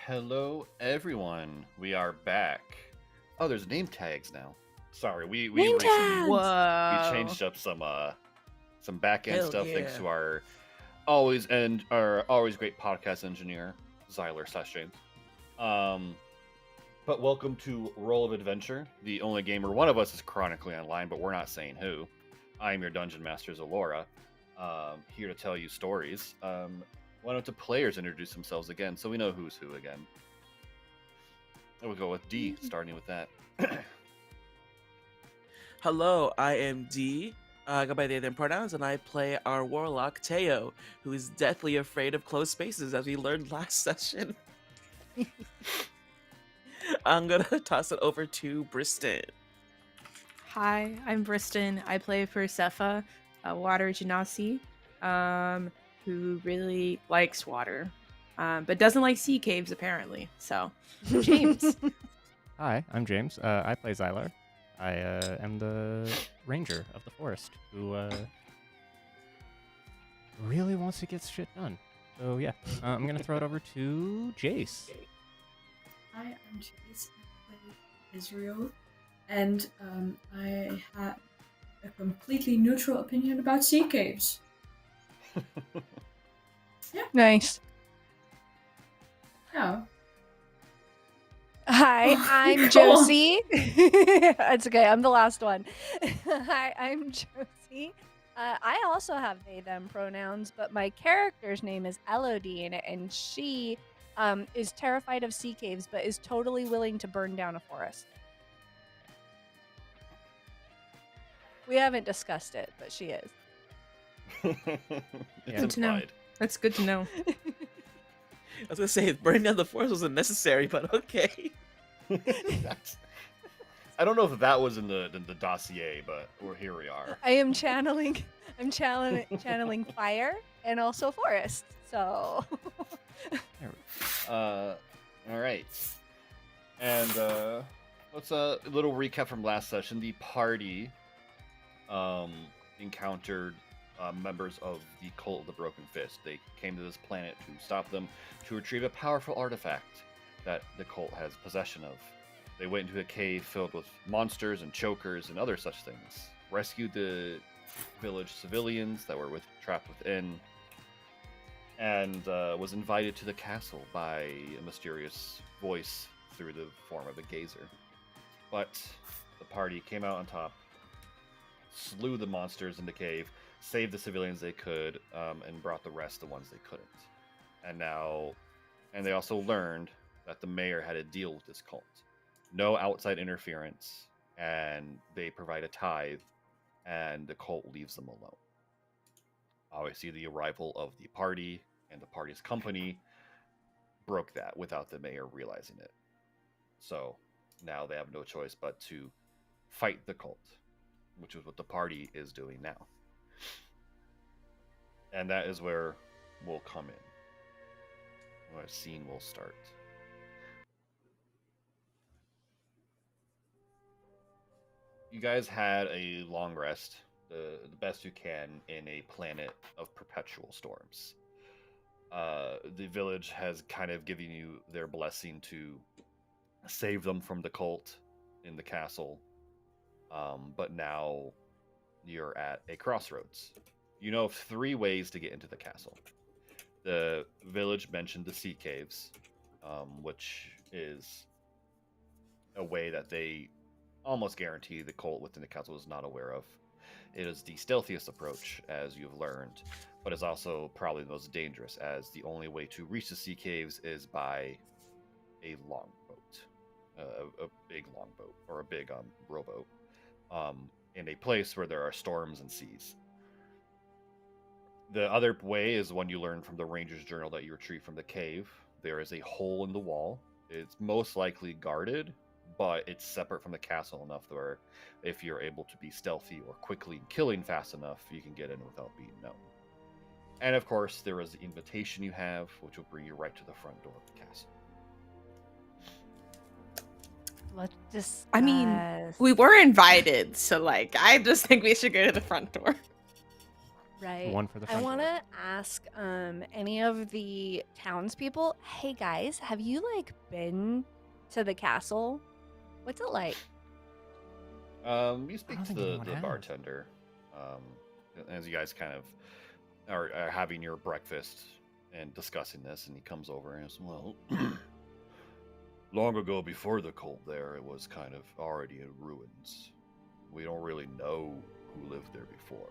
Hello, everyone. We are back. Oh, there's name tags now. Sorry, we Name recently tags! we Whoa. changed up some back end Hell stuff yeah. thanks to our always great podcast engineer Zyler/James. Um, but welcome to Roll of Adventure, the only game where one of us is chronically online, but we're not saying who. I am your dungeon master Zalora, here to tell you stories. Why don't the players introduce themselves again so we know who's who again? And we'll go with D, starting with that. Hello, I am D. I go by they, them pronouns, and I play our warlock, Teo, who is deathly afraid of closed spaces, as we learned last session. I'm gonna toss it over to Briston. Hi, I'm Briston. I play Persefa, a water genasi, who really likes water, but doesn't like sea caves apparently. So, James. Hi, I'm James. I play Zylar. I am the ranger of the forest who really wants to get shit done. So yeah, I'm gonna throw it over to Jace. Hi, I'm Chase. I play Israel, and I have a completely neutral opinion about sea caves. Nice. Yeah. Hi, I'm Josie. It's okay, I'm the last one. Hi, I'm Josie. I also have they, them pronouns, but my character's name is Elodine, and she is terrified of sea caves, but is totally willing to burn down a forest. We haven't discussed it, but she is. It's Good to know. implied. That's good to know. I was gonna say, burning down the forest wasn't necessary, but okay. I don't know if that was in the dossier, but here we are. I am channeling. I'm channeling fire and also forest. So. All right. And let's a little recap from last session. The party encountered members of the Cult of the Broken Fist. They came to this planet to stop them, to retrieve a powerful artifact that the cult has possession of. They went into a cave filled with monsters and chokers and other such things, rescued the village civilians that were trapped within, and was invited to the castle by a mysterious voice through the form of a gazer. But the party came out on top, slew the monsters in the cave, saved the civilians they could, and brought the rest the ones they couldn't. And they also learned that the mayor had a deal with this cult. No outside interference, and they provide a tithe, and the cult leaves them alone. Obviously, the arrival of the party and the party's company broke that without the mayor realizing it. So now they have no choice but to fight the cult, which is what the party is doing now. And that is where we'll come in. Where a scene will start. You guys had a long rest, the best you can, in a planet of perpetual storms. The village has kind of given you their blessing to save them from the cult in the castle, but now you're at a crossroads. You know of 3 ways to get into the castle. The village mentioned the sea caves, which is a way that they almost guarantee the cult within the castle is not aware of. It is the stealthiest approach, as you've learned, but it's also probably the most dangerous, as the only way to reach the sea caves is by a longboat, a big longboat, or a big rowboat, in a place where there are storms and seas. The other way is one you learn from the ranger's journal that you retrieve from the cave. There is a hole in the wall. It's most likely guarded, but it's separate from the castle enough where if you're able to be stealthy or quickly killing fast enough, you can get in without being known. And of course, there is the invitation you have, which will bring you right to the front door of the castle. Let's just. I mean, we were invited, so I just think we should go to the front door. Right. One for the I front want door. to ask any of the townspeople, hey guys, have you like been to the castle? What's it like? You speak don't to think anyone the has. bartender, as you guys kind of are having your breakfast and discussing this, and he comes over and says, "Well, long ago before the cult, there it was kind of already in ruins. We don't really know who lived there before,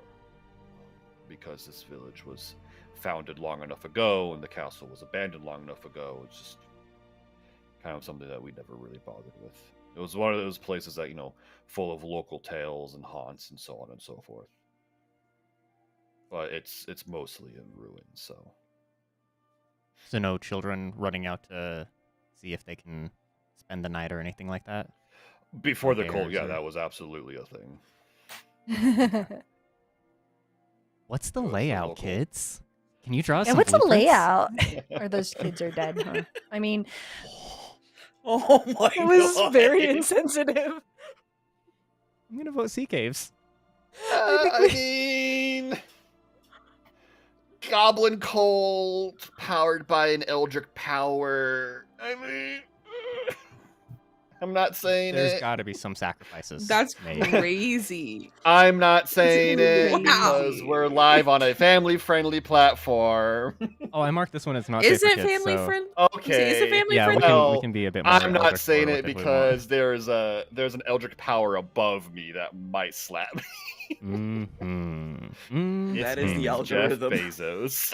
because this village was founded long enough ago, and the castle was abandoned long enough ago. It's just kind of something that we never really bothered with. It was one of those places that, full of local tales and haunts and so on and so forth. But it's mostly in ruins, so So no children running out to see if they can spend the night or anything like that? before the Bears cult, yeah, or- that was absolutely a thing. What's the It was the layout, local- kids? Can you draw us Yeah, some what's the blueprints? layout? Or those kids are dead, huh? I mean, Oh my it was god. very insensitive. I'm gonna vote sea caves. I mean, goblin cult powered by an eldritch power. I mean, I'm not saying There's it. got to be some sacrifices. That's made. crazy. I'm not saying it because Crazy. we're live on a family-friendly platform. Oh, I marked this one as not safe Is for it kids, family so- friend? Okay. Is it family Yeah, we friendly? can, Well, we can be a bit more. I'm not eldritch saying lore it with if we want. because there's an eldritch power above me that might slap me. Mm-hmm. That is the Jeff algorithm. Bezos.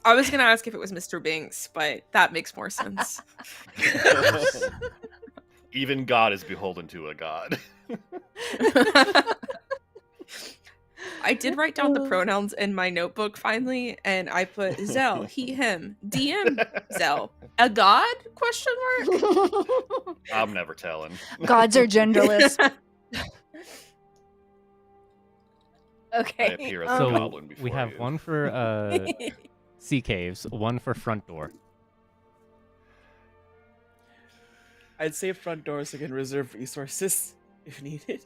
I was gonna ask if it was Mr. Binks, but that makes more sense. Even God is beholden to a god. I did write down the pronouns in my notebook finally, and I put Zell, he, him, DM Zell. A god? Question mark. I'm never telling. Gods are genderless. I Okay. appear as a So goblin before we have you. one for sea caves, one for front door. I'd say front door so I can reserve resources if needed.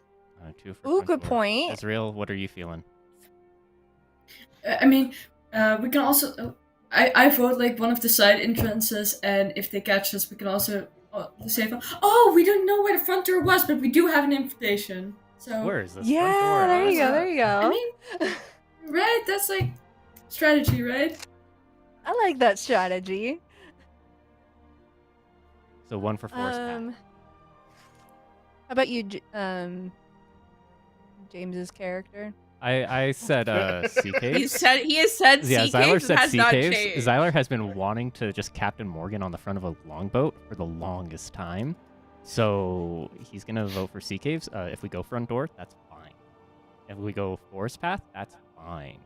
Two for Ooh, front good door. point. Israel, what are you feeling? I mean, we can also. I vote like one of the side entrances, and if they catch us, we can also say, "Oh, we don't know where the front door was, but we do have an invitation." So Where is this front Yeah, door? there you go. Awesome. There you go. I mean, right? That's like strategy, right? I like that strategy. So one for forest path. How about you, James's character? I said sea caves. He has said Yeah, sea Zyler caves and said has sea not caves. changed. Zyler has been wanting to just Captain Morgan on the front of a longboat for the longest time. So he's going to vote for sea caves. If we go front door, that's fine. If we go forest path, that's fine.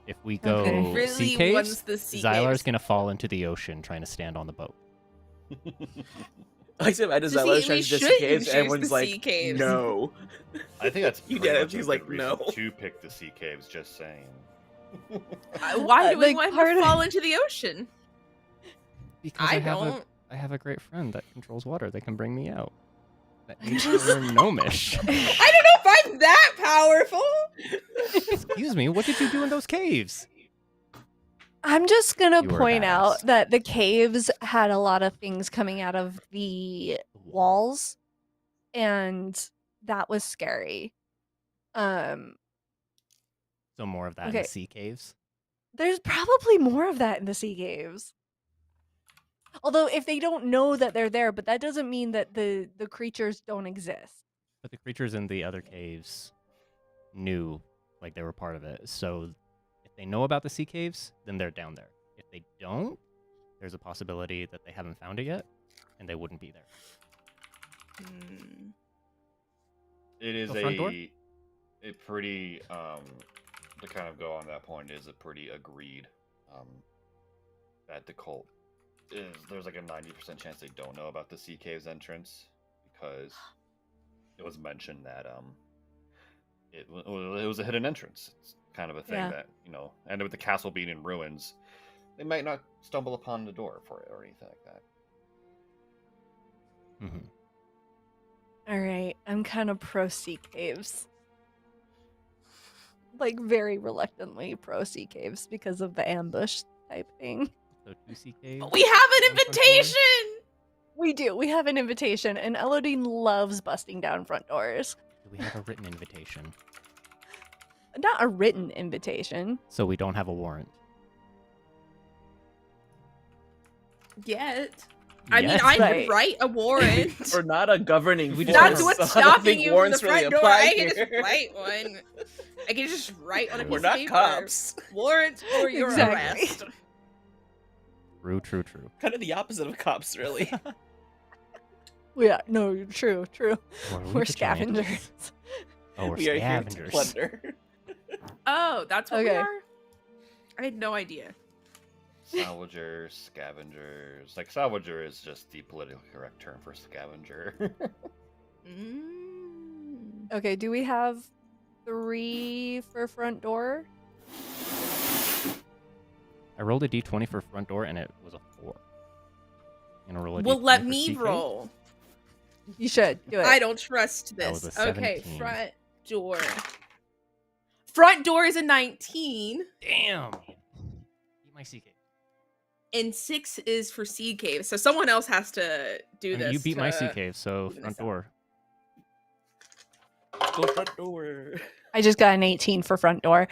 If we go Okay. Really sea wants caves, the sea Zylar's caves. going to fall into the ocean trying to stand on the boat. I said I just So Zyler see, we tries to shouldn't caves. choose Everyone's the sea like, caves. no. I think that's You pretty get it, much a she's good like, reason no. to pick the sea caves. Just saying. Why do we Like, want him part to of- fall into the ocean? Because I have don't. I have a great friend that controls water. They can bring me out. That needs to learn gnomish. I don't know if I'm that powerful. Excuse me, what did you do in those caves? I'm just gonna You were a point out badass. that the caves had a lot of things coming out of the walls, and that was scary. So more of that in Okay. the sea caves. There's probably more of that in the sea caves. Although if they don't know that they're there, but that doesn't mean that the creatures don't exist. But the creatures in the other caves knew, like they were part of it. So if they know about the sea caves, then they're down there. If they don't, there's a possibility that they haven't found it yet, and they wouldn't be there. It is So front door? a pretty to kind of go on that point is a pretty agreed that the cult there's like a 90% chance they don't know about the sea caves entrance because it was mentioned that it was a hidden entrance. It's kind of a thing Yeah. that and with the castle being in ruins, they might not stumble upon the door for it or anything like that. Mm-hmm. All right, I'm kind of pro sea caves. like very reluctantly pro sea caves because of the ambush type thing. So 2 sea caves. We have an one front door? invitation. We do. We have an invitation, and Elodine loves busting down front doors. Do we have a written invitation? Not a written invitation. So we don't have a warrant. Yet. I mean, Yes. I Right. could write a warrant. We're not a governing We force. just- That's what's so I don't stopping think you from the warrants really front door. apply I can just here. write one. I can just write on a piece We're of not paper. cops. Warrant for your Exactly. arrest. True. Kind of the opposite of cops, really. Yeah, no, true. Or are we We're vigilantes? scavengers. Oh, we're We are here to scavengers. plunder. Oh, that's what we Okay. are? I had no idea. Salvagers, scavengers. Like, salvager is just the politically correct term for scavenger. Mm. Okay, do we have 3 for front door? I rolled a d20 for front door and it was a 4. I'm gonna roll a Well, d20 let for me sea cave. roll. You should do it. I don't trust That was this. a Okay, 17. front door. Front door is a 19, Damn. Beat my sea cave. and 6 is for sea cave. So someone else has to do I mean, this. you beat my sea to- cave, so even front this out. door. Go front door. I just got an 18 for front door.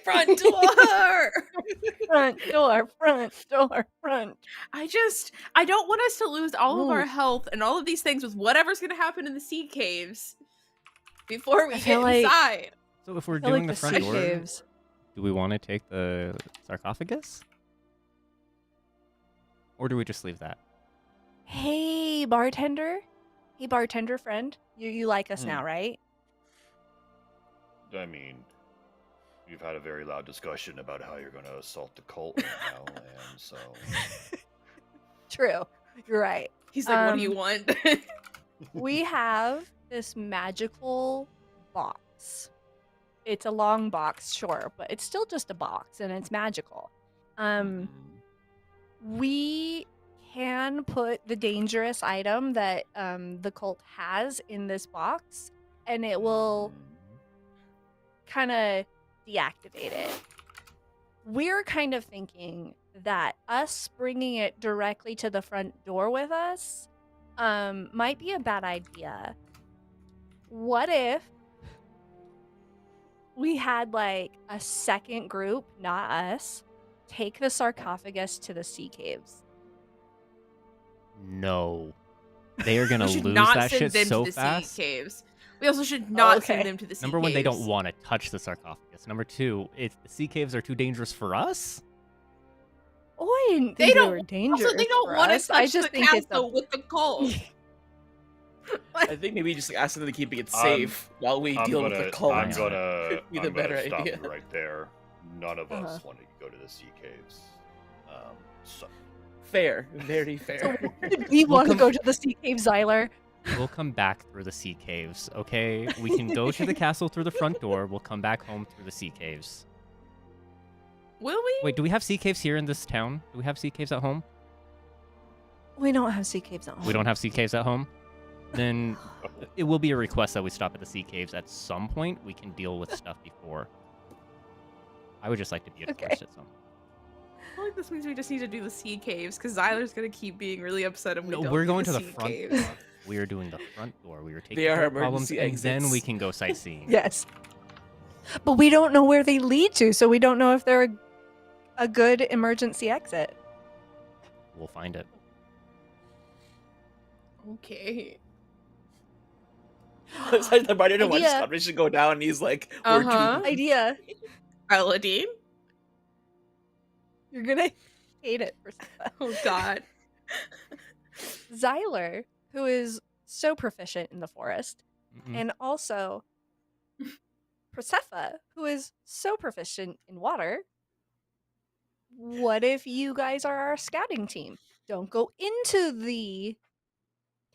Front door. Front door, front door, front. I don't want us to lose all of our Ooh. health and all of these things with whatever's gonna happen in the sea caves before we I get feel like- inside. So if we're I feel doing like the the front sea door, caves. do we want to take the sarcophagus? Or do we just leave that? Hey, bartender. Hey, bartender friend. You like us now, right? I mean, we've had a very loud discussion about how you're going to assault the cult right now, and so True. You're right. He's like, "What do you want?" We have this magical box. It's a long box, sure, but it's still just a box and it's magical. We can put the dangerous item that the cult has in this box, and it will kind of deactivate it. We're kind of thinking that us bringing it directly to the front door with us might be a bad idea. What if we had like a second group, not us, take the sarcophagus to the sea caves? No. They are gonna We should lose not that send shit them so to the fast. sea caves. We also should not okay. send them to the sea Number one, they don't caves. want to touch the sarcophagus. Number two, the sea caves are too dangerous for us. Oh, I didn't They think they don't- were dangerous. Also, they don't for want to us. touch I just the think it's castle a with the cult. I think maybe just like ask them to keeping it safe while we deal with the cult. I'm gonna, Could be the I'm gonna better stop idea. you right there. None of us Uh-huh. want to go to the sea caves. So Fair, very fair. Did we want to go to the sea cave, Zyler? We'll come back through the sea caves, okay? We can go to the castle through the front door. We'll come back home through the sea caves. Will we? Wait, do we have sea caves here in this town? Do we have sea caves at home? We don't have sea caves at home. We don't have sea caves at home? Then it will be a request that we stop at the sea caves at some point. We can deal with stuff before. I would just like to be Okay. enforced at some. I feel like this means we just need to do the sea caves because Zyler's gonna keep being really upset if we No, don't we're do going to the sea front caves. door. We are doing the front door. We are taking They care are of problems, emergency and then we exits. can go sightseeing. Yes. But we don't know where they lead to, so we don't know if they're a good emergency exit. We'll find it. Okay. It's like the bartender watches Idea. conversation go down, and he's like, "We're Uh-huh. doomed." Idea. Elodine? You're gonna hate it for some. Oh god. Zyler, who is so proficient in the forest, Mm-mm. and also Persephone, who is so proficient in water. What if you guys are our scouting team? Don't go into the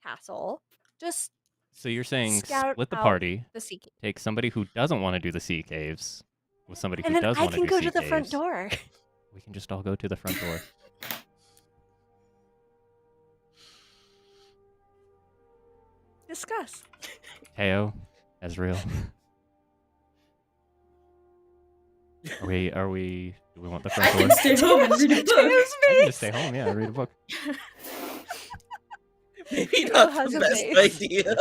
castle. Just So you're saying Scout split the out party, the sea cave. take somebody who doesn't want to do the sea caves with somebody And who then does I want to can do go sea to the front caves. door. We can just all go to the front door. Discuss. Teo, Ezreal. Are we? Do we want the I front door? can stay home and read a book. I can just stay home. Yeah, read a book. Maybe Bill not has the a best base. idea.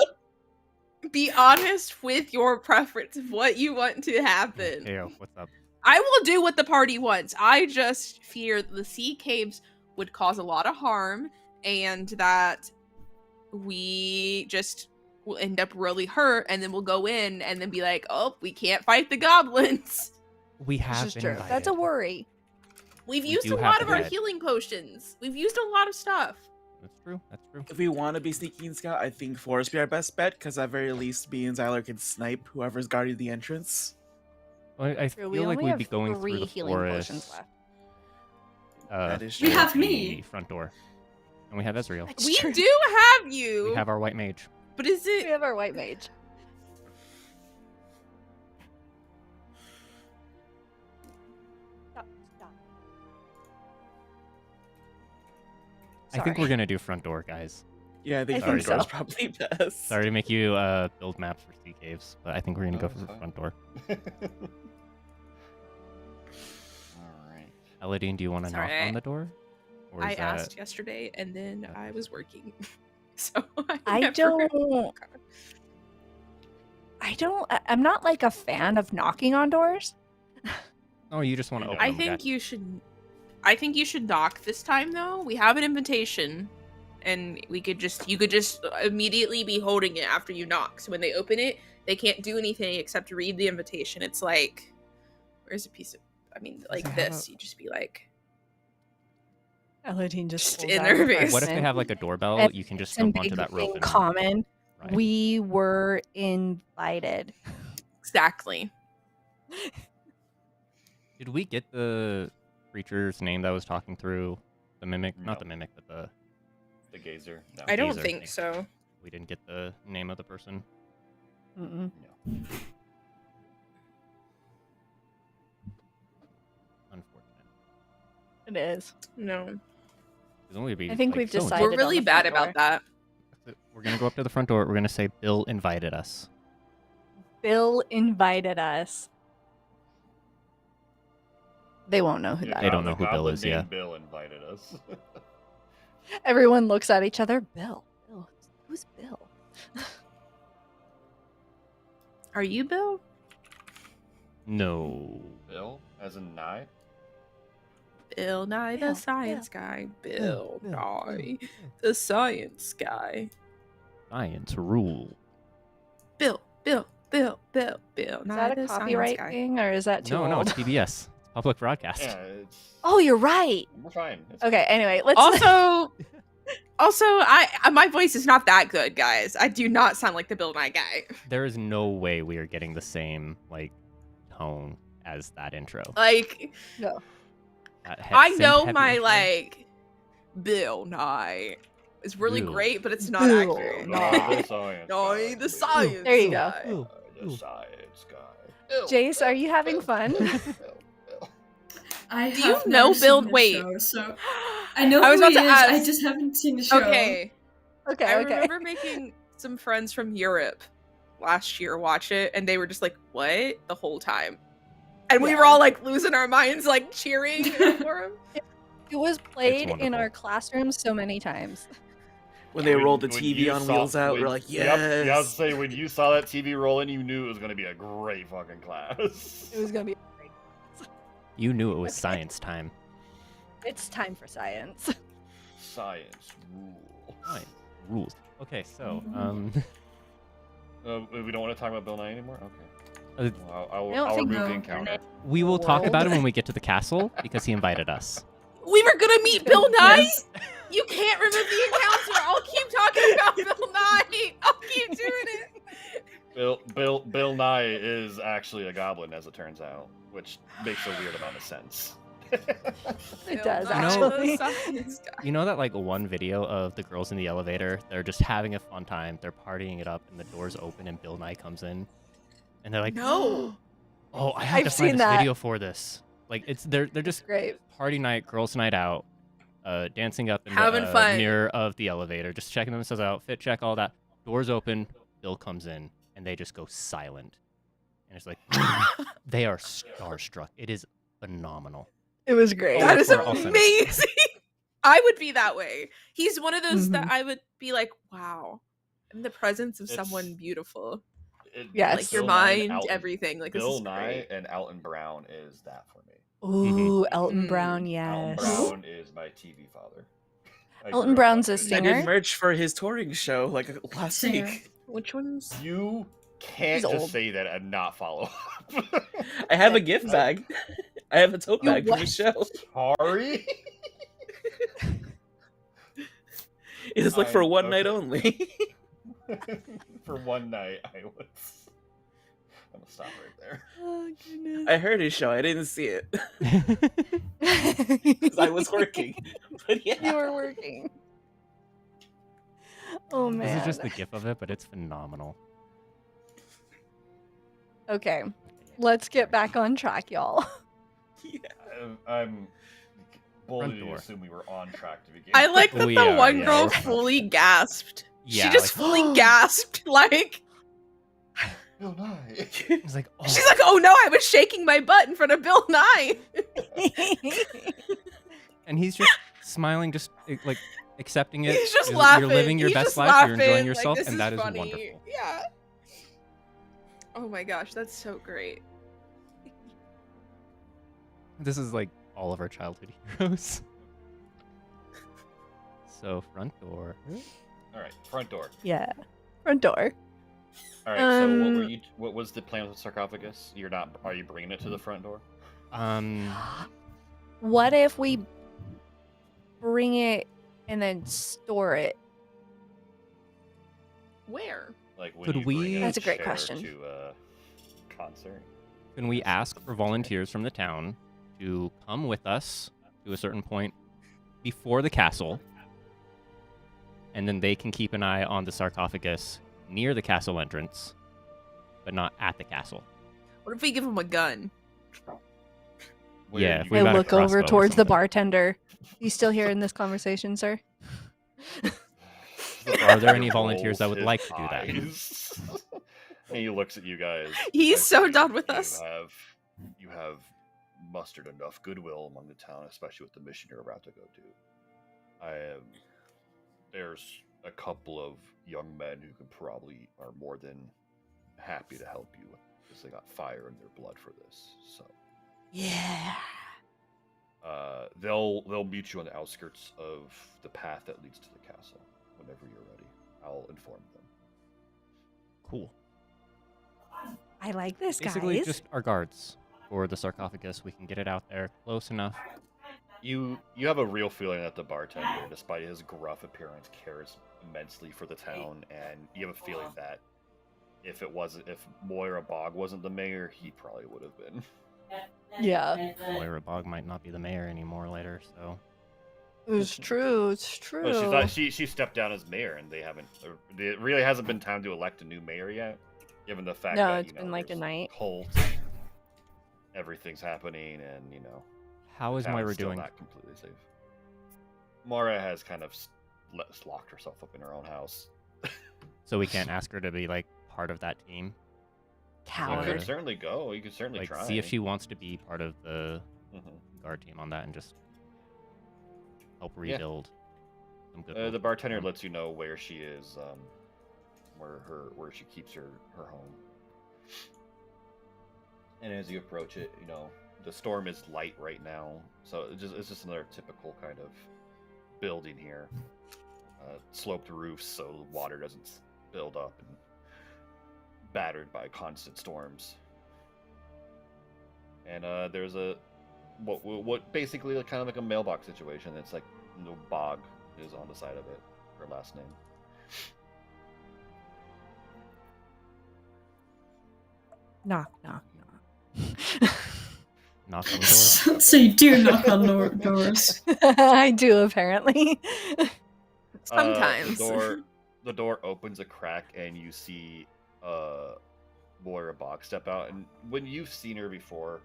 Be honest with your preference of what you want to happen. Heyo, what's up? I will do what the party wants. I just fear the sea caves would cause a lot of harm and that we just will end up really hurt and then we'll go in and then be like, oh, we can't fight the goblins. We have This is been true. That's a invited. worry. We've We used do a have lot to of our do it. healing potions. We've used a lot of stuff. That's true. That's true. If we want to be sneaky and scout, I think Forest be our best bet, because at very least, me and Zyler can snipe whoever's guarding the entrance. Well, I True, feel we like only we'd have be going 3 through the healing forest. potions left. That is for true. You have the me. Front door, and we have Ezreal. That's We true. do have you. We have our white mage. but is We it have our white mage. Stop. I think we're gonna do front door, guys. Yeah, I think I front think door is so. probably best. Sorry to make you build maps for sea caves, but I think we're gonna go No, for the it's fine. front door. Alright. Eladine, do you want to knock Sorry, on the door? Or I is asked that... yesterday and then Okay. I was working. So I never- don't. I'm not like a fan of knocking on doors. Oh, you just want to open I them, think gotcha. you should. I think you should knock this time, though. We have an invitation, and you could just immediately be holding it after you knock. So when they open it, they can't do anything except read the invitation. It's like, where's a piece of? I mean, like it have this. a- You just be like, Eladine Just pulls in out their her face. What if they apartment. have like a doorbell? And- You can just And jump onto big that rope in and common, ride. we were invited. exactly. Did we get the creature's name that was talking through the mimic? No. Not the mimic, but the... The gazer. No. I don't Gazer. think so. We didn't get the name of the person. Mm-mm. No. Unfortunate. It is. No, 'Cause then we'd be, I think like, we've so decided- we're on really the bad front about door. that. We're gonna go up to the front door. We're gonna say Bill invited us. Bill invited us. They won't know who Yeah, that They is. don't know the who Bill goblin is, yeah. named Bill invited us. Everyone looks at each other. Bill. Who's Bill? Are you Bill? No. Bill, as in Nye. Bill Nye Bill, the Science Guy. Bill Bill, Nye Bill. the Science Guy. Science rule. Bill Is Nye that the a Science copyright Guy. thing or is that too No, old? no, it's PBS. It's public broadcast. Yeah, it's. Oh, you're right. We're fine. It's Okay, anyway, let's Also, I my voice is not that good, guys. I do not sound like the Bill Nye guy. There is no way we are getting the same like tone as that intro. Like, That I synth know heavy my intro. like Bill Nye is really Bill. great, but it's not Bill accurate. Nye the science Nye guy. the Science There you go. Guy. Bill. The science guy. Jace, are you having fun? I Do you have know never Bill? seen the Wait. show, so I know I was who about he to is. ask. I just haven't seen the show. Okay. Okay, I okay. remember making some friends from Europe last year watch it, and they were just like, "What?" the whole time, and we Yeah. were all like losing our minds, like cheering for him. It was played in wonderful. our classroom so many times. When they rolled the When TV you on saw- wheels out, when- we're like, Yep, yes. yeah, I was to say, when you saw that TV rolling, you knew it was going to be a great fucking class. It was gonna be great. You knew it was science time. It's time for science. Science rule. Science rules. Okay, so We don't want to talk about Bill Nye anymore? Okay. uh, Well, I I'll don't think remove the no. encounter. we will talk World. about it when we get to the castle because he invited us. We were gonna meet Bill Nye. Yes. You can't remove the encounter. I'll keep talking about Bill Nye. I'll keep doing it. Bill Nye is actually a goblin, as it turns out, which makes a weird amount of sense. It does, Bill Nye, actually. the Science Guy. You know that like one video of the girls in the elevator? They're just having a fun time. They're partying it up, and the doors open, and Bill Nye comes in, and they're like, No. "Oh, I have I've to seen find this that. video for this." Like they're just Great. party night, girls' night out, dancing up in Having the fun. mirror of the elevator, just checking themselves out, fit check, all that. Doors open, Bill comes in, and they just go silent. and it's like they are starstruck. It is phenomenal. It was great. That is Or I'll send it. amazing. I would be that way. He's one of those Mhm. that I would be like, wow, in the presence of It's- someone beautiful. Yes. Like your Bill Nye and mind, Alton- everything. Like this Bill is Nye great. and Alton Brown is that for me. Ooh, Elton Mm. Brown, Alton yes. Brown is my TV father. I Elton grew up Brown's a watching it. I singer? did merch for his touring show like last Singer. week. Which ones? You can't He's just old. say that and not follow up. I have a gift bag. I have a tote You bag from the what? show. Sorry. It's like for I'm- one night okay. only. For one night, I'm gonna stop right there. Oh, goodness. I heard his show. I didn't see it because I was working. But yeah, You were working. Oh, man. This is just the gif of it, but it's phenomenal. Okay, let's get back on track, y'all. yeah. I'm boldly Front door. assume we were on track to begin. I like with. that We the are, one yeah, girl we're fine. fully gasped. Yeah, she just like- fully gasped. Like Bill Nye. It's like, oh, she's like, oh no, I was shaking my butt in front of Bill Nye. and he's just smiling, just like accepting it. He's just You're- laughing. You're living your He's best just life. You're laughing, enjoying like, yourself, this and that is funny. wonderful. Yeah. Oh my gosh, that's so great. This is like all of our childhood heroes. So front door. All right, front door. Yeah, front door. All right. So what were Um, you? What was the plan with the sarcophagus? You're not. Are you bringing it to the front door? What if we bring it and then store it? Where? Like when Could you bring we- a That's a great chair question. To a concert. Can we ask for volunteers from the town to come with us to a certain point before the castle, and then they can keep an eye on the sarcophagus near the castle entrance, but not at the castle? What if we give him a gun? Where Yeah, you if we I got a look over crossbow or towards the something. bartender. You still here in this conversation, sir? Are there any Rolls volunteers that would his like to do that? eyes. And he looks at you guys. He's I so see done with you us. You have mustered enough goodwill among the town, especially with the mission you're about to go to. There's a couple of young men who can probably are more than happy to help you because they got fire in their blood for this. So Yeah. they'll meet you on the outskirts of the path that leads to the castle whenever you're ready. I'll inform them. Cool. I like this, Basically, guys. just our guards for the sarcophagus. We can get it out there close enough. You have a real feeling that the bartender, despite his gruff appearance, cares immensely for the town, and you have a feeling that if Moira Bog wasn't the mayor, he probably would have been. Yeah. Moira Bog might not be the mayor anymore later, so It's true. It's true. Well, she thought she stepped down as mayor, and it really hasn't been time to elect a new mayor yet, given the fact No, that it's been like a there's night. cult, everything's happening, and how is town's Moira still doing? not completely safe. Moira has kind of locked herself up in her own house. So we can't ask her to be like part of that team. You Coward. could certainly go. You could certainly Like try. see if she wants to be part of the Mhm. guard team on that and just help Yeah. rebuild some good. The bartender lets you know where she is, where she keeps her home. And as you approach it, the storm is light right now, so it's just another typical kind of building here. Sloped roofs, so the water doesn't build up and battered by constant storms. And there's what basically kind of like a mailbox situation. It's like the Bog is on the side of it, her last name. Knock, knock, knock. Knock on the door. So you do knock on doors. I do, apparently. Sometimes. The door opens a crack, and you see Moira Bog step out. And when you've seen her before,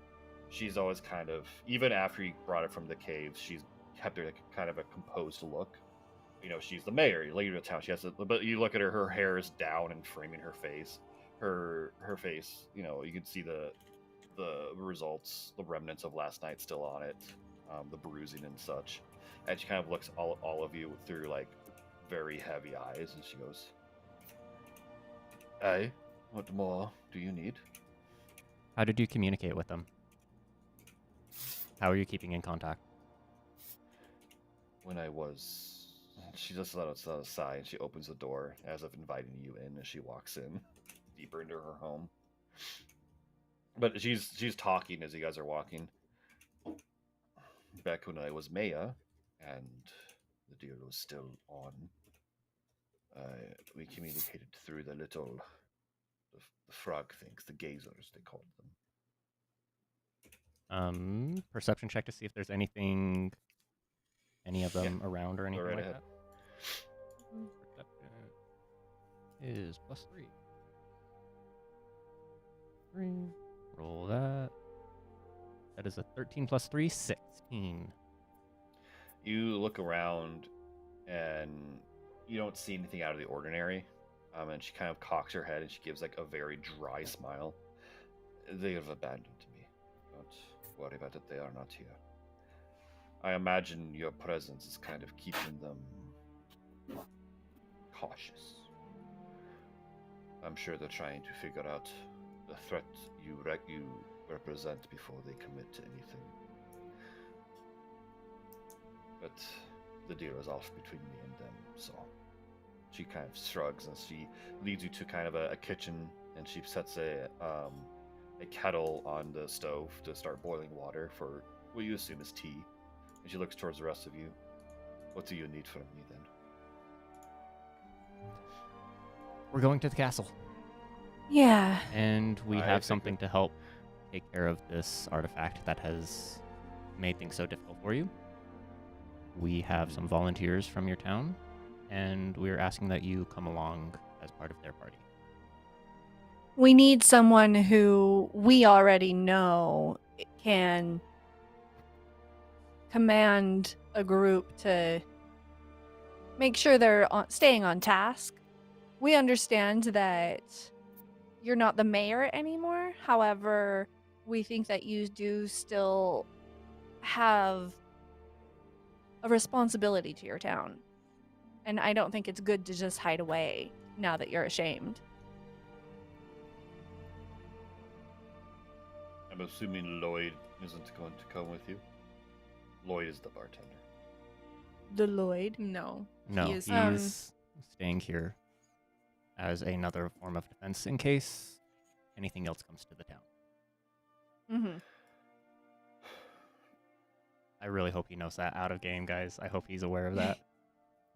she's always kind of, even after you brought her from the caves, she's kept her kind of a composed look. She's the mayor, leader of the town. But you look at her hair is down and framing her face. her face, you know, you can see the results, the remnants of last night still on it, the bruising and such. And she kind of looks all of you through like very heavy eyes, and she goes, "Hey, what more do you need?" How did you communicate with them? How are you keeping in contact? When I was, she just let us aside, and she opens the door as if inviting you in, as she walks in deeper into her home. But she's talking as you guys are walking. Back when I was mayor, and the deal was still on, we communicated through the little the frog things, the gazers they called them. Perception check to see if there's anything, any of them around or anything right like ahead. that. Perception is +3. 3. Roll that. That is a 13 plus 3, 16. You look around, and you don't see anything out of the ordinary. And she kind of cocks her head, and she gives like a very dry smile. They have abandoned me. Don't worry about it. They are not here. I imagine your presence is kind of keeping them cautious. I'm sure they're trying to figure out the threat you represent before they commit to anything. But the deal is off between me and them, so she kind of shrugs, and she leads you to kind of a kitchen, and she sets a kettle on the stove to start boiling water for what you assume is tea. And she looks towards the rest of you. What do you need from me then? We're going to the castle, Yeah. and we I have think something to help take care of this artifact that has made things so difficult for you. We have some volunteers from your town, and we're asking that you come along as part of their party. We need someone who we already know can command a group to make sure they're staying on task. We understand that you're not the mayor anymore. However, we think that you do still have a responsibility to your town. And I don't think it's good to just hide away now that you're ashamed. I'm assuming Lloyd isn't going to come with you. Lloyd is the bartender. The Lloyd? No. No, He is, he's staying here as another form of defense in case anything else comes to the town. Mm-hmm. I really hope he knows that out of game, guys. I hope he's aware of that.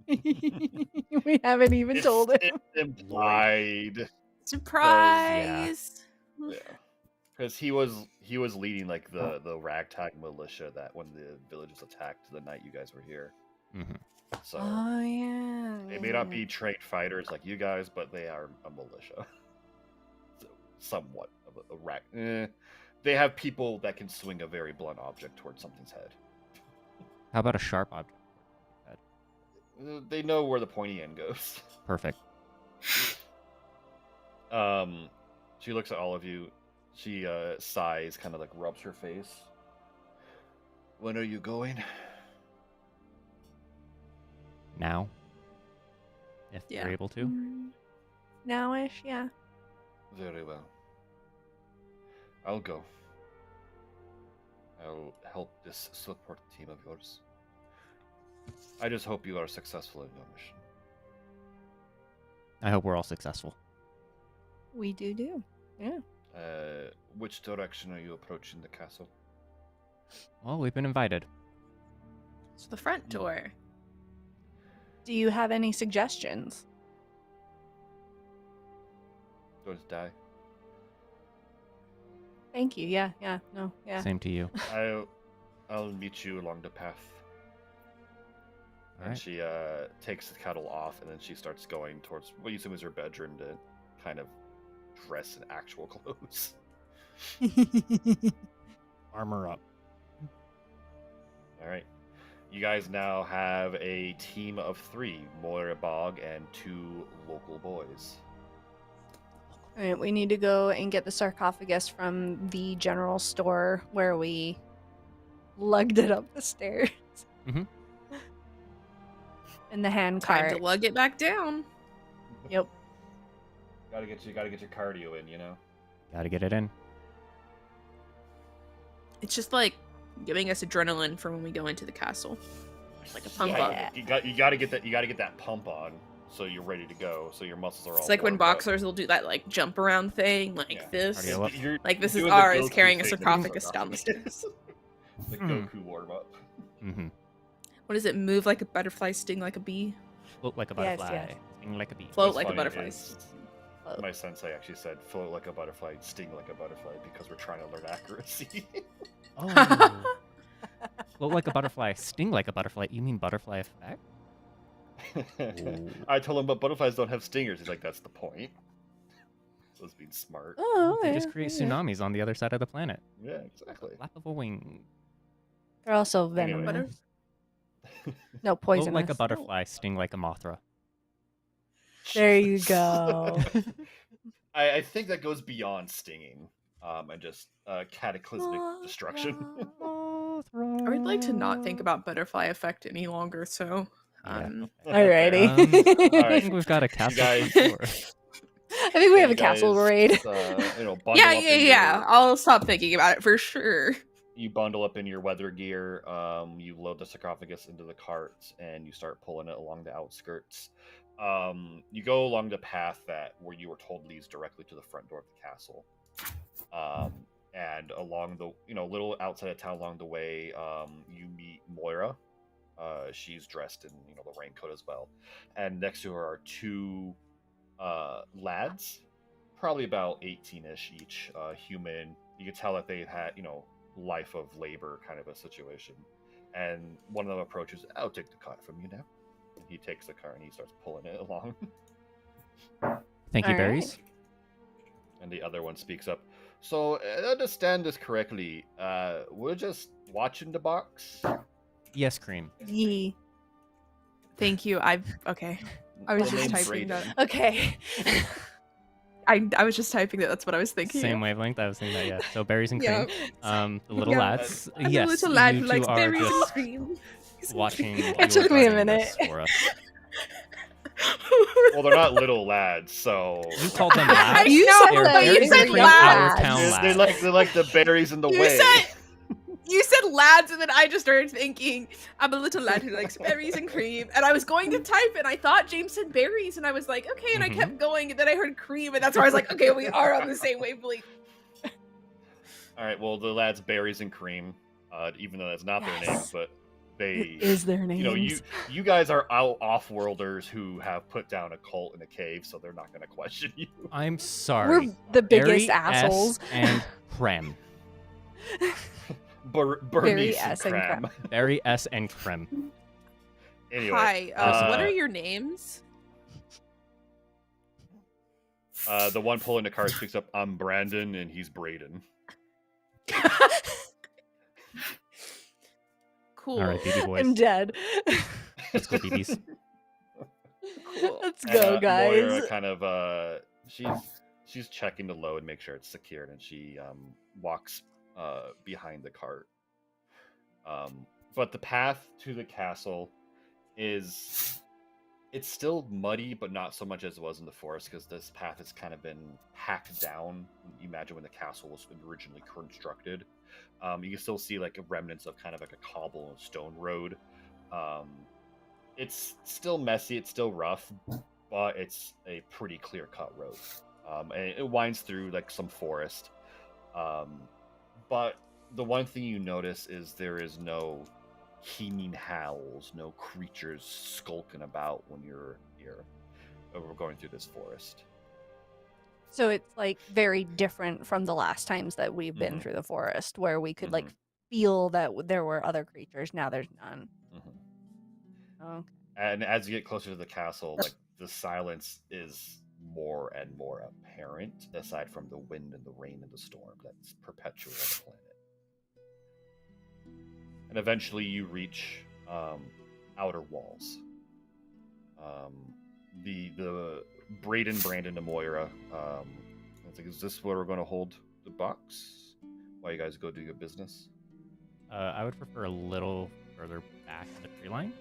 We haven't even told him. It's implied. Surprise! Yeah. Because he was leading like the ragtag militia that when the village was attacked the night you guys were here. Mm-hmm. So Oh, yeah. they may not be trained fighters like you guys, but they are a militia. So somewhat of a rag. They have people that can swing a very blunt object towards something's head. How about a sharp object? They know where the pointy end goes. Perfect. She looks at all of you. She sighs, kind of like rubs her face. When are you going? Now, if Yeah. you're able to. Nowish, yeah. Very well. I'll go. I'll help this support team of yours. I just hope you are successful in your mission. I hope we're all successful. We do. Yeah. Which direction are you approaching the castle? Well, we've been invited. It's the front door. Do you have any suggestions? Don't die. Thank you. Yeah. No. Yeah. Same to you. I'll meet you along the path. All And right. she takes the kettle off, and then she starts going towards what you assume is her bedroom to kind of dress in actual clothes. Armor up. All right. You guys now have a team of 3, Moira Bog and 2 local boys. All right, we need to go and get the sarcophagus from the general store where we lugged it up the stairs. Mhm. In the hand Time cart. to lug it back down. Yep. Gotta get your cardio in, you know. Gotta get it in. It's just like giving us adrenaline for when we go into the castle. It's like a pump Yeah. up. You gotta get that pump on, so you're ready to go. So your muscles are all. It's like when warmed up. boxers will do that like jump around thing, like Yeah. this. Cardio up. Like this is doing the ours Goku carrying a thing with the sarcophagus down the stairs. The Hmm. Goku warm up. Mm-hmm. What does it? Move like a butterfly, sting like a bee, Float like a Yes, butterfly. yes. Sting like a bee. float What's like a funny butterfly. is My sensei actually said, "Float like a butterfly, sting like a butterfly," because we're trying to learn accuracy. Oh. Float like a butterfly. Sting like a butterfly. You mean butterfly effect? Ooh. I told him, but butterflies don't have stingers. He's like, "That's the point." So it's being smart. Oh, They yeah, just create yeah. tsunamis on the other side of the planet. Yeah, exactly. Flap of a wing. They're also Anyway. venomous. No, Float poisonous. like a butterfly. Sting like a Mothra. There you go. I think that goes beyond stinging, and just cataclysmic destruction. Mothra. I would like to not think about butterfly effect any longer. So, Yeah. Alrighty. I Alright. think we've got a castle guys- tour. I think we have You a castle guys, raid. bundle yeah, up in yeah. your- I'll stop thinking about it for sure. You bundle up in your weather gear. You load the sarcophagus into the cart, and you start pulling it along the outskirts. You go along the path where you were told leads directly to the front door of the castle. And along the little outside of town along the way, you meet Moira. She's dressed in the raincoat as well, and next to her are two lads, probably about 18-ish each, human. You can tell that they've had life of labor kind of a situation, and one of them approaches. "I'll take the cart from you now." And he takes the cart and he starts pulling it along. Thank you, All berries. And the other one speaks up. "So, understand this correctly, we're just watching the box?" Yes, cream. Yee. Thank you. Okay. I was My just name's typing Brayden. that. Okay. I was just typing that. That's what I was thinking. Same wavelength. I was thinking that. Yeah. So berries and Yeah. cream. The little Yeah. lads. I'm Yes. a little lad you who two likes are berries and just cream. watching. It you took are me a running minute. this for us. Well, they're not little lads, so You called them lads. You know said, They're but you berries said and cream lads. Our town they lads. like the berries in the You way. You said lads, and then I just started thinking, I'm a little lad who likes berries and cream. And I was going to type, and I thought James said berries, and I was like, okay, and Mhm. I kept going, and then I heard cream, and that's where I was like, okay, we are on the same wavelength. All right, well, the lads berries and cream, even though that's not their name, Yes. but they, It is their names. you guys are off-worlders who have put down a cult in a cave, so they're not going to question you. I'm sorry. We're the Berry, biggest assholes. S, and creme. Bernice and S and Cram. Cram. Berry, S, and creme. Anyway, Hi, what uh, are your names? the one pulling the cart speaks up. "I'm Brandon, and he's Brayden." Cool. All right, BB boys. I'm dead. Let's go, BBs. Cool. Let's And, go, guys. Moira kind of she's checking the load, make sure it's secured, and she walks behind the cart. But the path to the castle it's still muddy, but not so much as it was in the forest, because this path has kind of been hacked down. You imagine when the castle was originally constructed. You can still see like remnants of kind of like a cobble and stone road. It's still messy, it's still rough, but it's a pretty clear-cut road. And it winds through like some forest. But the one thing you notice is there is no keening howls, no creatures skulking about when you're here. We're going through this forest. So it's like very different from the last times that we've been Mhm. through the forest, where we could like Mhm. feel that there were other creatures. Now there's none. Mhm. Oh, And as you get closer to the castle, like the silence is more and more apparent, aside from the wind and the rain and the storm that's perpetual on the planet. And eventually you reach outer walls. The Brandon and Moira, It's like, is this where we're going to hold the box? While you guys go do your business? I would prefer a little further back in the tree line.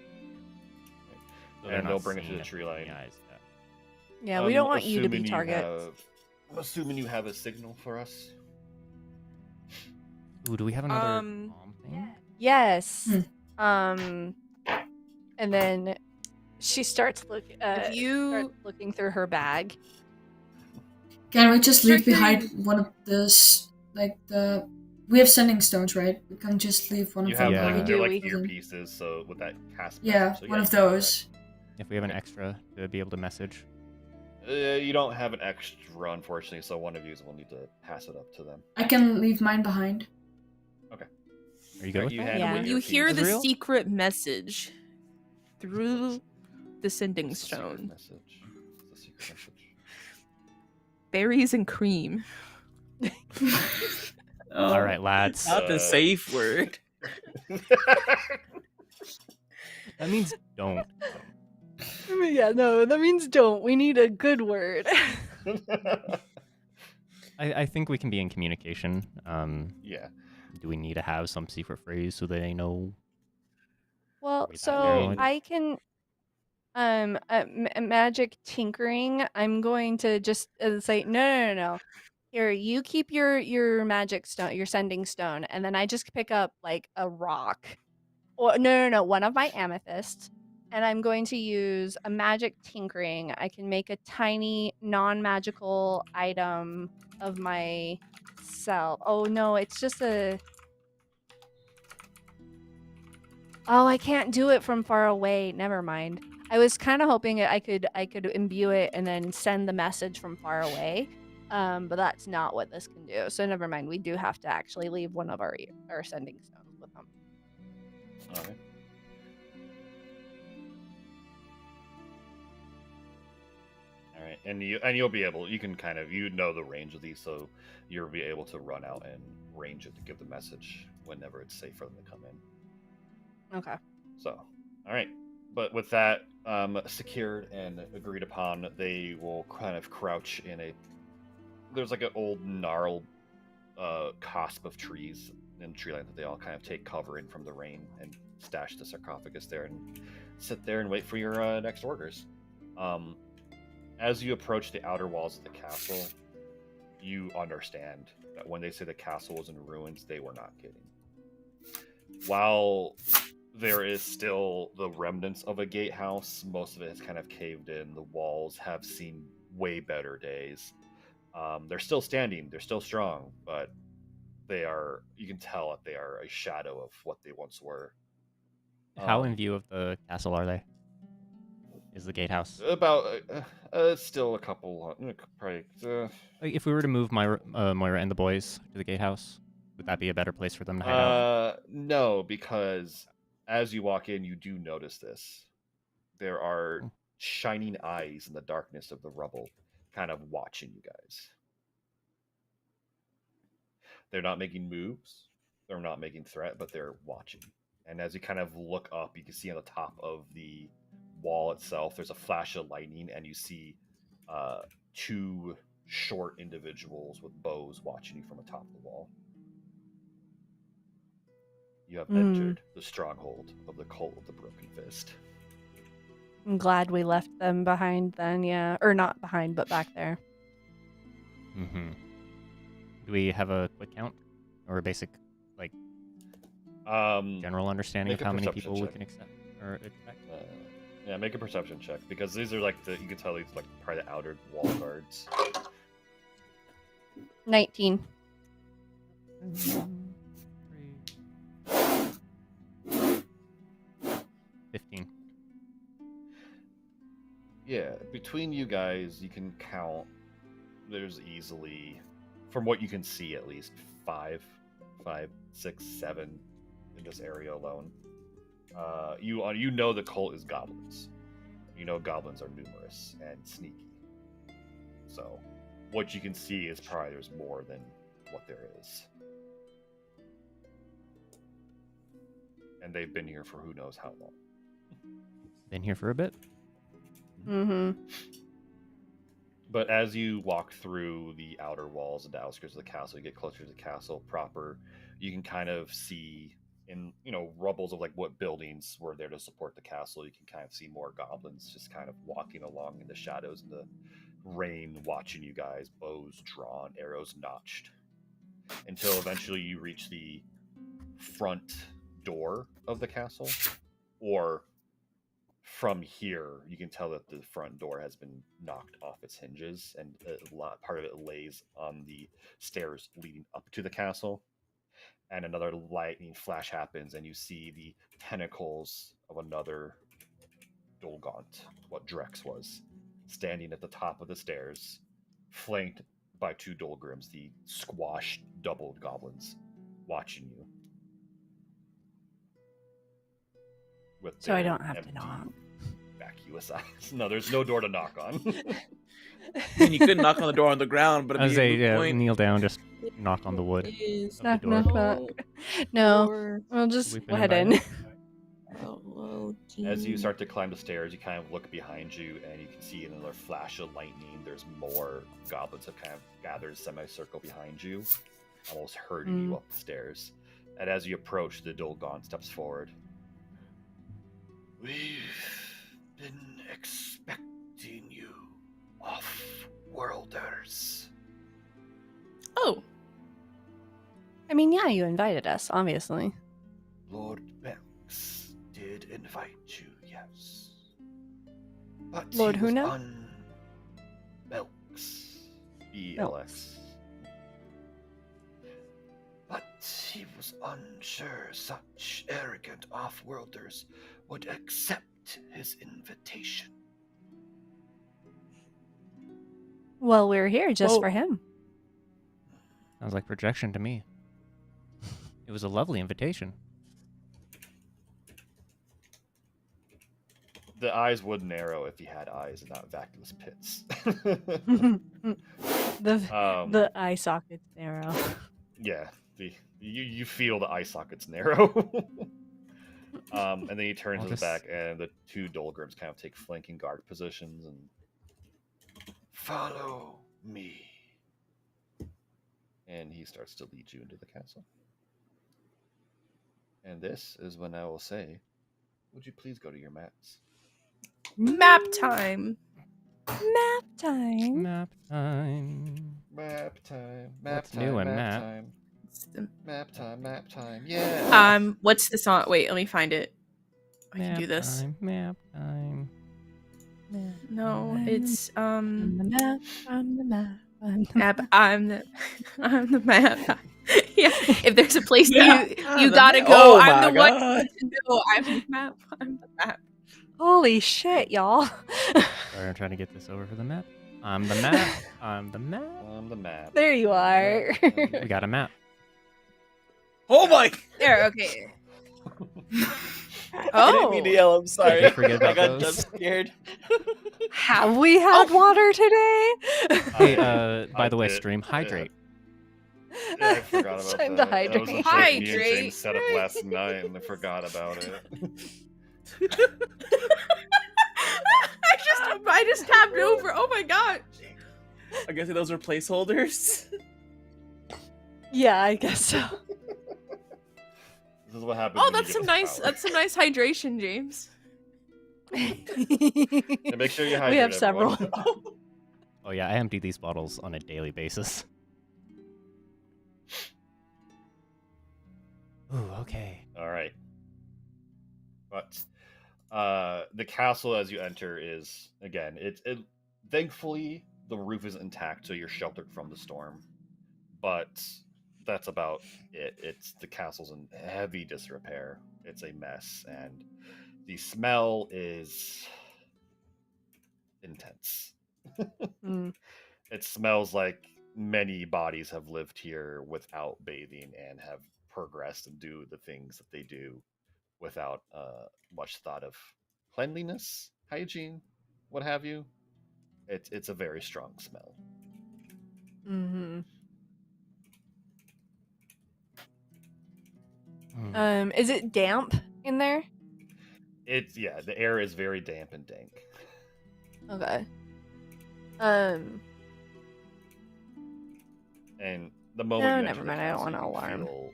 So they're And not they'll bring it to seeing the us tree with line. the eyes, Yeah, we don't want you to be Assuming targets. I'm assuming you have a signal for us. Ooh, do we have another Um, bomb thing? Yes. Hmm. And then she starts if you looking through her bag. Can we just leave Start behind hearing- one of this, like the? We have sending stones, right? We can just leave one You of have them. Yeah. like We they're do, like we- earpieces, so with that cast Yeah, message. So one you of can do that. those. If we have an extra to be able to message. You don't have an extra, unfortunately, so one of you will need to pass it up to them. I can leave mine behind. Are you good with You that? hand Yeah. them when an you hear earpiece. the Israel? secret message through the sending What's the secret stone, message? What's the secret message? berries and cream. All right, lads. Not the safe word. That means don't. Yeah, no, that means don't. We need a good word. I think we can be in communication. Yeah. Do we need to have some secret phrase so they know? Well, Are we that so paranoid? I can magic tinkering. I'm going to just say no. Here, you keep your magic stone, your sending stone, and then I just pick up like a rock. Or no, one of my amethysts, and I'm going to use a magic tinkering. I can make a tiny non-magical item of myself. Oh no, it's just a. Oh, I can't do it from far away. Never mind. I was kind of hoping I could imbue it and then send the message from far away. But that's not what this can do. So never mind. We do have to actually leave one of our sending stones with them. All right. All right, and you'll be able. You can kind of know the range of these, so you'll be able to run out and range it to give the message whenever it's safe for them to come in. Okay. So, all right. But with that secured and agreed upon, they will kind of crouch in a. There's like an old gnarled cusp of trees in treeline that they all kind of take cover in from the rain and stash the sarcophagus there and sit there and wait for your next orders. As you approach the outer walls of the castle, you understand that when they say the castle was in ruins, they were not kidding. While there is still the remnants of a gatehouse, most of it has kind of caved in. The walls have seen way better days. They're still standing, they're still strong, but you can tell that they are a shadow of what they once were. How in view of the castle are they? Is the gatehouse? About still a couple, probably. Like, if we were to move Moira and the boys to the gatehouse, would that be a better place for them to hide out? No, because as you walk in, you do notice this. There are shining eyes in the darkness of the rubble, kind of watching you guys. They're not making moves. They're not making threat, but they're watching. And as you kind of look up, you can see on the top of the wall itself, there's a flash of lightning, and you see two short individuals with bows watching you from atop the wall. You have entered the stronghold of the Cult of the Broken Fist. I'm glad we left them behind then, yeah. Or not behind, but back there. Mm-hmm. Do we have a quick count? Or a basic, like, general understanding of make a how many perception people we check. can expect? Yeah, make a perception check, because these are like you can tell these like probably the outer wall guards. 19. 15. Yeah, between you guys, you can count. There's easily, from what you can see, at least five, 6, 7 in this area alone. You know the cult is goblins. You know goblins are numerous and sneaky. So, what you can see is probably there's more than what there is. And they've been here for who knows how long. Been here for a bit. Mm-hmm. But as you walk through the outer walls and the outskirts of the castle, you get closer to the castle proper. You can kind of see in rubbles of like what buildings were there to support the castle. You can kind of see more goblins just kind of walking along in the shadows in the rain, watching you guys, bows drawn, arrows notched, until eventually you reach the front door of the castle, or from here you can tell that the front door has been knocked off its hinges, and part of it lays on the stairs leading up to the castle. And another lightning flash happens, and you see the tentacles of another Dolgaunt, what Drex was, standing at the top of the stairs, flanked by two Dolgrims, the squashed, doubled goblins, watching you. With So I their don't have to empty, knock. vacuous eyes. No, there's no door to knock on. I mean, you could knock on the door on the ground, but I it'd was be a moot say, point. kneel down, just knock on the wood. Is Knock, Knock, door. knock, knock. No, door we'll just We've been let in. invited. As you start to climb the stairs, you kind of look behind you, and you can see another flash of lightning. There's more goblins have kind of gathered a semicircle behind you, almost herding you up the stairs. And as you approach, the Dolgon steps forward. We've been expecting you, off-worlders. Oh, I mean, yeah, you invited us, obviously. Lord Belks did invite you, yes. But Lord he was Huna? Belks. B-E-L-X. But he was unsure such arrogant off-worlders would accept his invitation. Well, we're here just Well- for him. Sounds like projection to me. It was a lovely invitation. The eyes would narrow if he had eyes and not vacuous pits. The eye socket's narrow. Yeah, you feel the eye sockets narrow. And then he turns I'll to the just- back, and the two Dolgrims kind of take flanking guard positions and follow me. And he starts to lead you into the castle. And this is when I will say, would you please go to your mats? map time. Map time. Map time. Map time. What's new in map? time. It's the- Map time. Yeah. What's the song? Wait, let me find it. I can do Map this. time, map time. No, it's On the map. On the map. On the map. I'm the map. Yeah, if there's a place Yeah. that you The gotta map. go, Oh I'm my the one God. to know. I'm the map. I'm the map. Holy shit, y'all. Sorry, I'm trying to get this over for the map. I'm the map. I'm the map. On the map. There you are. We got a map. Oh my! There, okay. I didn't mean to yell. I'm sorry. you forget I about got those? jump scared. Have we had water today? Hey, by I the way, did, stream, yeah. hydrate. Yeah, I forgot It's about time that. to That was a hydrate. joke me and Hydrate. James set up last night, and I forgot about it. I just tapped over. Oh my god. I guess those were placeholders. Yeah, I guess so. This is what happens. Oh, when you that's give some us nice. power. That's some nice hydration, James. Yeah, make sure you hydrate. We have everyone. several. Oh yeah, I empty these bottles on a daily basis. Ooh, okay. All right. But the castle, as you enter, is again. It thankfully the roof is intact, so you're sheltered from the storm. But that's about it. It's the castle's in heavy disrepair. It's a mess, and the smell is intense. Mm. It smells like many bodies have lived here without bathing and have progressed and do the things that they do without much thought of cleanliness, hygiene, what have you. It's a very strong smell. Mm-hmm. Hmm. Is it damp in there? The air is very damp and dank. Okay. And the moment No, you never enter mind, the I don't castle, wanna you alarm. feel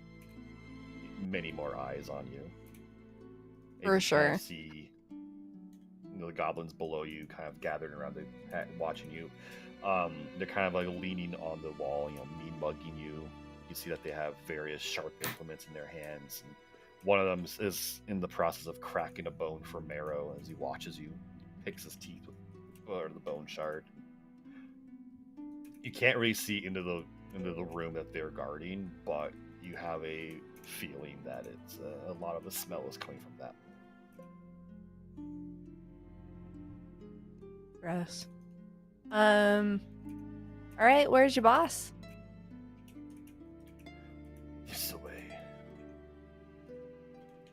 many more eyes on you. And For you sure. Kind of see the goblins below you, kind of gathered around, watching you. They're kind of like leaning on the wall, mean mugging you. You see that they have various sharp implements in their hands. And one of them is in the process of cracking a bone for marrow as he watches you, picks his teeth with the bone shard. You can't really see into the room that they're guarding, but you have a feeling that it's a lot of the smell is coming from that. Gross. All right, where's your boss? He's away.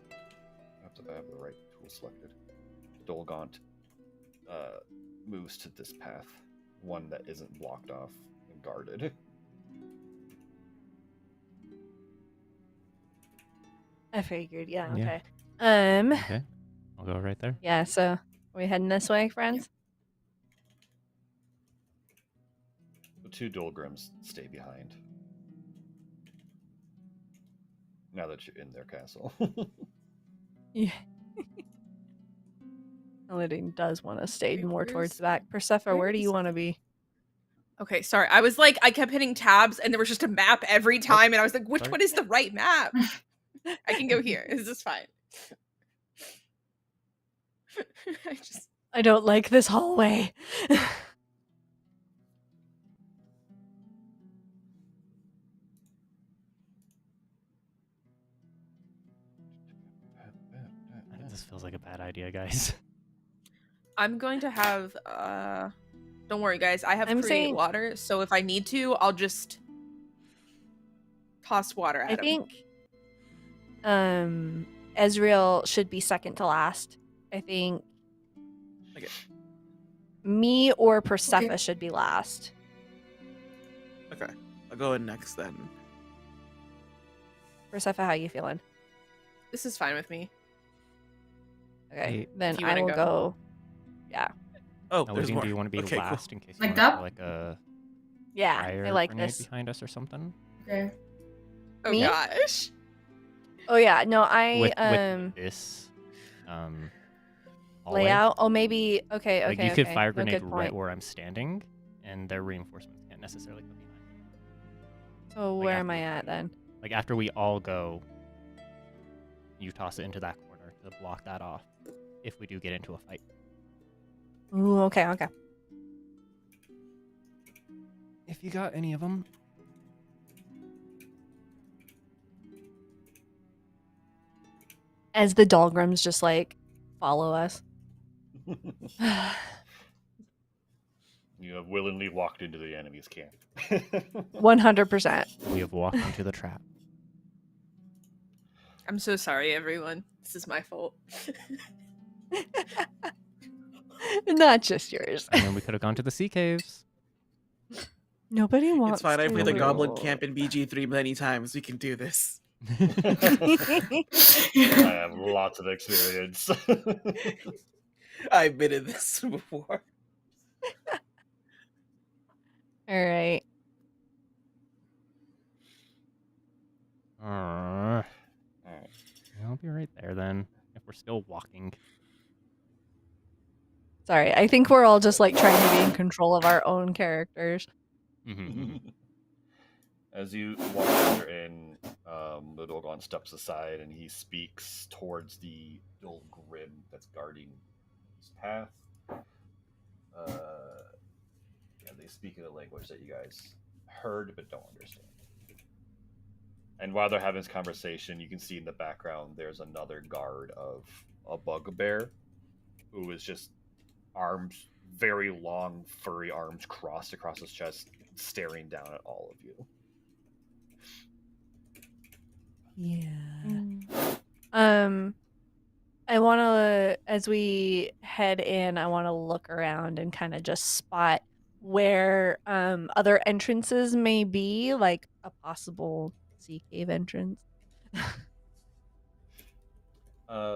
I have the right tool selected. Dolgaunt moves to this path, one that isn't blocked off and guarded. I figured, yeah, Yeah. okay. Okay. I'll go right there. Yeah, so are we heading this way, friends? The two Dolgrims stay behind. Now that you're in their castle. Yeah. Paladin does want to stay Okay, more towards where's- the back. Persephone, where do you where's- want to be? Okay, sorry. I was like, I kept hitting tabs, and there was just a map every time, and I was like, which Sorry. one is the right map? I can go here. This is fine. I don't like this hallway. This feels like a bad idea, guys. I'm going to have don't worry guys, I have I'm create saying- water, so if I need to, I'll just toss water at I him. think Ezreal should be second to last. I think Okay. me or Persephone Okay. should be last. Okay. I'll go in next then. Persephone, how you feeling? This is fine with me. Okay, Hey, then if you I wanna will go. go. Yeah, Oh, Now, there's Nadine, more. do you want to be Okay, cool. last in case you Like want that? to like a yeah, fire I like grenade this. behind us or something? Okay. Oh Me? gosh. Oh yeah, no, I With this hallway. layout. Oh, maybe. Okay, Like okay. you could okay. fire No, grenade good right point. where I'm standing, and their reinforcements can't necessarily come behind. So like where after am I the at then? Like after we all go, you toss it into that corner to block that off. If we do get into a fight. Ooh, okay, okay. If you got any of them. As the Dalgrims just like follow us. You have willingly walked into the enemy's camp. 100%. We have walked into the trap. I'm so sorry, everyone. This is my fault. Not just yours. And then we could have gone to the sea caves. Nobody wants. It's fine. I played the to. Goblin Camp in BG3 many times. We can do this. I have lots of experience. I've been in this before. All right. Alright. I'll be right there then. If we're still walking. Sorry, I think we're all just like trying to be in control of our own characters. As you walk further in, the Dolgon steps aside and he speaks towards the Dolgrim that's guarding his path. Yeah, they speak in a language that you guys heard but don't understand. And while they're having this conversation, you can see in the background there's another guard of a bugbear who is just arms, very long, furry arms crossed across his chest, staring down at all of you. Yeah. I want to, as we head in, I want to look around and kind of just spot where other entrances may be, like a possible sea cave entrance.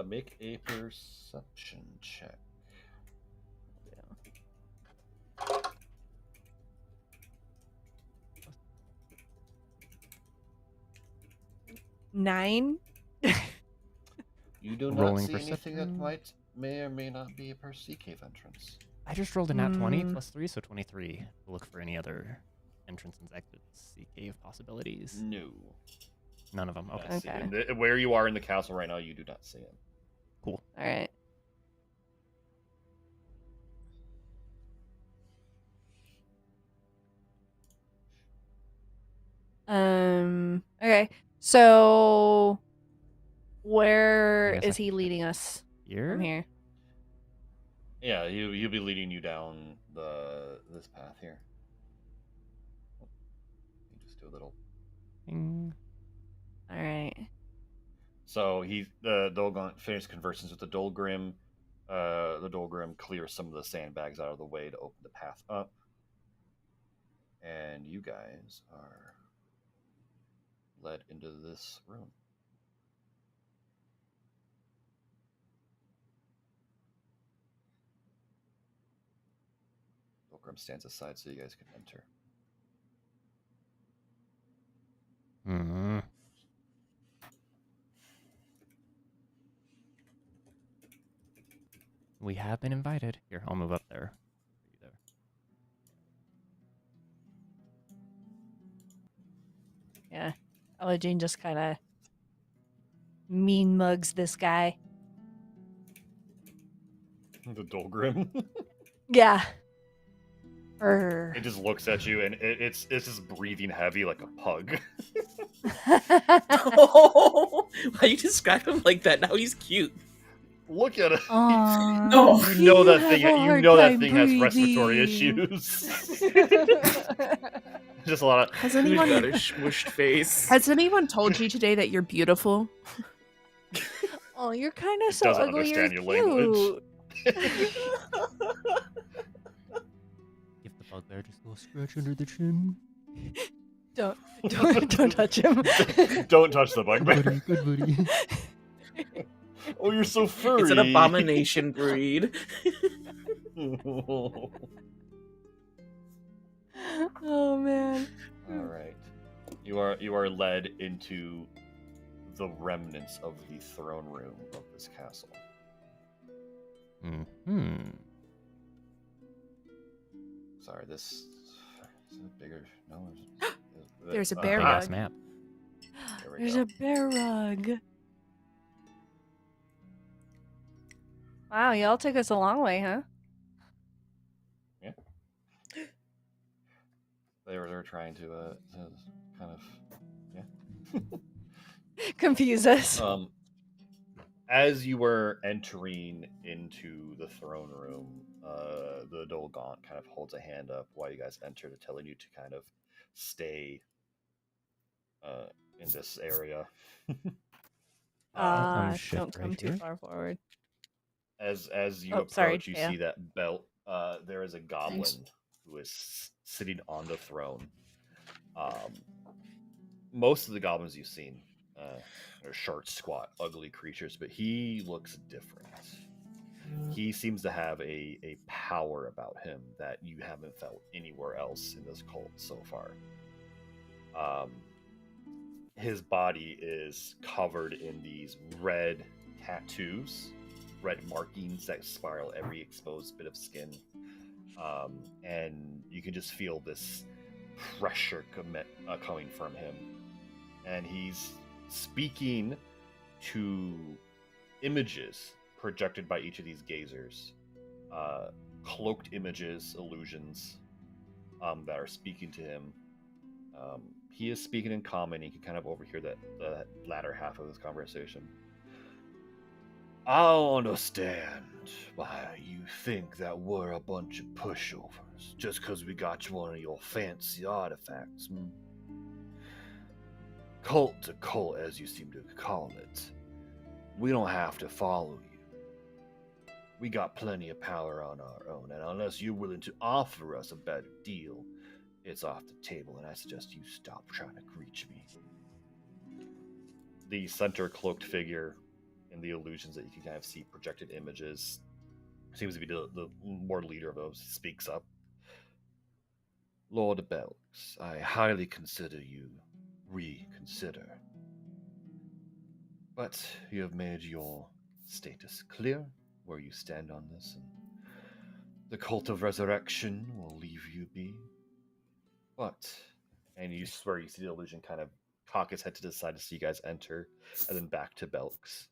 Make a perception check. 9. You do not Rolling see anything that perception. may or may not be a sea cave entrance. I just rolled a nat 20 Mm. plus 3, so 23. To look for any other entrance and exits, sea cave possibilities. No. None of them. Not Okay. see it. Where you are in the castle right now, you do not see it. Cool. All right. Okay. So where guess I is he can leading us Here? from here? Yeah, he'll be leading you down this path here. You just do a little. Ding. All right. So the Dolgon finishes conversations with the Dolgrim. The Dolgrim clears some of the sandbags out of the way to open the path up, and you guys are led into this room. Dolgrim stands aside so you guys can enter. Hmm. We have been invited. Here, I'll move up there. Yeah. Elodine just kind of mean mugs this guy. The Dolgrim. Yeah. It just looks at you, and it's just breathing heavy like a pug. Oh, why you describe him like that? Now he's cute. Look at it. Aw. No. You know that You thing. have a You hard know that time thing has respiratory breathing. issues. Just a lot of. Has Who's anyone got a smushed face? has anyone told you today that you're beautiful? Oh, you're kind of It so doesn't ugly. You're understand your language. cute. Give the bugbear just a little scratch under the chin. Don't touch him. Don't touch the Good bugbear. buddy, good buddy. Oh, you're so furry. It's an abomination breed. Oh man. All right, you are led into the remnants of the throne room of this castle. Hmm. Sorry, this is it bigger. No, There's a bear Big ass rug. map. There we There's go. a bear rug. Wow, y'all took us a long way, huh? They were trying to kind of Confuse us. as you were entering into the throne room, the Dolgaunt kind of holds a hand up while you guys enter, to telling you to kind of stay in this area. shift Don't come right too here. far forward. As you Oh, approach, sorry, you yeah. see that belt. There is a goblin Thanks. who is sitting on the throne. Most of the goblins you've seen are short, squat, ugly creatures, but he looks different. He seems to have a power about him that you haven't felt anywhere else in this cult so far. His body is covered in these red tattoos, red markings that spiral every exposed bit of skin. And you can just feel this pressure coming from him. And he's speaking to images projected by each of these gazers, cloaked images, illusions that are speaking to him. He is speaking in common. You can kind of overhear the latter half of this conversation. I don't understand why you think that we're a bunch of pushovers just because we got you one of your fancy artifacts. Cult to cult, as you seem to call it. We don't have to follow you. We got plenty of power on our own, and unless you're willing to offer us a better deal, it's off the table, and I suggest you stop trying to reach me. The center cloaked figure in the illusions that you can kind of see, projected images, seems to be the more leader of those, speaks up. Lord Belks, I highly consider you reconsider. But you have made your status clear, where you stand on this, and the cult of resurrection will leave you be. But, and you swear you see the illusion kind of cock his head to the side to see you guys enter, and then back to Belks.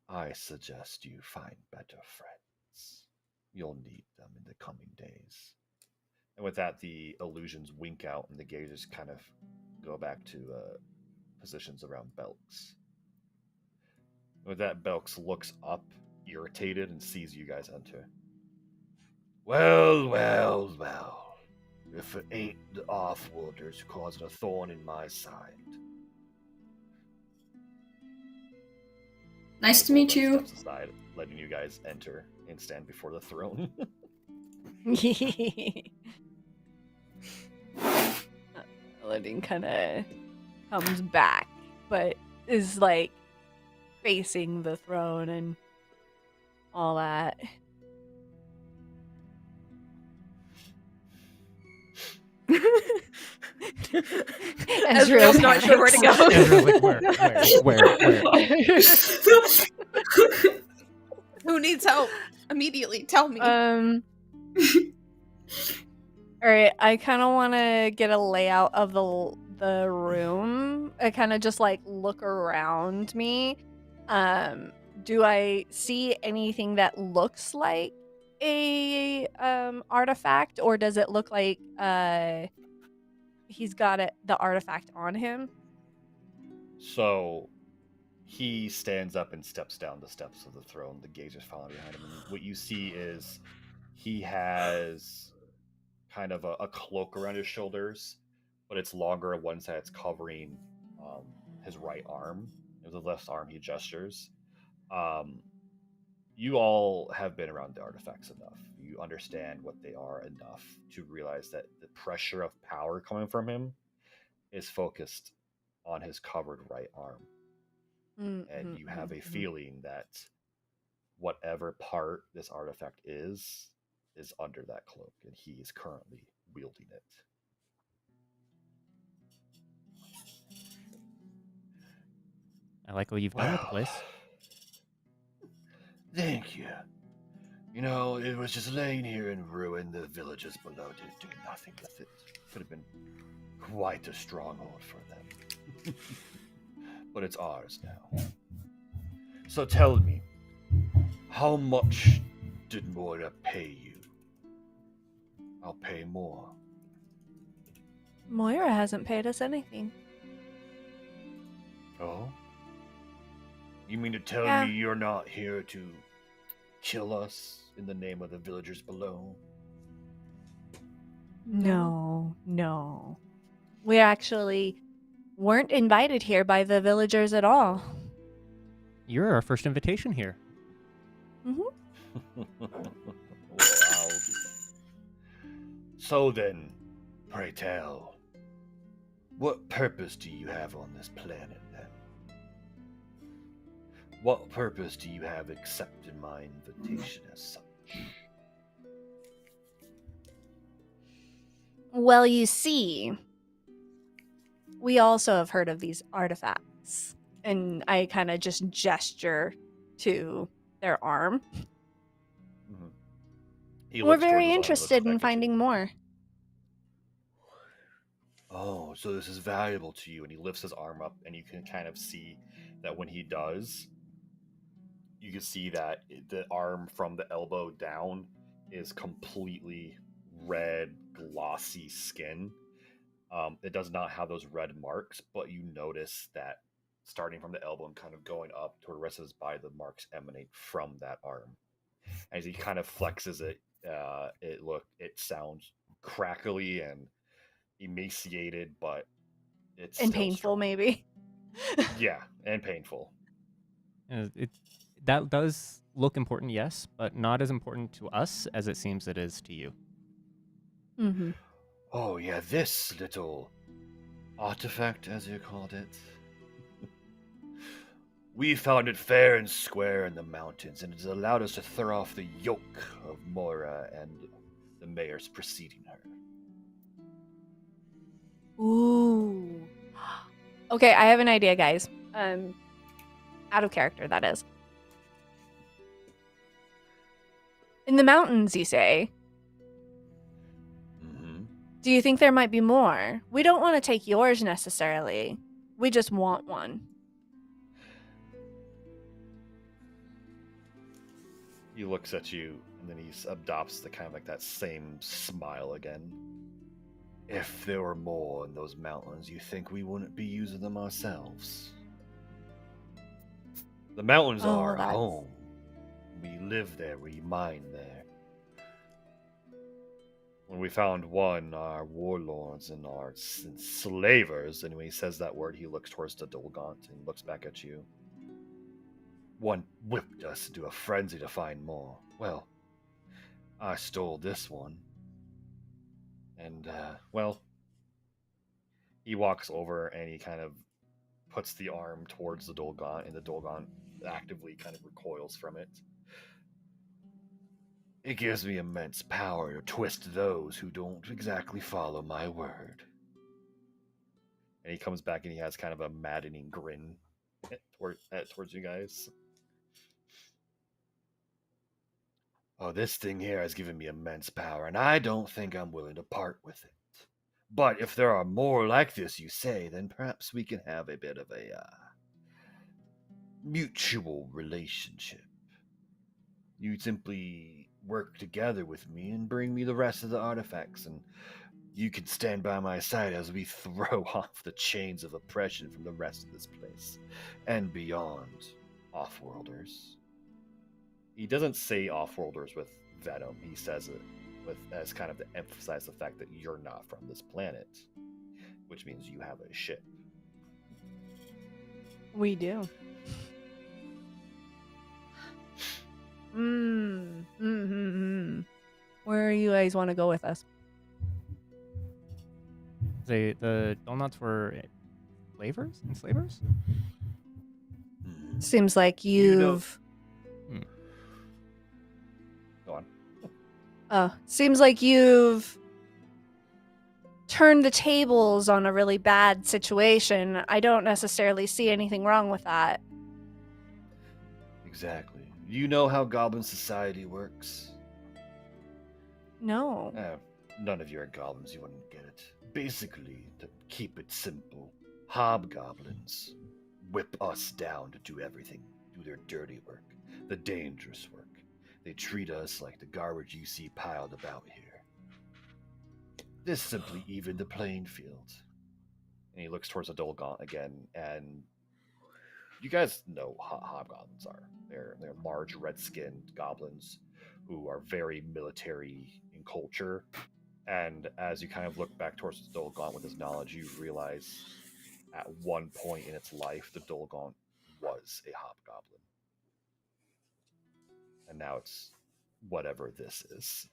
I suggest you find better friends. You'll need them in the coming days. And with that, the illusions wink out, and the gazers kind of go back to positions around Belks. With that, Belks looks up, irritated, and sees you guys enter. Well, well, well. If it ain't the Offworlders causing a thorn in my side. Nice to meet you. Steps aside, letting you guys enter and stand before the throne. Aladdin kind of comes back, but is like facing the throne and all that. Ezreal's not sure where to go. Ezreal's like, where? Who needs help? Immediately, tell me. All right, I kind of want to get a layout of the room. I kind of just like look around me. Do I see anything that looks like a artifact, or does it look like he's got the artifact on him? So he stands up and steps down the steps of the throne. The gazers following behind him. And what you see is he has kind of a cloak around his shoulders, but it's longer on one side. It's covering his right arm. With the left arm, he gestures. You all have been around the artifacts enough. You understand what they are enough to realize that the pressure of power coming from him is focused on his covered right arm. And you have a feeling that whatever part this artifact is under that cloak, and he is currently wielding it. I like what you've done with the place. Thank you. You know, it was just laying here in ruin. The villagers below didn't do nothing with it. Could have been quite a stronghold for them. But it's ours now. So tell me, how much did Moira pay you? I'll pay more. Moira hasn't paid us anything. Oh? You mean to tell me you're not here to kill us in the name of the villagers below? No. We actually weren't invited here by the villagers at all. You're our first invitation here. Well, I'll be. So then, pray tell, what purpose do you have on this planet then? What purpose do you have accepting my invitation as such? Well, you see, we also have heard of these artifacts. And I kind of just gesture to their arm. We're very interested in finding more. Oh, so this is valuable to you. And he lifts his arm up, and you can kind of see that when he does, you can see that the arm from the elbow down is completely red, glossy skin. It does not have those red marks, but you notice that starting from the elbow and kind of going up toward the rest of his body, the marks emanate from that arm. As he kind of flexes it, it sounds crackly and emaciated, but it's and painful, strong. Maybe. Yeah, and painful. That does look important, yes, but not as important to us as it seems it is to you. Mm-hmm. Oh yeah, this little artifact, as you called it. We found it fair and square in the mountains, and it has allowed us to throw off the yoke of Moira and the mayors preceding her. Ooh. Okay, I have an idea, guys. Out of character, that is. In the mountains, you say? Mm-hmm. Do you think there might be more? We don't want to take yours necessarily. We just want one. He looks at you, and then he adopts the kind of like that same smile again. If there were more in those mountains, you think we wouldn't be using them ourselves? The mountains Oh, are our that's- home. We live there, we mine there. When we found one, our warlords and our enslavers, and when he says that word, he looks towards the Dolgaunt and looks back at you. One whipped us into a frenzy to find more. Well, I stole this one. And, well, he walks over and he kind of puts the arm towards the Dolgaunt, and the Dolgaunt actively kind of recoils from it. It gives me immense power to twist those who don't exactly follow my word. And he comes back and he has kind of a maddening grin towards you guys. Oh, this thing here has given me immense power, and I don't think I'm willing to part with it. But if there are more like this, you say, then perhaps we can have a bit of a mutual relationship. You simply work together with me and bring me the rest of the artifacts, and you can stand by my side as we throw off the chains of oppression from the rest of this place and beyond, Offworlders. He doesn't say Offworlders with venom. He says it as kind of to emphasize the fact that you're not from this planet, which means you have a ship. We do. Where you guys want to go with us? The donuts were enslavers? Seems like You know- you've. Go on. Seems like you've turned the tables on a really bad situation. I don't necessarily see anything wrong with that. Exactly. You know how goblin society works? No. None of you are goblins, you wouldn't get it. Basically, to keep it simple, hobgoblins whip us down to do everything, do their dirty work, the dangerous work. They treat us like the garbage you see piled about here. This simply evened the playing field. And he looks towards the Dolgaunt again, and you guys know how hobgoblins are. They're large red-skinned goblins who are very military in culture. And as you kind of look back towards the Dolgaunt with his knowledge, you realize at one point in its life, the Dolgaunt was a hobgoblin. And now it's whatever this is.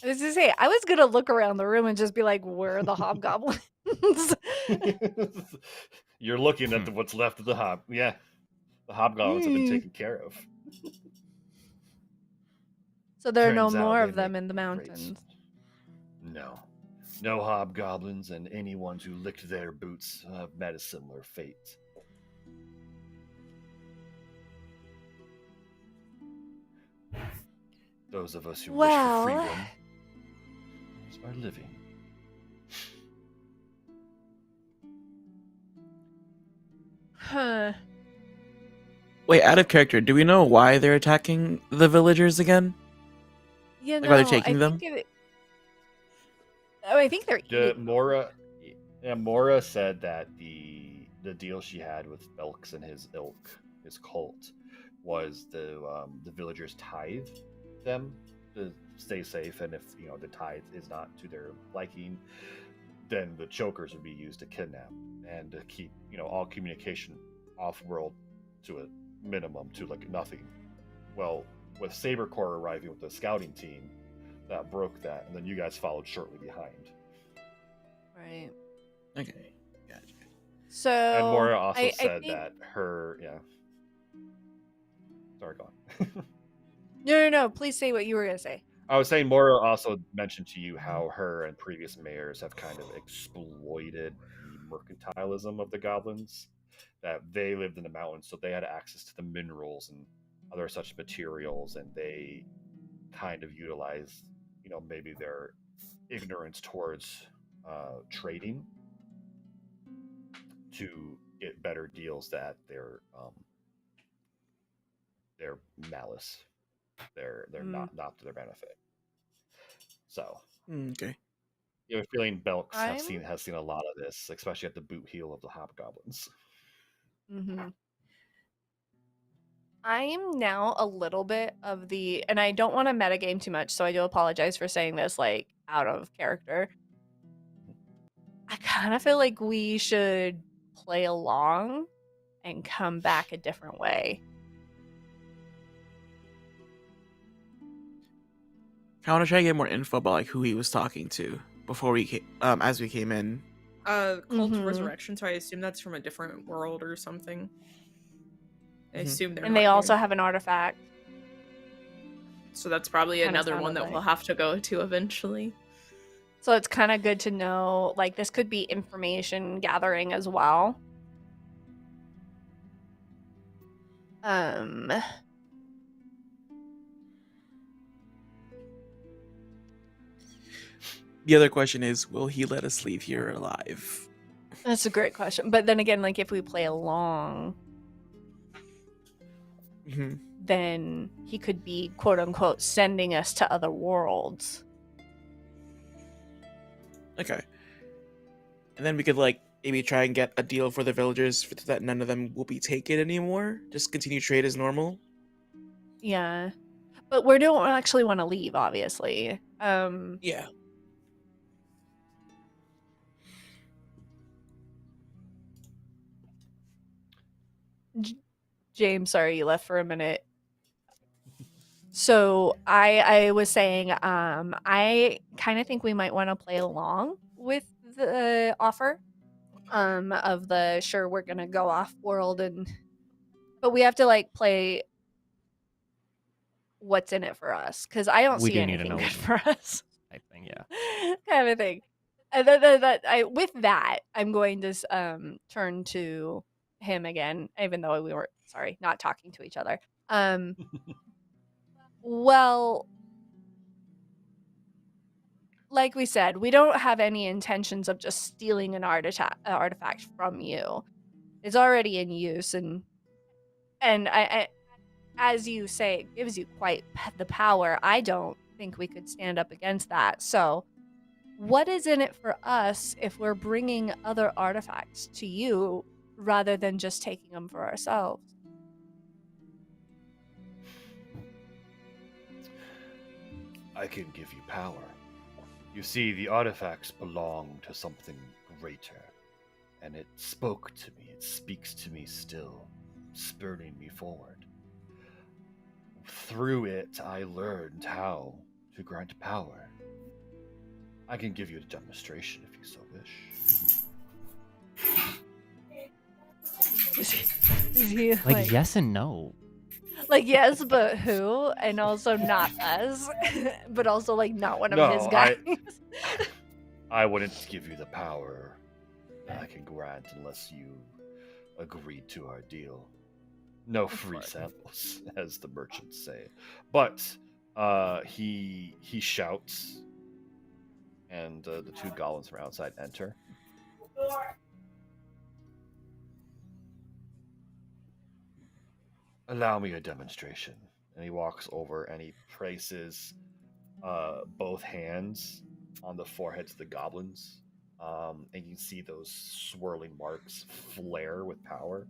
I was gonna say, I was gonna look around the room and just be like, where are the hobgoblins? You're looking at what's left of the the hobgoblins have been taken care of. So there are no Turns out more they of them make in the great- mountains. No hobgoblins, and anyone who licked their boots have met a similar fate. Those of us who wish for freedom are living. Huh. Wait, out of character, do we know why they're attacking the villagers again? You Like, why they're know, taking them? I think they're eating. Mora said that the deal she had with Elks and his ilk, his cult, was the villagers tithe them to stay safe, and if the tithe is not to their liking, then the chokers would be used to kidnap and to keep all communication off world to a minimum, to like nothing. Well, with Saber Corps arriving with the scouting team, that broke that, and then you guys followed shortly behind. Right. Okay, gotcha. So And Mora also I said think... that her Sorry, go on. No. Please say what you were gonna say. I was saying Mora also mentioned to you how her and previous mayors have kind of exploited the mercantilism of the goblins that they lived in the mountains, so they had access to the minerals and other such materials, and they kind of utilized, maybe their ignorance towards trading to get better deals that their malice, they're not to their benefit. So Okay. you have a feeling Belks I'm- has seen a lot of this, especially at the boot heel of the hobgoblins. Mm-hmm. I'm now a little bit of the, and I don't want to metagame too much, so I do apologize for saying this like out of character. I kind of feel like we should play along and come back a different way. I want to try to get more info about like who he was talking to before we came, as we came in. Cult of Mhm. Resurrection, so I assume that's from a different world or something. I assume they're And not they also here. have an artifact. So that's probably Kinda another one sounded that like. we'll have to go to eventually. So it's kind of good to know, like, this could be information gathering as well. The other question is, will he let us leave here alive? That's a great question. But then again, like, if we play along, then he could be, quote unquote, sending us to other worlds. Okay. And then we could, like, maybe try and get a deal for the villagers that none of them will be taken anymore. Just continue trade as normal. Yeah. But we don't actually want to leave, obviously. Yeah. James, sorry you left for a minute. So I was saying, I kind of think we might want to play along with the offer, of the sure we're gonna go off world but we have to like play what's in it for us, because I don't We see do need to anything know good what's for us. Type thing, yeah. Kind of a thing. And then with that, I'm going to turn to him again, even though we were not talking to each other. Well, like we said, we don't have any intentions of just stealing an artifact from you. It's already in use, and I, as you say, it gives you quite the power. I don't think we could stand up against that. So, what is in it for us if we're bringing other artifacts to you rather than just taking them for ourselves? I can give you power. You see, the artifacts belong to something greater, and it spoke to me. It speaks to me still, spurring me forward. Through it, I learned how to grant power. I can give you a demonstration if you so wish. Is he Like, yes and no. like yes, but who? And also not us, but also like not one of No, his guys. I wouldn't give you the power that I can grant unless you agreed to our deal. No free samples, as the merchants say. But he shouts, and the two goblins from outside enter. Allow me a demonstration. And he walks over and he places both hands on the foreheads of the goblins. And you can see those swirling marks flare with power.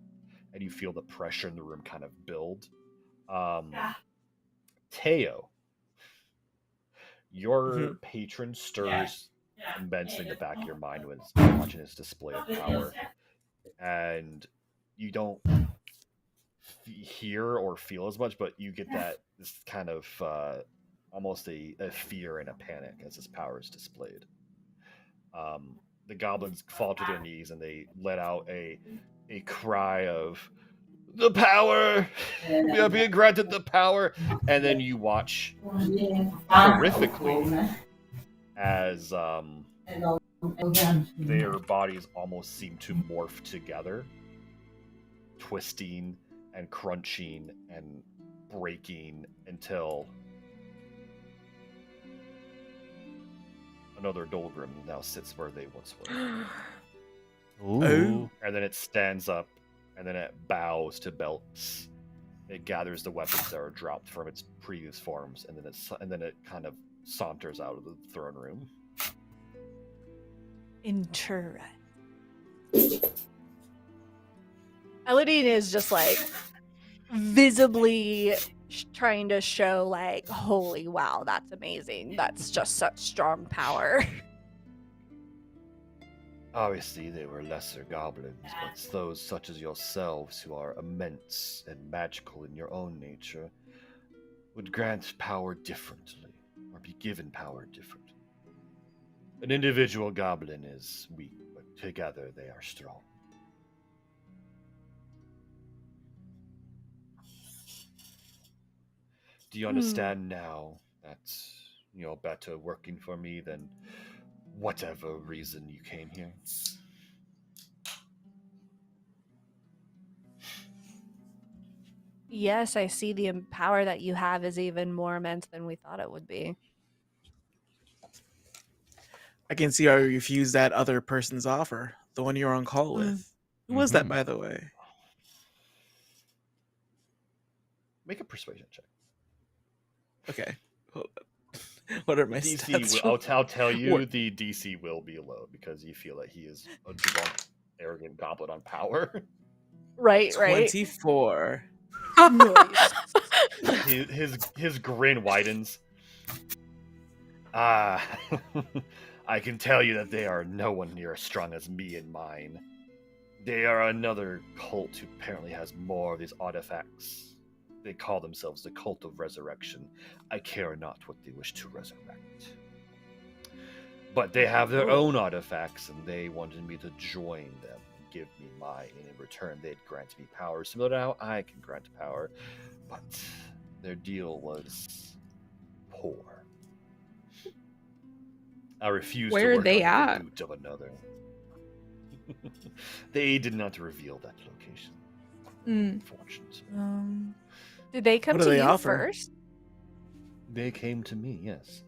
And you feel the pressure in the room kind of build. Teo, your patron stirs immensely in the back of your mind when watching his display of power. And you don't hear or feel as much, but you get this kind of almost a fear and a panic as his power is displayed. The goblins fall to their knees and they let out a cry of the power. We are being granted the power, and then you watch horrifically as their bodies almost seem to morph together twisting and crunching and breaking until another Dolgrim now sits where they once were. Ooh. And then it stands up, and then it bows to Belts. It gathers the weapons that are dropped from its previous forms, and then it kind of saunters out of the throne room. Interesting. Elodine is just like visibly trying to show like, holy wow, that's amazing. That's just such strong power. Obviously, they were lesser goblins, but those such as yourselves who are immense and magical in your own nature would grant power differently, or be given power differently. An individual goblin is weak, but together they are strong. Do you understand now that you're better working for me than whatever reason you came here? Yes, I see the power that you have is even more immense than we thought it would be. I can see I refused that other person's offer, the one you're on call with. Who was that, Mhm. by the way? Make a persuasion check. Okay. Hold on. What are my DC stats? will, I'll tell you, What? the DC will be low because you feel that he is a drunk, arrogant goblin on power. Right. 24. Nice. His grin widens. Ah, I can tell you that they are no one near as strong as me and mine. They are another cult who apparently has more of these artifacts. They call themselves the Cult of Resurrection. I care not what they wish to resurrect. But they have their own artifacts, and they wanted me to join them and give me mine. And in return, they'd grant me power, similar to how I can grant power. But their deal was poor. I refused Where to are work they under at? the boot of another. They did not reveal that location, unfortunately. Did they come What do to they you offer? first? They came to me, yes.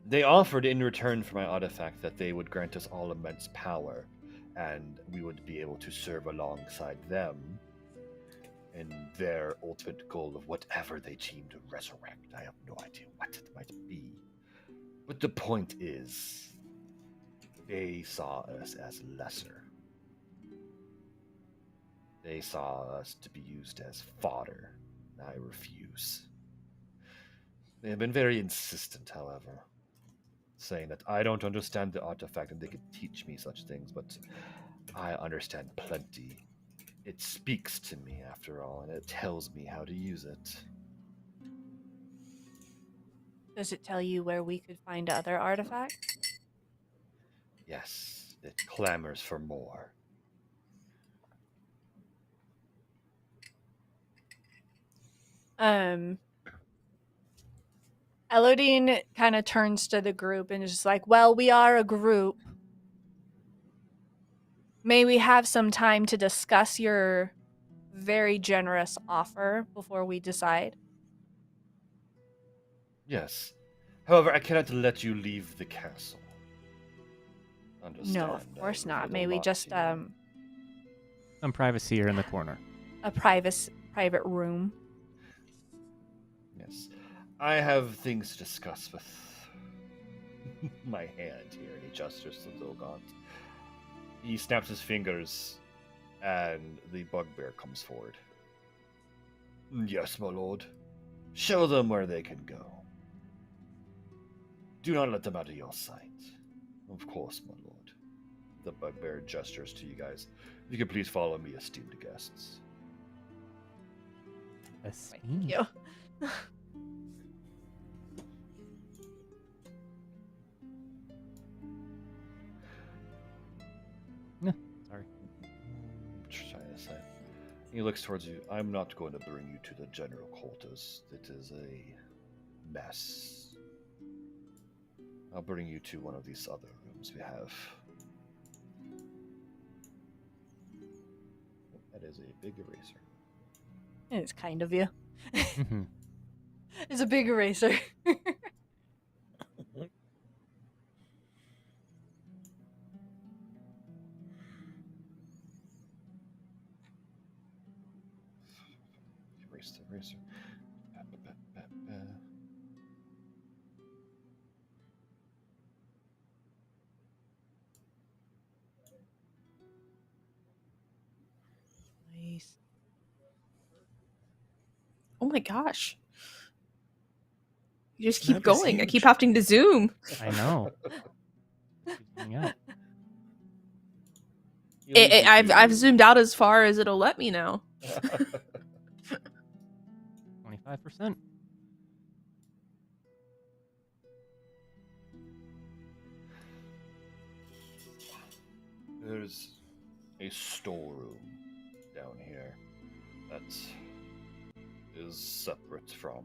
They offered in return for my artifact that they would grant us all immense power, and we would be able to serve alongside them in their ultimate goal of whatever they deem to resurrect. I have no idea what it might be. But the point is, they saw us as lesser. They saw us to be used as fodder. I refuse. They have been very insistent, however, saying that I don't understand the artifact and they could teach me such things, but I understand plenty. It speaks to me, after all, and it tells me how to use it. Does it tell you where we could find other artifacts? Yes, it clamors for more. Elodine kind of turns to the group and is just like, well, we are a group. May we have some time to discuss your very generous offer before we decide? Yes. However, I cannot let you leave the castle. Understand? No, of course I not. reveal May a we lot just to you. Some privacy here in the corner. a private room? Yes. I have things to discuss with my hand here, and he gestures to Zilgant. He snaps his fingers, and the bugbear comes forward. Yes, my lord. Show them where they can go. Do not let them out of your sight. Of course, my lord. The bugbear gestures to you guys. If you could please follow me, esteemed guests. Thank you. Sorry. Just trying to say. He looks towards you. I'm not going to bring you to the general quarters. It is a mess. I'll bring you to one of these other rooms we have. That is is a big eraser. It's kind of you. Mhm. It's a big eraser. Erase the eraser. Nice. Oh my gosh. You just The keep map is going. I keep huge. having to zoom. I know. Keep zooming out. You need to I've do- zoomed out as far as it'll let me now. 25%. There's a storeroom down here that is separate from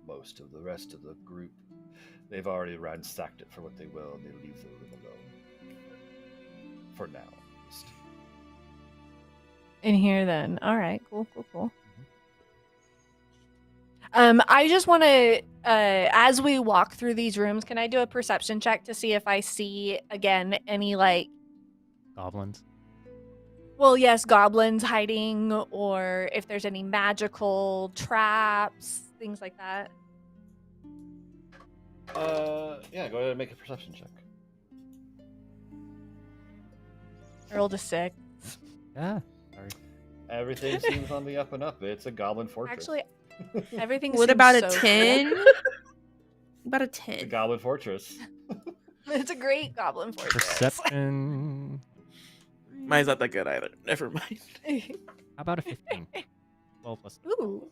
most of the rest of the group. They've already ransacked it for what they will, and they leave the room alone. For now, at least. In here then. All right. Cool. I just want to, as we walk through these rooms, can I do a perception check to see if I see, again, any, like, Goblins. well, yes, goblins hiding, or if there's any magical traps, things like that? Yeah, go ahead and make a perception check. I rolled a 6. Yeah. Sorry. Everything seems on the up and up. It's a goblin fortress. Actually, everything What seems about so a cool. 10? About a It's a 10. goblin fortress. It's a great goblin fortress. Perception. Mine's not that good either. Never mind. How about a 15? 12 plus. Ooh.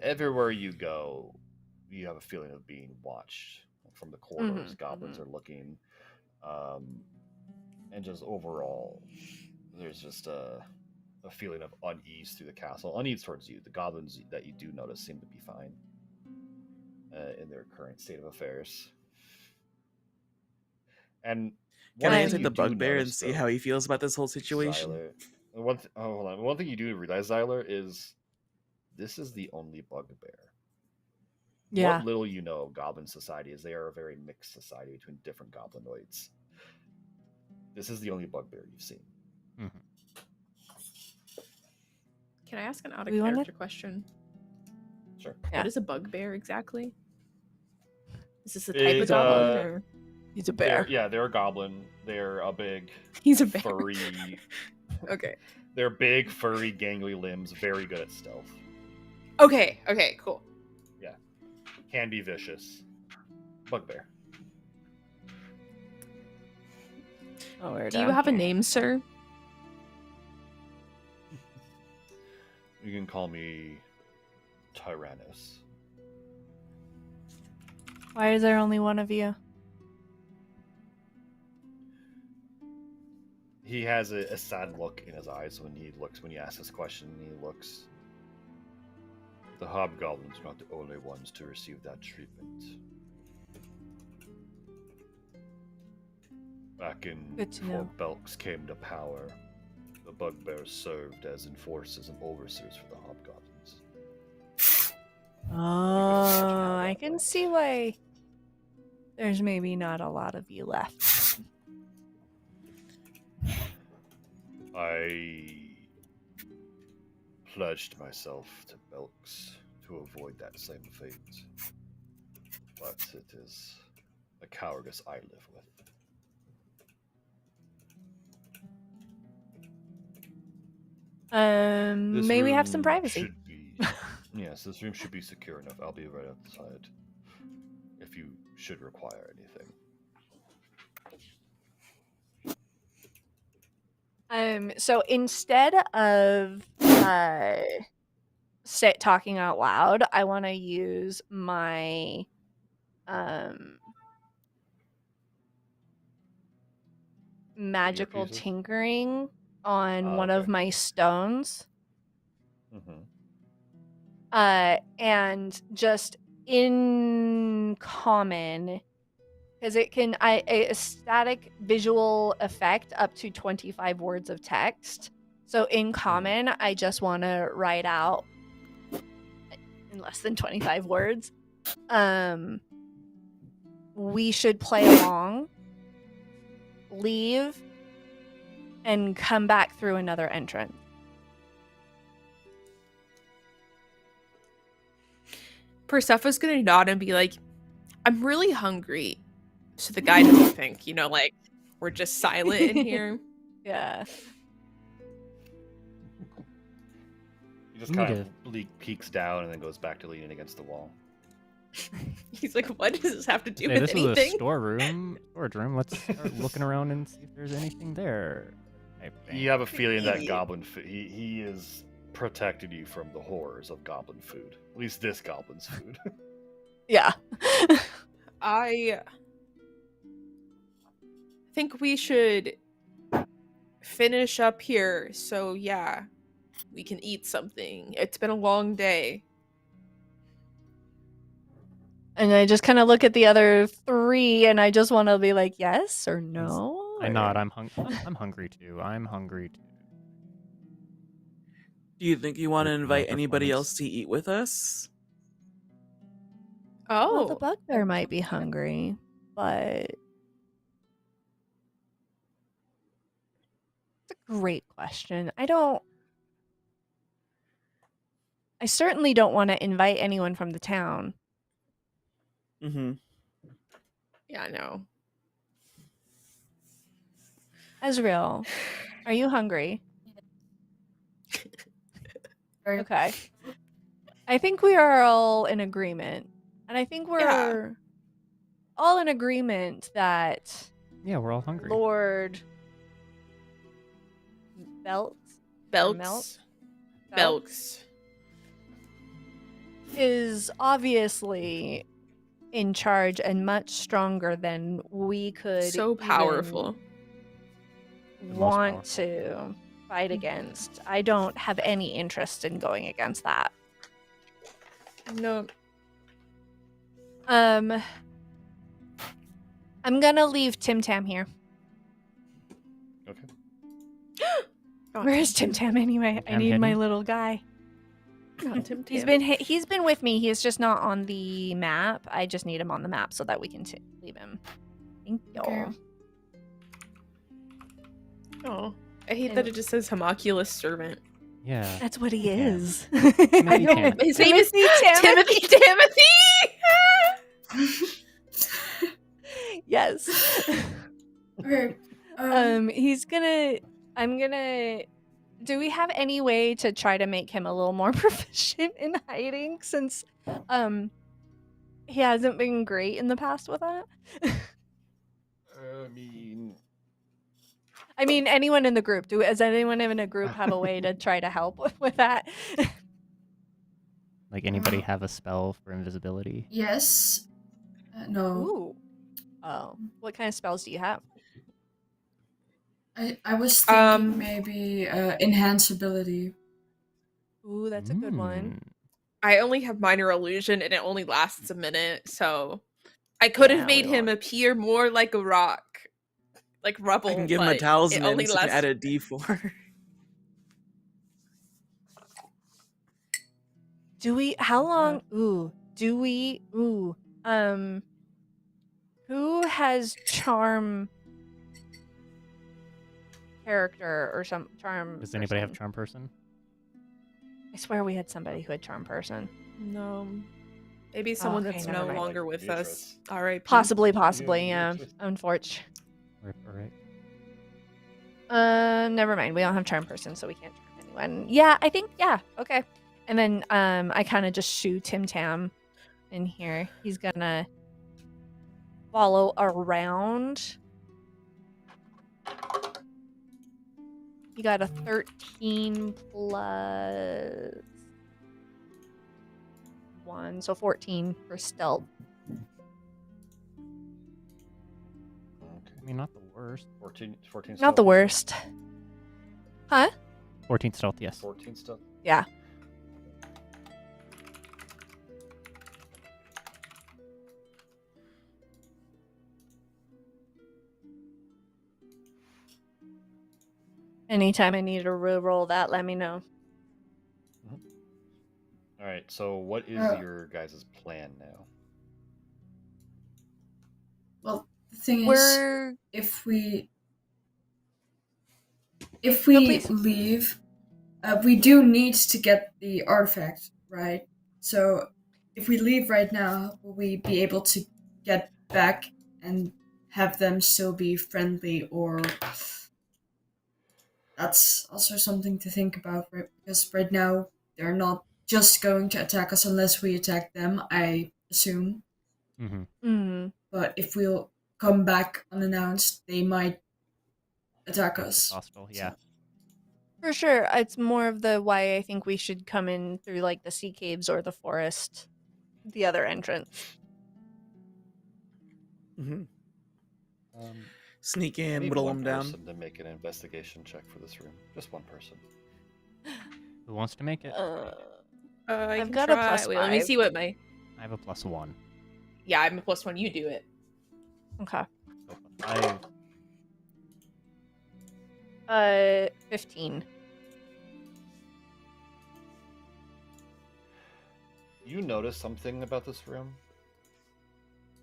Everywhere you go, you have a feeling of being watched from the corridors. Mhm, Goblins are looking, and just overall, there's just a feeling of unease through the castle. Unease towards you. The goblins that you do notice seem to be fine in their current state of affairs. And Can one I thing answer you the do bugbear and notice, see though, how he feels about this whole situation? Xyler, hold on. One thing you do realize, Xyler, is this is the only bugbear. Yeah. What little you know of goblin society is they are a very mixed society between different goblinoids. This is the only bugbear you've seen. Mhm. Can I ask an out We of wanna- character question? Sure. Yeah. What is a bugbear exactly? Is this a type It's, of goblin? Or... He's a bear. They're a goblin. They're a big, He's a bear. furry. Okay. They're big, furry, gangly limbs. Very good at stealth. Okay, cool. Can be vicious. Bugbear. Oh, we're Do you down have a here. name, sir? You can call me Tyrannus. Why is there only one of you? He has a sad look in his eyes when you ask this question. He looks. The hobgoblins are not the only ones to receive that treatment. Back in Good to before know. Belks came to power, the bugbears served as enforcers and overseers for the hobgoblins. Oh, I that can way. see why there's maybe not a lot of you left. I pledged myself to Belks to avoid that same fate. But it is a cowardice I live with. This May we have room some privacy? Should be, yes, this room should be secure enough. I'll be right outside if you should require anything. So instead of talking out loud, I want to use my magical pieces? tinkering on one of Okay. my stones. Mm-hmm. And just in common, because it can a static visual effect up to 25 words of text. So in common, I just want to write out in less than 25 words. We should play along, leave, and come back through another entrance. Persephone's gonna nod and be like, I'm really hungry. So the guy doesn't think, like, we're just silent in here. Yeah. He just kind of peeks down and then goes back to leaning against the wall. He's like, what does this have to do Hey, with this anything? is a storage room. Let's start looking around and see if there's anything there. You have a feeling that goblin food, he is protected you from the horrors of goblin food. At least this goblin's food. Yeah. I think we should finish up here so, yeah, we can eat something. It's been a long day. And I just kind of look at the other three, and I just want to be like, yes or no. I nod. I'm hungry too. I'm hungry too. Do you think you want to With invite my anybody performance. else to eat with us? Oh, Well, the bugbear might be hungry, but it's a great question. I certainly don't want to invite anyone from the town. Mm-hmm. yeah, no. Ezreal, are you hungry? Okay. I think we are all in agreement. And I think we're all in agreement that Yeah, we're all hungry. Lord Belts Belks. is obviously in charge and much stronger than we could So even powerful. most want powerful. to fight against. I don't have any interest in going against that. No. I'm gonna leave Tim Tam here. Okay. Where is Tim Tam anyway? I Tam need my hidden? little guy. Not Tim He's Tam. been with me. He's just not on the map. I just need him on the map so that we can leave him. Thank you. Okay. Oh, I hate that it just says homunculus servant. Yeah. That's what he Yeah. is. I know, know. His name is Timothy. Timothy. Yes. Okay. I'm gonna. Do we have any way to try to make him a little more proficient in hiding since he hasn't been great in the past with that? I mean, anyone in the group. Does anyone in a group have a way to try to help with that? Like anybody have a spell for invisibility? Yes. No. Ooh. Oh, what kind of spells do you have? I was thinking maybe enhance ability. Ooh, that's a good one. I only have minor illusion and it only lasts a minute, so I could Yeah, have made we him won't. appear more like a rock, like rubble. I can give him a but it talisman only so you can lasts. add a D4. Do we? How long? Ooh. Do we? Ooh. Who has charm character or some charm? Does anybody have person? charm person? I swear we had somebody who had charm person. No, maybe someone okay, that's never no mind. longer with us. All right, Possibly, Yeah, yeah. Unfortunate. Right. Never mind. We don't have charm person, so we can't charm anyone. Yeah, I think okay. And then I kind of just shoo Tim Tam in here. He's gonna follow around. He got a 13 plus 1, so 14 for stealth. I mean, not the worst. 14 Not the worst. Huh? 14 stealth, yes. 14 stuff. Yeah. Anytime I need to reroll that, let me know. All right. So, what is your guys' plan now? Well, the thing is, We're if we No, please. leave, we do need to get the artifact, right? So if we leave right now, will we be able to get back and have them still be friendly, or that's also something to think about, right? Because right now they're not just going to attack us unless we attack them, I assume. Mm-hmm. Mm-hmm. But if we'll come back unannounced, they might attack us. Hostile, yeah. So, For sure. It's more of the why I think we should come in through like the sea caves or the forest, the other entrance. Hmm. I Sneak in, need whittle one them down. person to make an investigation check for this room. Just one person. Who wants to make it? I I've can got a try. plus Wait, let me 5. see what my. I have a +1. Yeah, I'm a +1. You do it. Okay. So 5. 15. You notice something about this room?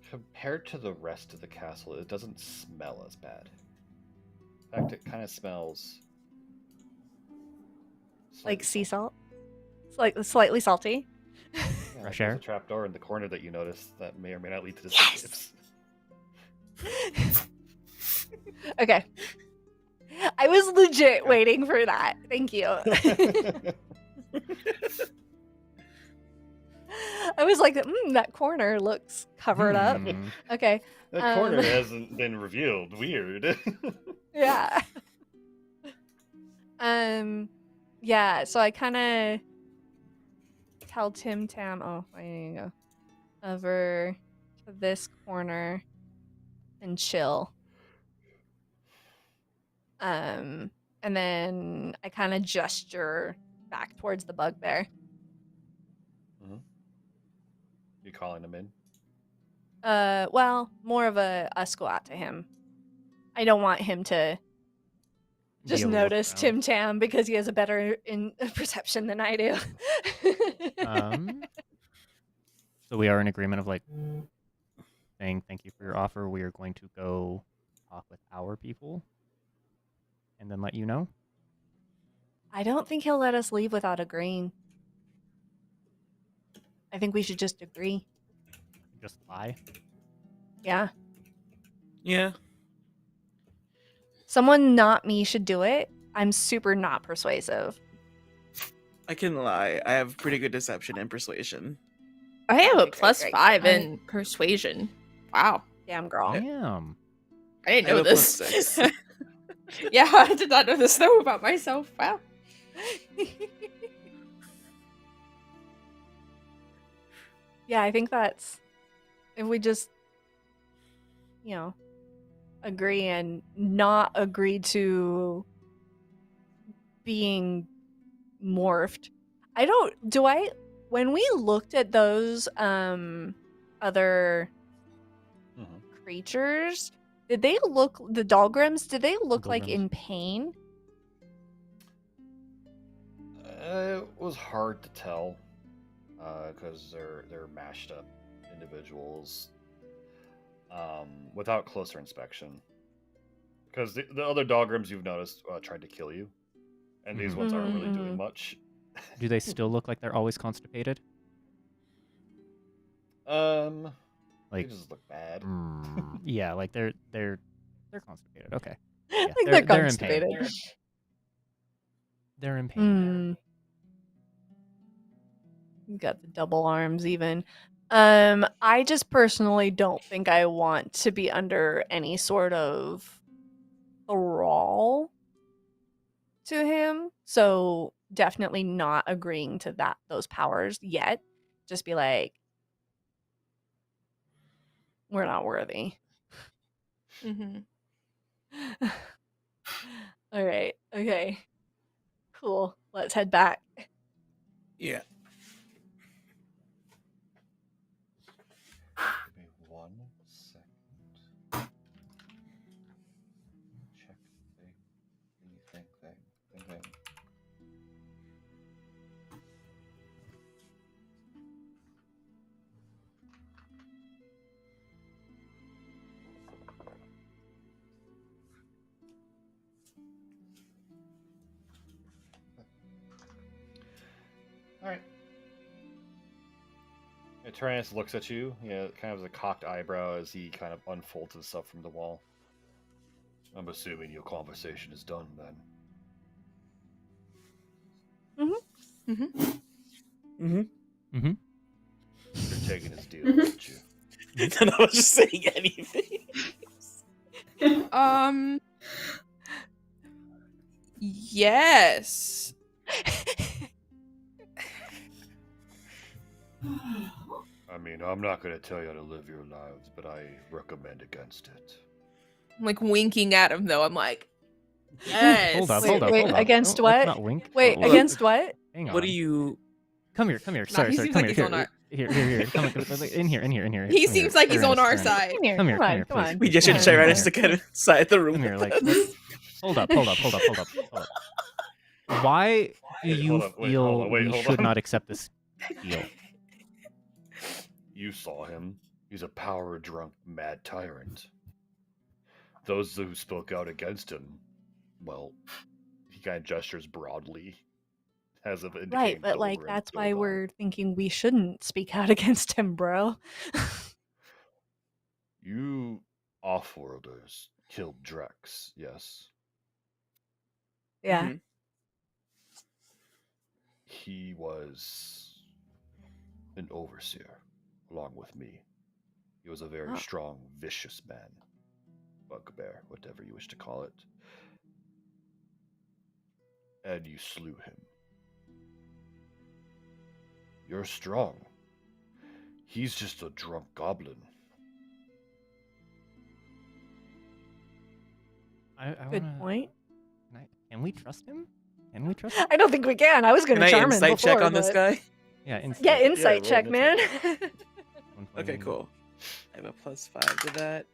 Compared to the rest of the castle, it doesn't smell as bad. In fact, it kind of smells Like slightly sea salty. salt? It's like slightly salty. Yeah, Fresh like there's air? a trapdoor in the corner that you notice that may or may not lead to the sea caves. Okay. I was legit waiting for that. Thank you. I was like, that corner looks covered up. Hmm. Okay. That corner hasn't been revealed. Weird. Yeah. Yeah, so I kind of tell Tim Tam, oh, I need to go over to this corner and chill. And then I kind of gesture back towards the bugbear. You calling him in? Well, more of a us go out to him. I don't want him to just able to look notice around. Tim Tam because he has a better perception than I do. So we are in agreement of like saying thank you for your offer. We are going to go talk with our people and then let you know. I don't think he'll let us leave without agreeing. I think we should just agree. Just lie. Yeah. Yeah. Someone not me should do it. I'm super not persuasive. I can lie. I have pretty good deception and persuasion. I have a Okay, great. +5 in persuasion. Wow. Damn, girl. Damn. I didn't I have know a this. +6. Yeah, I did not know this though about myself. Wow. Yeah, I think that's if we just, agree and not agree to being morphed. When we looked at those other creatures, the Dahlgrims, did they look like Dahlgrims. in pain? It was hard to tell because they're mashed up individuals without closer inspection. Because the other Dahlgrims you've noticed tried to kill you, and these ones aren't really doing much. Do they still look like they're always constipated? They Like just look bad. yeah, like they're constipated. Okay. I Yeah, think they're they're in pain. constipated. They're in pain. Got the double arms even. I just personally don't think I want to be under any sort of thrall to him. So definitely not agreeing to those powers yet. Just be like, we're not worthy. All right. Okay. Cool. Let's head back. Yeah. Give me 1 second. Check anything All right. Tyrannus looks at you, kind of as a cocked eyebrow as he kind of unfolds himself from the wall. I'm assuming your conversation is done then. You're taking his deal, aren't you? And I was just saying anything. Yes. I mean, I'm not going to tell you how to live your lives, but I recommend against it. I'm like winking at him though. I'm like, yes. Hold up, Wait, hold up, wait, hold up. against Don't- let's what? Not wink. Wait, Hold up. against what? Hang on. What do you? Come here. Nah, Sorry, he come seems like here. he's on our- Here. Come in here. He Come seems here. like he's on our Tyrannus. side. Come here, Come here, come please. on. We just Come should on. Tyrannus to kind of inside the room. Come here, with like, us. let's- hold up. Why do Wait, you hold on, wait, feel hold on, wait, we hold should on. not accept this deal? You saw him. He's a power-drunk mad tyrant. Those who spoke out against him, well, he kind of gestures broadly, as if indicating Right, but like deliverance that's going why on. we're thinking we shouldn't speak out against him, bro. You offworlders killed Drex, yes? Yeah. Mhm. He was an overseer, along with me. He was a very Oh. strong, vicious man. Bugbear, whatever you wish to call it. And you slew him. You're strong. He's just a drunk goblin. Good wanna- point. Can we trust him? I don't think we can. I was Can gonna I charm him insight before, check on this but- guy? Yeah, insight. Yeah, insight roll check, an man. insight. Okay, cool. I have a +5 to that.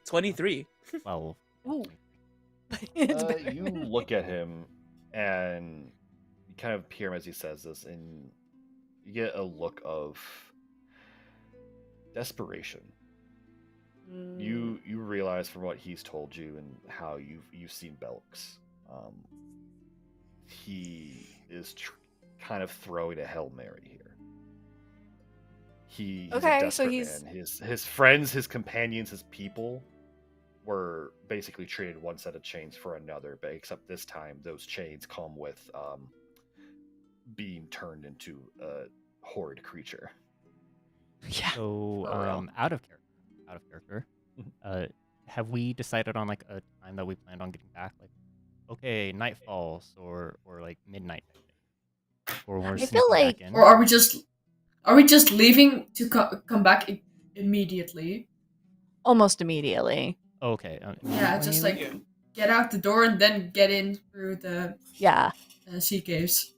23. 12. Ooh. It's better. You look at him and you kind of peer him as he says this, and you get a look of desperation. You realize from what he's told you and how you've seen Belks, he is kind of throwing a Hail Mary here. He's Okay, a so desperate he's- man. His friends, his companions, his people were basically traded one set of chains for another, but except this time those chains come with being turned into a horrid creature. Yeah. So, For real. out of character, have we decided on like a time that we planned on getting back? Like, okay, night falls or like midnight, or we're I feel sneaking like- back in. Or are we just leaving to come back immediately? Almost immediately. Okay. Yeah, just like Yeah. get out the door and then get in through the Yeah. sea caves.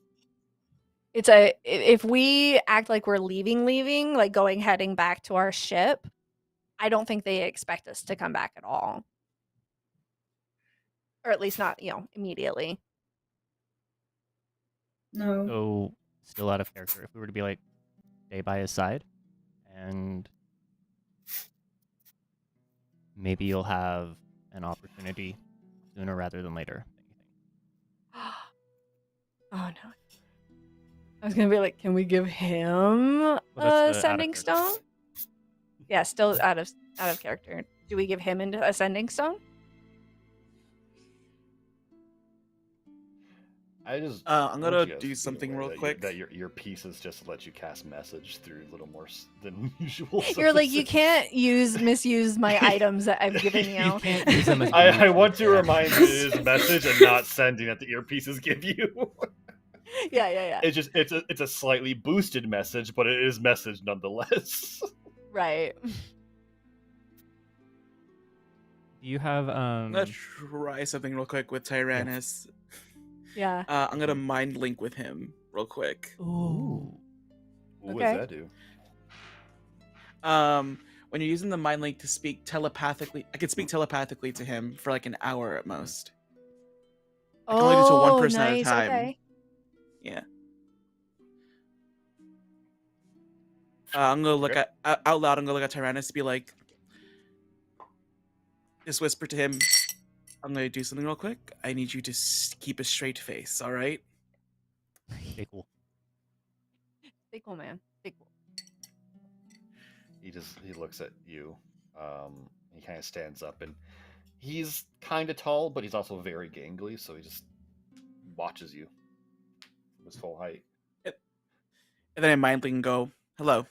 It's if we act like we're leaving, like heading back to our ship, I don't think they expect us to come back at all. Or at least not, immediately. No. So, still out of character. If we were to be like, stay by his side, and maybe you'll have an opportunity sooner rather than later. Oh no. I was gonna be like, can we give him Well, that's a the out of sending character. stone? Yeah, still out of character. Do we give him into a sending stone? I just. I'm I want gonna you guys to do be something aware real that quick. that your pieces just let you cast message through a little more than usual. You're like, you services. can't misuse my items that I've given you. You can't use them as I want to Yeah. remind you it is a message and not sending that the earpieces give you. Yeah. It's a slightly boosted message, but it is message nonetheless. Right. Do you have I'm gonna try something real quick with Tyrannus. Yeah. I'm gonna mind link with him real quick. Ooh. What Okay. does that do? When you're using the mind link to speak telepathically, I can speak telepathically to him for like an hour at most. I can only do to one person at a nice. time. Okay. Yeah. I'm gonna look Okay. at out loud. I'm gonna look at Tyrannus to be like, just whisper to him. I'm gonna do something real quick. I need you to keep a straight face. All right. Okay, cool. Big cool man. Big cool. He looks at you. He kind of stands up, and he's kind of tall, but he's also very gangly, so he just watches you from his full height. And then I mindly can go, hello.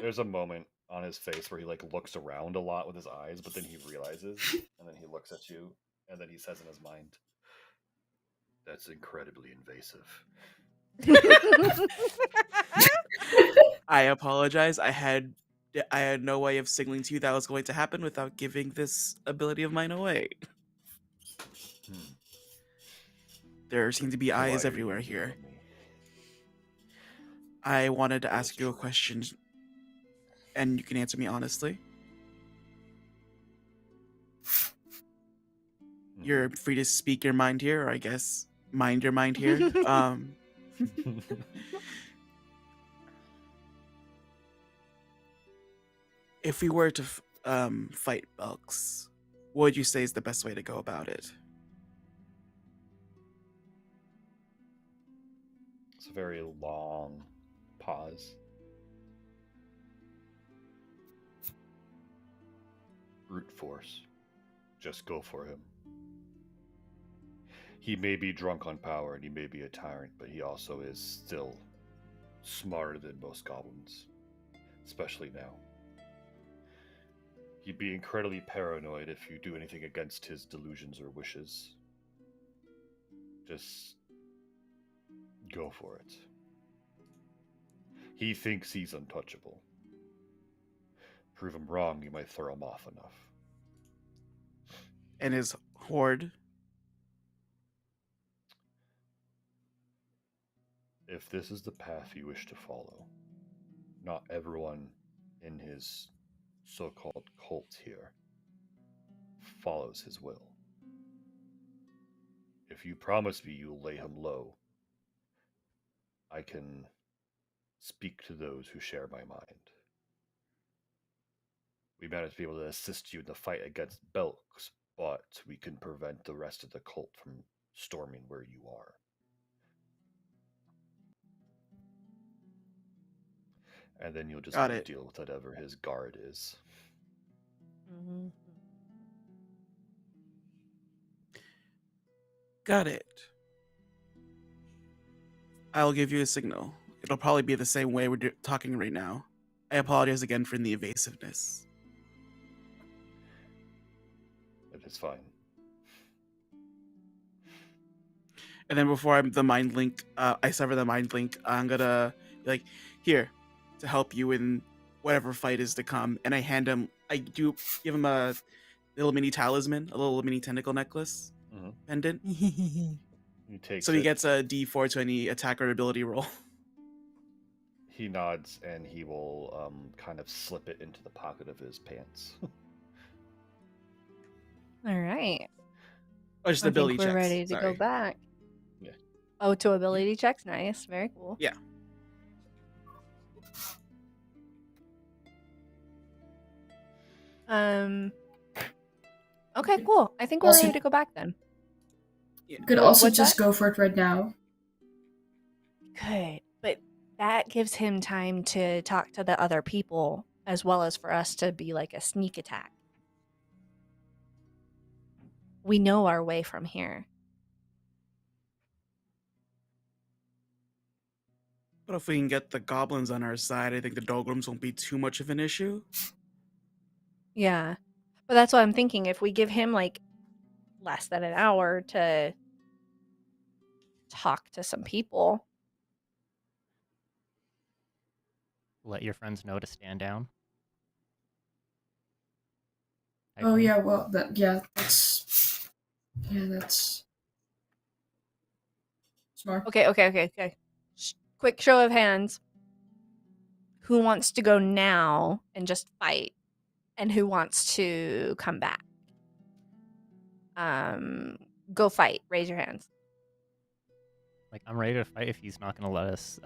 There's a moment on his face where he like looks around a lot with his eyes, but then he realizes, and then he looks at you, and then he says in his mind, "That's incredibly invasive." I apologize. I had no way of signaling to you that was going to happen without giving this ability of mine away. Hmm. There seem to be So why eyes are everywhere you here. on me? I wanted to That ask is you a true. question, and you can answer me honestly. Mhm. You're free to speak your mind here, or I guess mind your mind here. If we were to fight Belks, what would you say is the best way to go about it? It's a very long pause. Brute force. Just go for him. He may be drunk on power and he may be a tyrant, but he also is still smarter than most goblins, especially now. He'd be incredibly paranoid if you do anything against his delusions or wishes. Just go for it. He thinks he's untouchable. Prove him wrong, you might throw him off enough. And his horde? If this is the path you wish to follow, not everyone in his so-called cult here follows his will. If you promise me you'll lay him low, I can speak to those who share my mind. We might not be able to assist you in the fight against Belks, but we can prevent the rest of the cult from storming where you are. And then you'll just Got need it. to deal with whatever his guard is. Mm-hmm. Got it. I'll give you a signal. It'll probably be the same way we're talking right now. I apologize again for the evasiveness. It is fine. And then before the mind link, I sever the mind link. I'm gonna be like, here, to help you in whatever fight is to come. And I do give him a little mini talisman, a little mini tentacle necklace pendant. He takes So he it, gets a D4 to any attack or ability roll. he nods, and he will kind of slip it into the pocket of his pants. All right. Oh, just I ability think we're checks. ready to Sorry. go back. Yeah. Oh, to ability checks. Nice. Very cool. Yeah. Okay, cool. I think we're Also- ready to go back then. You could What- also what's just that? go for it right now. Good. But that gives him time to talk to the other people as well as for us to be like a sneak attack. We know our way from here. But if we can get the goblins on our side, I think the Doggrams won't be too much of an issue. Yeah. But that's what I'm thinking. If we give him like less than an hour to talk to some people. Let your friends know to stand down. type Oh thing. yeah, well that's smart. Okay. Quick show of hands. Who wants to go now and just fight? And who wants to come back? Go fight. Raise your hands. Like, I'm ready to fight if he's not going to let us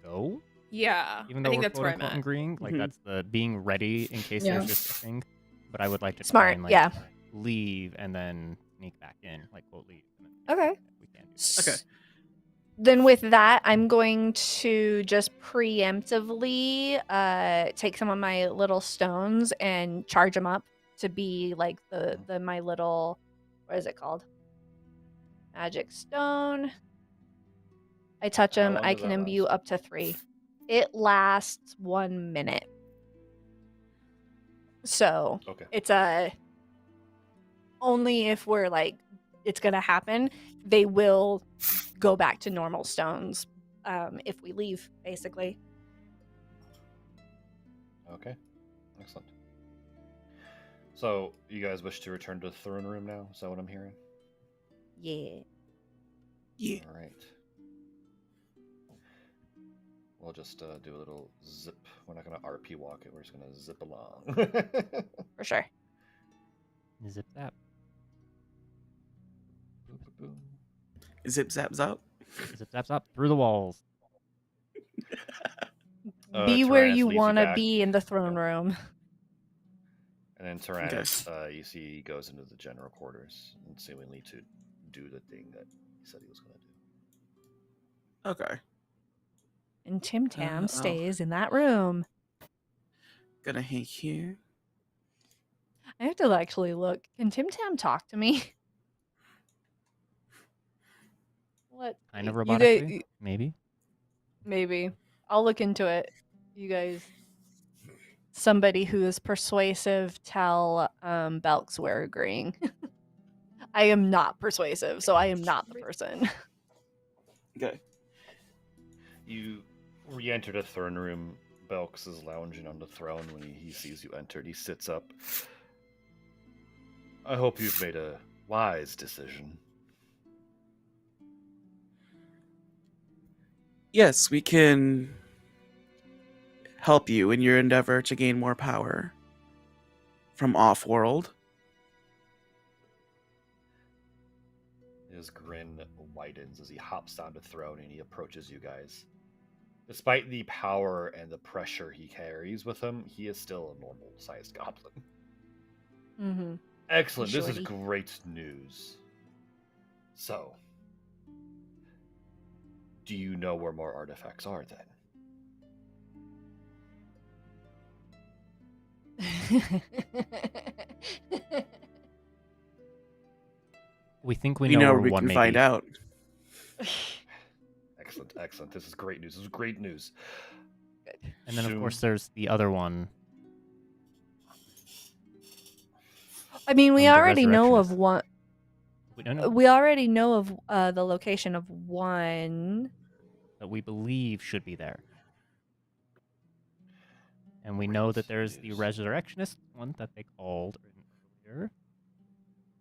go. Yeah, Even I though think we're that's where I'm quote-unquote at. agreeing. Like, Mhm. that's the being ready in case Yeah. there's just a thing. But I would like to try Smart, and, like, yeah. leave and then sneak back in. Like, quote, leave. And then Okay. we can do that. Okay. Then with that, I'm going to just preemptively take some of my little stones and charge them up to be like the my little, what is it called? Magic stone. I touch How them. long I does can that imbue last? up to 3. It lasts 1 minute. So Okay. it's only if we're like it's gonna happen, they will go back to normal stones if we leave, basically. Okay. Excellent. So, you guys wish to return to the throne room now? Is that what I'm hearing? Yeah. Yeah. All right. We'll just do a little zip. We're not going to RP walk it. We're just going to zip along. For sure. Zip zap. Boom, boom, boom. Zip zap zap. Zip zap zap through the walls. Be where Tyrannus you leads want to back. be in the throne Yeah. room. And then Tyrannus, you see, he goes into the general quarters and seemingly to do the thing that he said he was going to do. Okay. And Tim Tam Oh. stays in that room. Gonna hang here. I have to actually look. Can Tim Tam talk to me? What? Kind of You robotically, guys, maybe. maybe. I'll look into it. You guys. Somebody who is persuasive tell Belks we're agreeing. I am not persuasive, so I am not the person. Okay. You re-enter the throne room. Belks is lounging on the throne when he sees you entered. He sits up. I hope you've made a wise decision. Yes, we can help you in your endeavor to gain more power from off-world. His grin widens as he hops down the throne and he approaches you guys. Despite the power and the pressure he carries with him, he is still a normal-sized goblin. Mm-hmm. Excellent. This is Shorty. great news. So, do you know where more artifacts are then? We think we We know know where we one can may find be. out. Excellent, excellent. This is great news. This is great news. And then, of course, Soon- there's the other one. I mean, we The already know of resurrectionist. one. No, We already know of the location of one. that we believe should be there. And we know that Great there's the news. resurrectionist one that they called earlier.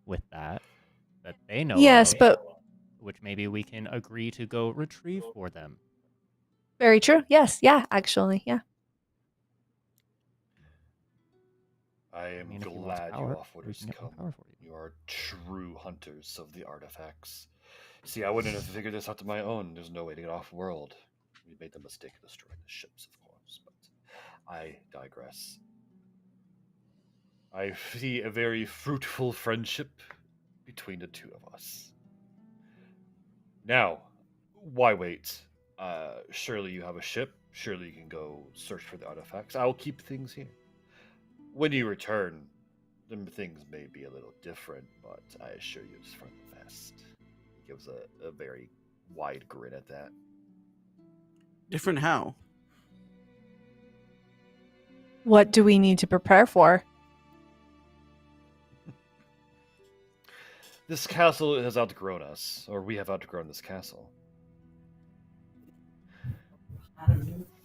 With that they know Yes, of, but which maybe we can agree to go retrieve for them. very true. Yes, yeah, actually, yeah. I am mean, if he wants glad power, you offered we us can get more come. power for you. You are true hunters of the artifacts. See, I wouldn't have figured this out on my own. There's no way to get off world. We made the mistake of destroying the ships, of course, but I digress. I see a very fruitful friendship between the two of us. Now, why wait? Surely you have a ship. Surely you can go search for the artifacts. I'll keep things here. When you return, them things may be a little different, but I assure you it's for the best. He gives a very wide grin at that. Different how? What do we need to prepare for? This castle has outgrown us, or we have outgrown this castle.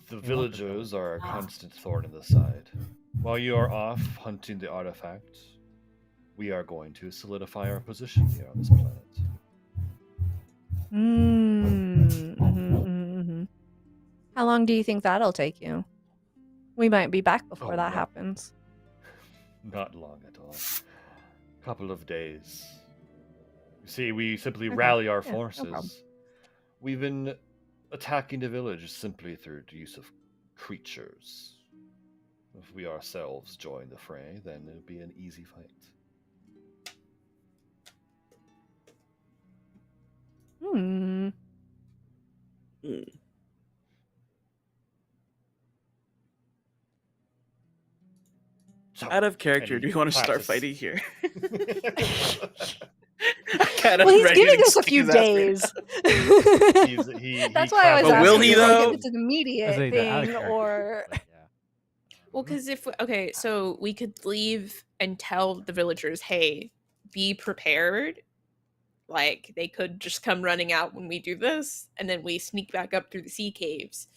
The villagers are a constant thorn in the side. While you are off hunting the artifact, we are going to solidify our position here on this planet. How long do you think that'll take you? We might be back before that no. happens. Not long at all. Couple of days. You see, we simply Okay. rally our Yeah, no problem. forces. We've been attacking the village simply through the use of creatures. If we ourselves join the fray, then it'll be an easy fight. So, Out of character, and do he you want to start claps fighting his- here? Kinda Well, he's ready giving to us a kick few his ass right days. claps That's why I was But will asking he, if, though? if it's an immediate Out of thing character, or. but yeah. Well, because okay, so we could leave and tell the villagers, hey, be prepared. Like they could just come running out when we do this, and then we sneak back up through the sea caves.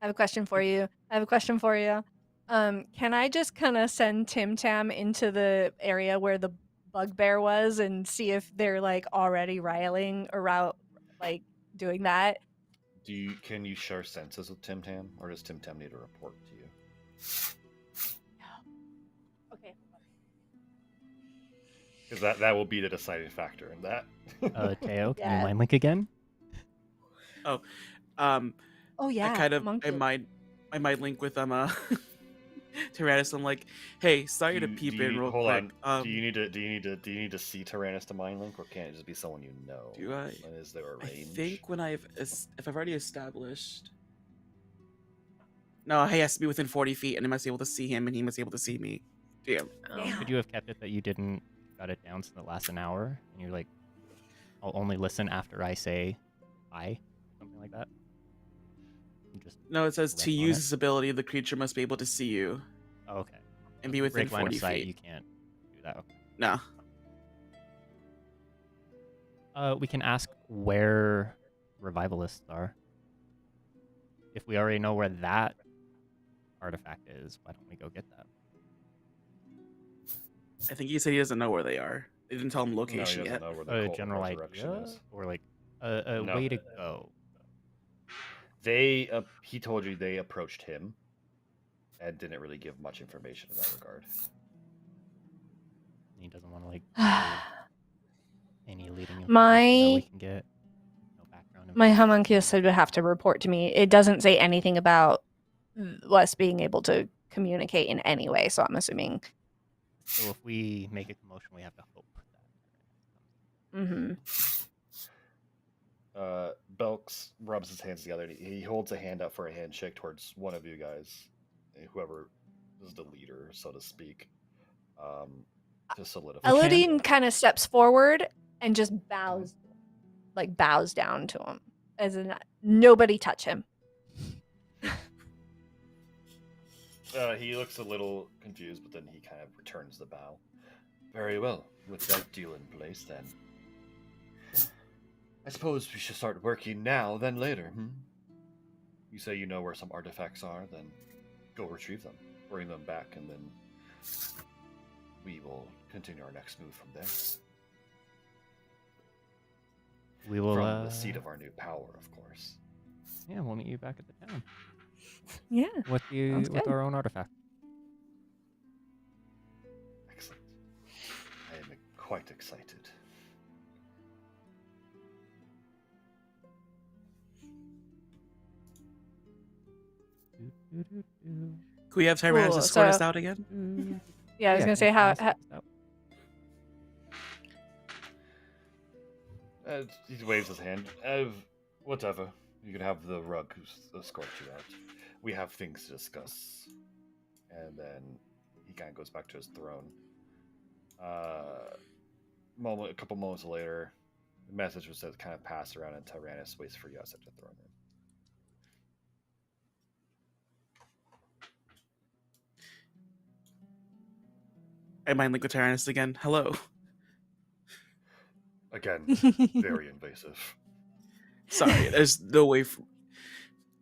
I have a question for you. Can I just kind of send Tim Tam into the area where the bugbear was and see if they're like already riling or like doing that? Can you share senses with Tim Tam, or does Tim Tam need a report to you? Okay. Because that will be the deciding factor in that. Teo, can Yeah. you mind link again? Oh yeah. I monkey. mind link with Tyrannus. I'm like, hey, sorry to peep in real hold quick. on. Do you need to see Tyrannus to mind link, or can it just be someone you know? Do I? And is there a I range? think if I've already established. No, he has to be within 40 feet, and I must be able to see him, and he must be able to see me. Damn. Could you have kept it that you didn't got it down so that it lasts an hour, and you're like, I'll only listen after I say "I," something like that? And just No, it says rest to on use it? this ability, the creature must be able to see you Oh, okay. and So be if you within break line of 40 sight, feet. you can't do that. Okay. No. We can ask where revivalists are. If we already know where that artifact is, why don't we go get that? I think he said he doesn't know where they are. They didn't tell him No, he location doesn't yet. know where the A cult of general resurrection idea, is. or like a No. way to go. He told you they approached him, and didn't really give much information in that regard. He doesn't want to like give any leading information that My we can get. No background. my information. homunculus said would have to report to me. It doesn't say anything about us being able to communicate in any way, so I'm assuming. So if we make a commotion, we have to hope that. Mm-hmm. Belks rubs his hands together, and he holds a hand up for a handshake towards one of you guys, whoever is the leader, so to speak, to solidify. Elodine kind of steps forward and just bows down to him, as in nobody touch him. He looks a little confused, but then he kind of returns the bow. Very well. With that deal in place, then. I suppose we should start working now, then later, You say you know where some artifacts are, then go retrieve them. Bring them back, and then we will continue our next move from there. We will. From the seat of our new power, of course. Yeah, we'll meet you back at the town Yeah. with Sounds good. our own artifact. Excellent. I am quite excited. Can we have Tyrannus Cool, escort us so- out again? Yeah, I was gonna say how He waves his hand. Whatever. You can have the rug escort you out. We have things to discuss. And then he kind of goes back to his throne. A couple moments later, the message was kind of passed around, and Tyrannus waits for you outside the throne room. I mind link with Tyrannus again. Hello. Again, very invasive. Sorry, there's no way.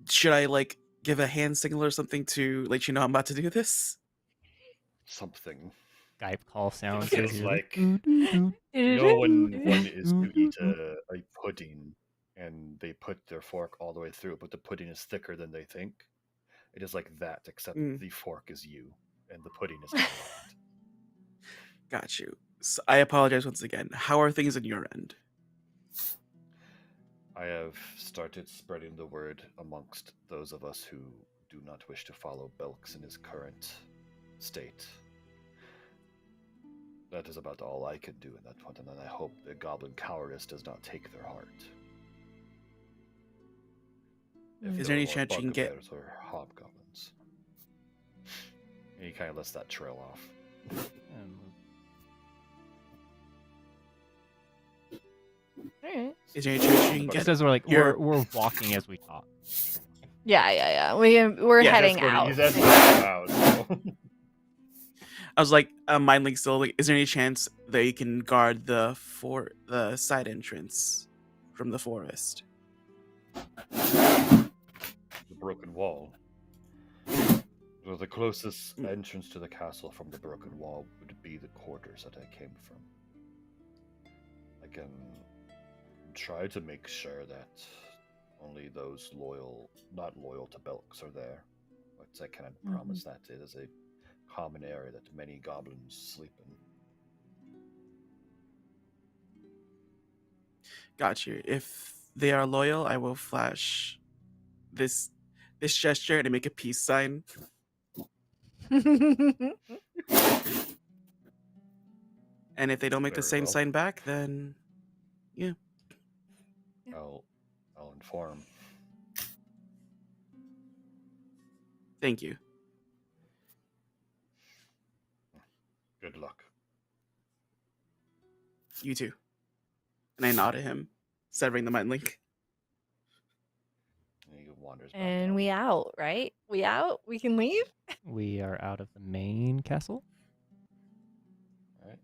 Should I like give a hand signal or something to let you know I'm about to do this? Something. Skype call sounds. It's like No when one is to eat a pudding and they put their fork all the way through, but the pudding is thicker than they think. It is like that, except the fork is you and the pudding is not. Got you. So I apologize once again. How are things on your end? I have started spreading the word amongst those of us who do not wish to follow Belks in his current state. That is about all I can do in that point, and I hope the goblin cowardice does not take their heart. If Is there there any are more chance you can get- bugbears or hobgoblins? And he kind of lets that trail off. Alright. Is there any chance you can It get? It says we're your- we're walking as we talk. Yeah. We're Yeah, heading Escorting- out. He's escorting you out. So. I was like, mind link still. Like, is there any chance that you can guard the side entrance from the forest? The broken wall. Well, the closest entrance to the castle from the broken wall would be the quarters that I came from. I can try to make sure that only those not loyal to Belks are there. But I cannot promise that. It is a common area that many goblins sleep in. Got you. If they are loyal, I will flash this gesture and make a peace sign. And if they don't make the Very same well. sign back, then yeah. I'll inform. Thank you. Good luck. You too. And I nod at him, severing the mind link. And he wanders back And out. we out, right? We out? We can leave? We are out of the main castle. Alright.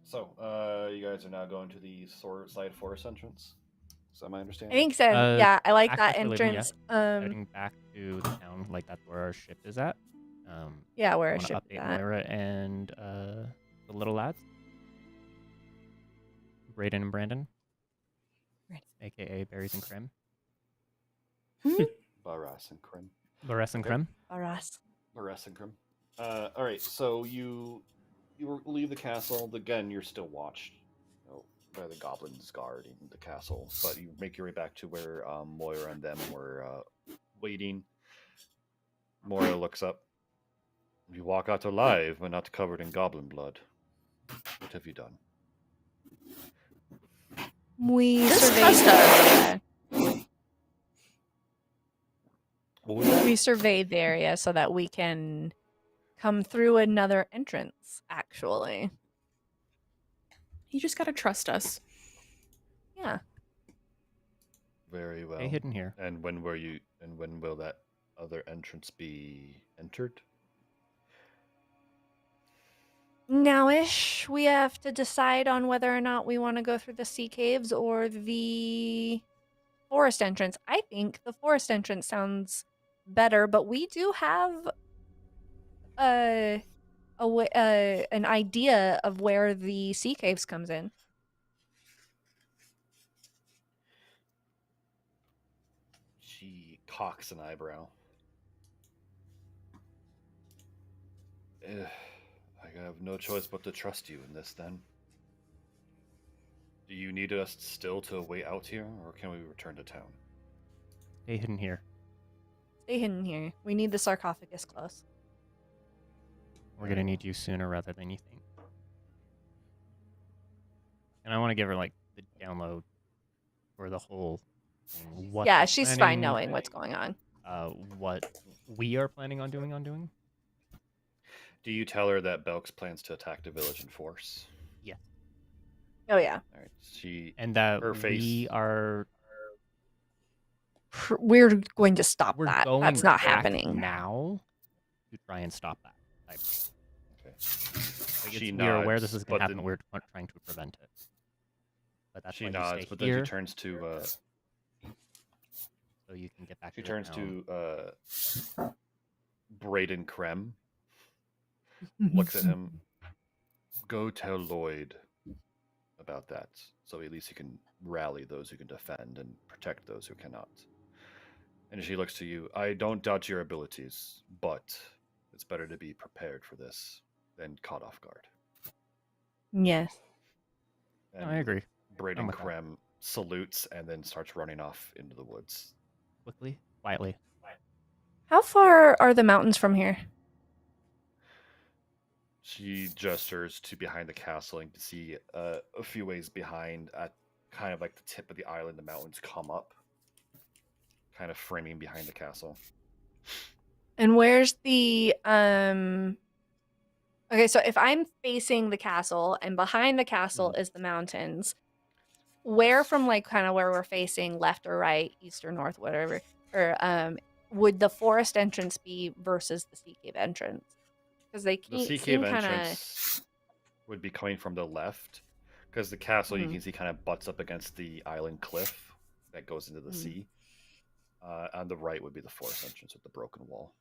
So, you guys are now going to the side forest entrance? Is that my I understanding? think so. Uh, Yeah, I like that actually leaving, entrance. Heading back to the town, like that's where our ship is at. Yeah, where I our want to ship update is at. Moira and the little lads, Brayden and Brandon, aka Berries and Creme, Baras and Krim. Lores and Okay. Creme. Baras. Baras and Krim. Alright, so you leave the castle. Again, you're still watched by the goblins guarding the castle, but you make your way back to where Moira and them were waiting. Moira looks up. You walk out alive, but not covered in goblin blood. What have you done? We Just surveyed trust the us. area. What was that? We surveyed the area so that we can come through another entrance, actually. You just gotta trust us. Yeah. Very well. Stay hidden here. And when will that other entrance be entered? Nowish, we have to decide on whether or not we want to go through the sea caves or the forest entrance. I think the forest entrance sounds better, but we do have an idea of where the sea caves comes in. She cocks an eyebrow. I have no choice but to trust you in this, then. Do you need us still to wait out here, or can we return to town? Stay hidden here. Stay hidden here. We need the sarcophagus close. We're gonna need you sooner rather than you think. And I want to give her like the download for the whole thing. What Yeah, they're she's fine planning, knowing what's going on. what we are planning on doing. Do you tell her that Belks plans to attack the village in force? Oh yeah. All right. She And that Her face. we are We're going to stop we're that. going That's not back happening. now to try and stop that. okay. Like, She we are aware nods, this is but going to happen. then- We're trying to prevent it. But that's She why you nods, stay but here, then she turns to so you can get back. she to turns the to town. Brayden Krem, looks at him. Go tell Lloyd about that, so at least he can rally those who can defend and protect those who cannot. And she looks to you. I don't doubt your abilities, but it's better to be prepared for this than caught off guard. Yes. No, I agree. I'm Brayden with that. Krem salutes and then starts running off into the woods. Quickly, quietly. How far are the mountains from here? She gestures to behind the castle and you can see a few ways behind at kind of like the tip of the island, the mountains come up kind of framing behind the castle. And where's the Okay, so if I'm facing the castle and behind the castle is the mountains, where from like kind of where we're facing, left or right, east or north, whatever, or would the forest entrance be versus the sea cave entrance? Because they The sea seem cave kind of entrance would be coming from the left, because the castle you Mhm. can see kind of butts up against the island cliff that goes into the sea. On the right would be the forest entrance with the broken wall.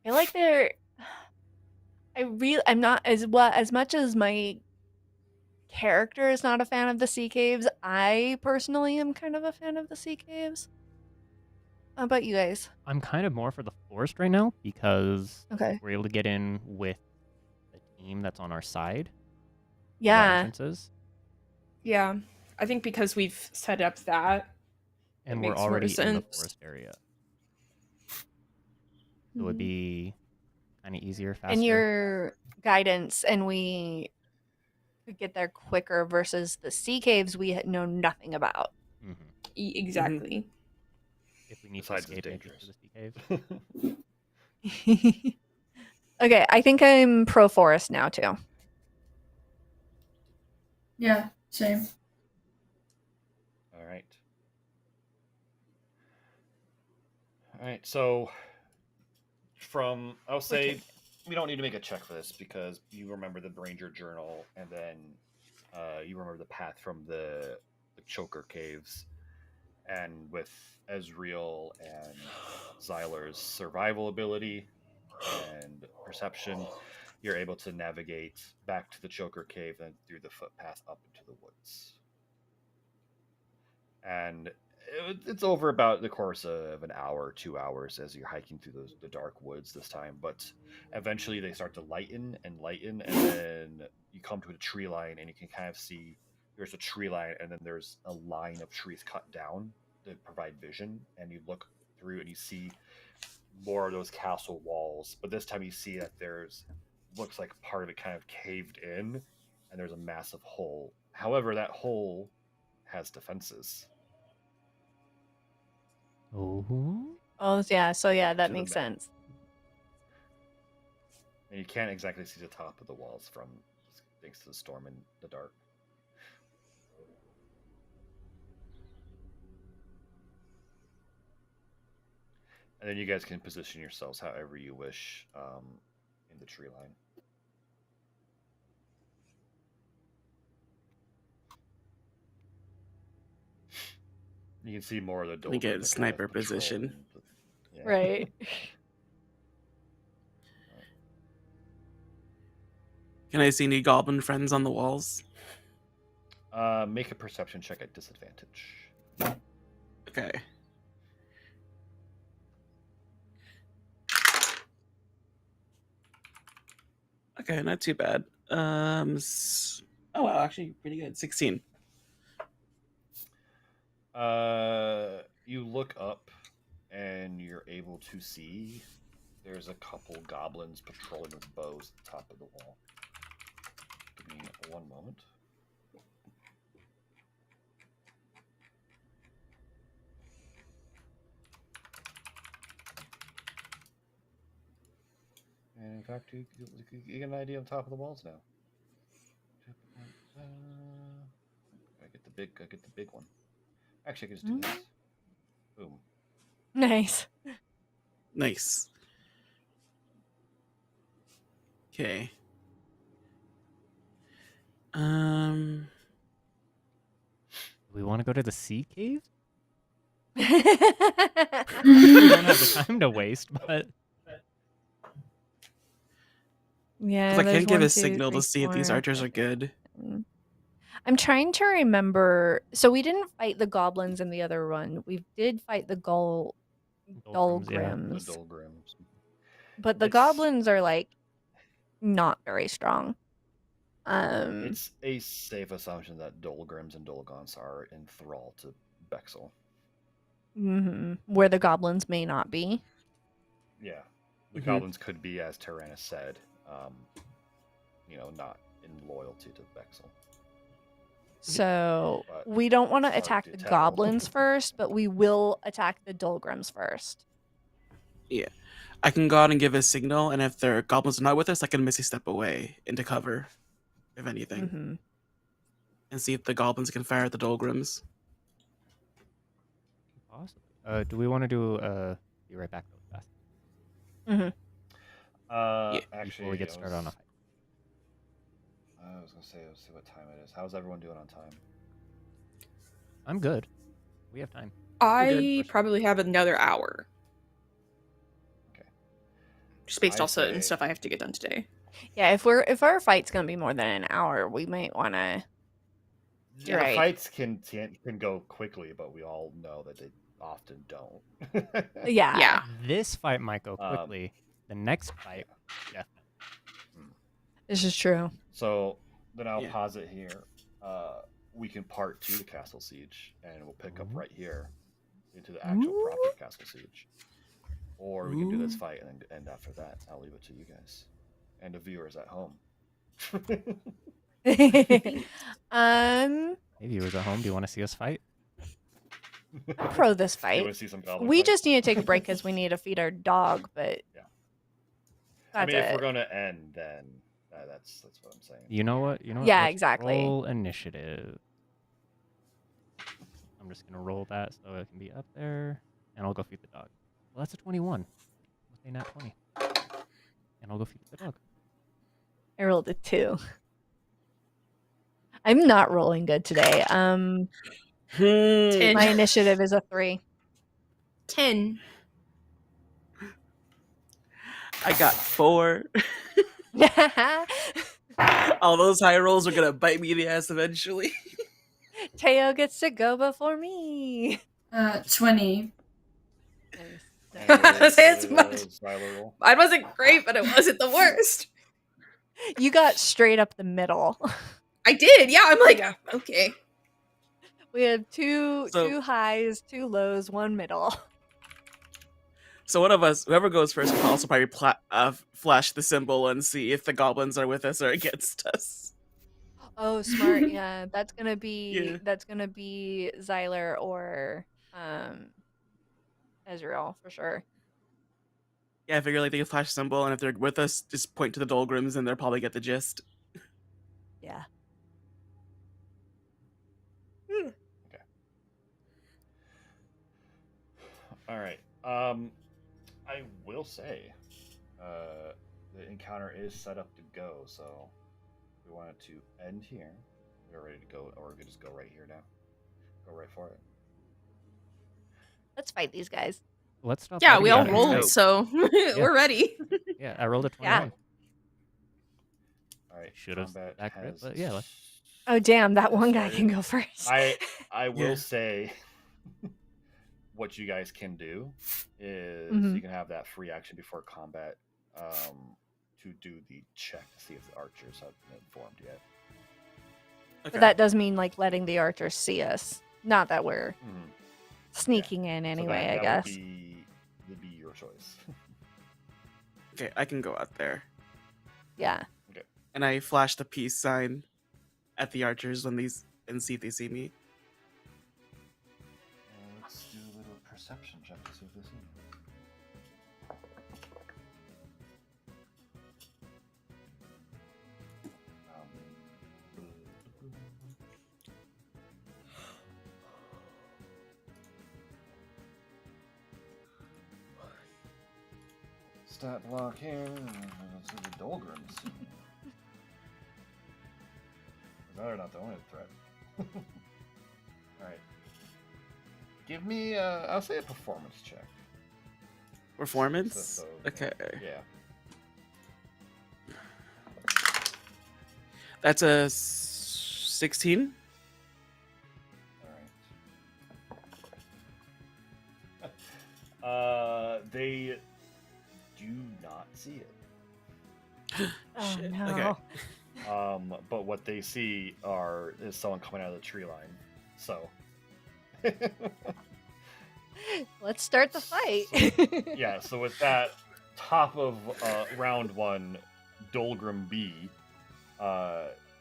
I feel like I'm not as much as my character is not a fan of the sea caves. I personally am kind of a fan of the sea caves. How about you guys? I'm kind of more for the forest right now because Okay. we're able to get in with the team that's on our side. The Yeah. entrances, Yeah. I think because we've set up that, and it we're makes more already in the sense. forest area, so it would be kind of easier, faster. And your guidance, and we could get there quicker versus the sea caves we know nothing about. Exactly. If we need Besides, to it's escape, make it to dangerous. the sea cave. Okay, I think I'm pro forest now too. Yeah, same. All right. All right. So, I'll say we don't need to make a check for this because you remember the Ranger Journal, and then you remember the path from the Choker Caves, and with Ezreal and Xyler's survival ability and perception, you're able to navigate back to the Choker Cave and through the footpath up into the woods. And it's over about the course of an hour, 2 hours as you're hiking through the dark woods this time. But eventually they start to lighten, and then you come to a tree line, and you can kind of see there's a tree line, and then there's a line of trees cut down to provide vision. And you look through, and you see more of those castle walls. But this time you see that looks like part of it kind of caved in, and there's a massive hole. However, that hole has defenses. Oh, yeah. So yeah, that To the makes back. sense. And you can't exactly see the top of the walls thanks to the storm and the dark. And then you guys can position yourselves however you wish in the tree line. You can see more of the We doldrums get that kind of sniper patrol position. Yeah. Right. Can I see any goblin friends on the walls? Make a perception check at disadvantage. Okay. Okay, not too bad. Oh wow, actually pretty good. 16. You look up and you're able to see there's a couple goblins patrolling with bows at the top of the wall. Give me 1 moment. And in fact, you get an idea on top of the walls now. I get the big one. Actually, I can just do this. Boom. Nice. Nice. Okay. do we want to go to the sea cave? We don't have the time to waste, but Yeah, I there's can't give 1, a 2, signal 3, to see if these 4, archers are 5, good. 6. I'm trying to remember. So we didn't fight the goblins in the other run. We did fight the Dolgrims, yeah. Dolgrims. The Dolgrims. But the It's- goblins are like not very strong. It's a safe assumption that Dolgrims and Dolgons are enthralled to Bexel. Where the goblins may not be. Yeah. The Mhm. goblins could be, as Tyrannus said, not in loyalty to Bexel. So But we don't want to it's hard attack to the tell. goblins first, but we will attack the Dolgrims first. I can go out and give a signal, and if their goblins are not with us, I can Misty Step away into cover, if anything, Hmm. and see if the goblins can fire at the Dolgrims. Possibly. Do we want to do be right back really fast Yeah. Actually, before we get started on a fight? I was gonna say, let's see what time it is. How's everyone doing on time? I'm good. We have time. I probably have another hour. Okay. Just based I'd also on say- stuff I have to get done today. Yeah, if our fight's gonna be more than an hour, we might want to. Yeah, Right. fights can go quickly, but we all know that they often don't. Yeah. Yeah. This fight might go Um, quickly. The next fight, definitely. This is true. So then I'll Yeah. pause it here. We can part 2 the castle siege, and we'll pick up Ooh. right here into the actual Ooh. proper castle siege. Or we can do this Ooh. fight and then end after that. I'll leave it to you guys and the viewers at home. Hey, viewers at home, do you want to see us fight? I'm pro this You fight. want to see some goblin We fight? just need to take a break because we need to feed our dog. But Yeah. that's I mean, if it. we're gonna end, then that's what I'm saying. You know what? You know what? Yeah, Let's exactly. Roll initiative. I'm just gonna roll that so it can be up there, and I'll go feed the dog. Well, that's a 21. With a nat 20, and I'll go feed the dog. I rolled a 2. I'm not rolling good today. Hmm. 10. My initiative is a 3. 10. I got 4. All those high rolls are gonna bite me in the ass eventually. Teo gets to go before me. 20. And what That's did, much. Zyler roll? Mine wasn't great, but it wasn't the worst. You got straight up the middle. I did. Yeah, I'm like, okay. We have two So- highs, 2 lows, 1 middle. So one of us, whoever goes first, will also probably flash the symbol and see if the goblins are with us or against us. Oh, smart. Yeah, that's gonna be Yeah. Zyler or Ezreal for sure. Yeah, I figure like they can flash symbol, and if they're with us, just point to the Dolgrims, and they'll probably get the gist. Yeah. All right. I will say, the encounter is set up to go. So, if we wanted to end here, we're ready to go, or we could just go right here now. Go right for it. Let's fight these guys. Let's stop. Yeah, fighting we all about it. rolled, Let's so we're ready. Yeah, I rolled a Yeah. 21. All right. Should have combat that crit, has but yeah, let's. Oh damn, that one guy started. can go first. I will Yeah. say what you guys can do is Mhm. you can have that free action before combat to do the check to see if the archers have been informed yet. Okay. But that does mean like letting the archers see us. Not that we're Mhm. sneaking in So anyway, that I guess. would be your choice. Okay, I can go out there, Yeah. and I flash the peace sign at the archers when these and see if they see me. Let's do a little perception check to see if they see me. Stat block here. Let's see the Dolgrims. They're not the only threat. Alright. Give me, I'll say a performance check. Performance. So, Okay, Yeah. that's a 16. Alright. They do not see it. Oh Shit, no. okay. But what they see is someone coming out of the tree line. So. Let's start the fight. Yeah, so with that, top of round 1, Dolgrim B,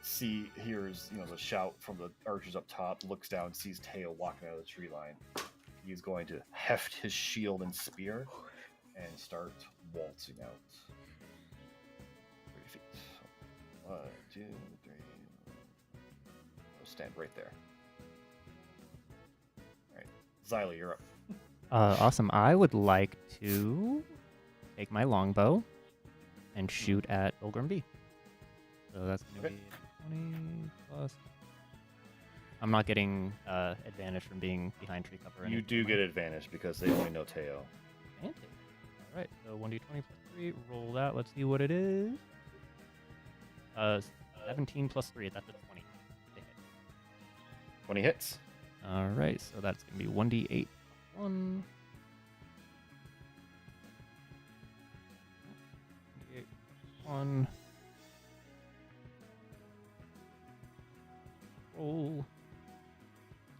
hears the shout from the archers up top, looks down, sees Teo walking out of the tree line. He's going to heft his shield and spear and start waltzing out. 3 feet. 1, 2, 3. I'll stand right there. All right, Xylee, you're up. Awesome. I would like to take my longbow and shoot at Pilgrim B. So that's going to be 20 plus. I'm not getting advantage from being behind tree cover. You do get advantage because they only know Teo. Advantage. All right. So 1d20 plus 3. Roll that. Let's see what it is. 17 plus 3. That's a 20. To hit. 20 hits. All right. So that's going to be 1d8 plus 1. 1d8 plus 1. Roll.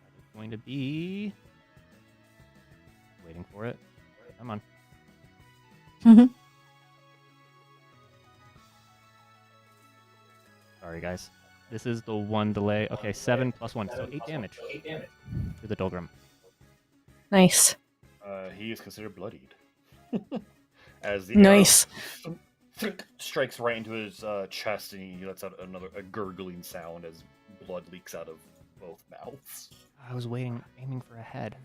That is going to be. Waiting for it. Come on. Sorry, guys. This is the one delay. Okay, 7 plus 1, so 8 damage to the Dolgrim. Nice. He is considered bloodied. As the Nice. arrow strikes right into his chest, and he lets out a gurgling sound as blood leaks out of both mouths. I was aiming for a head.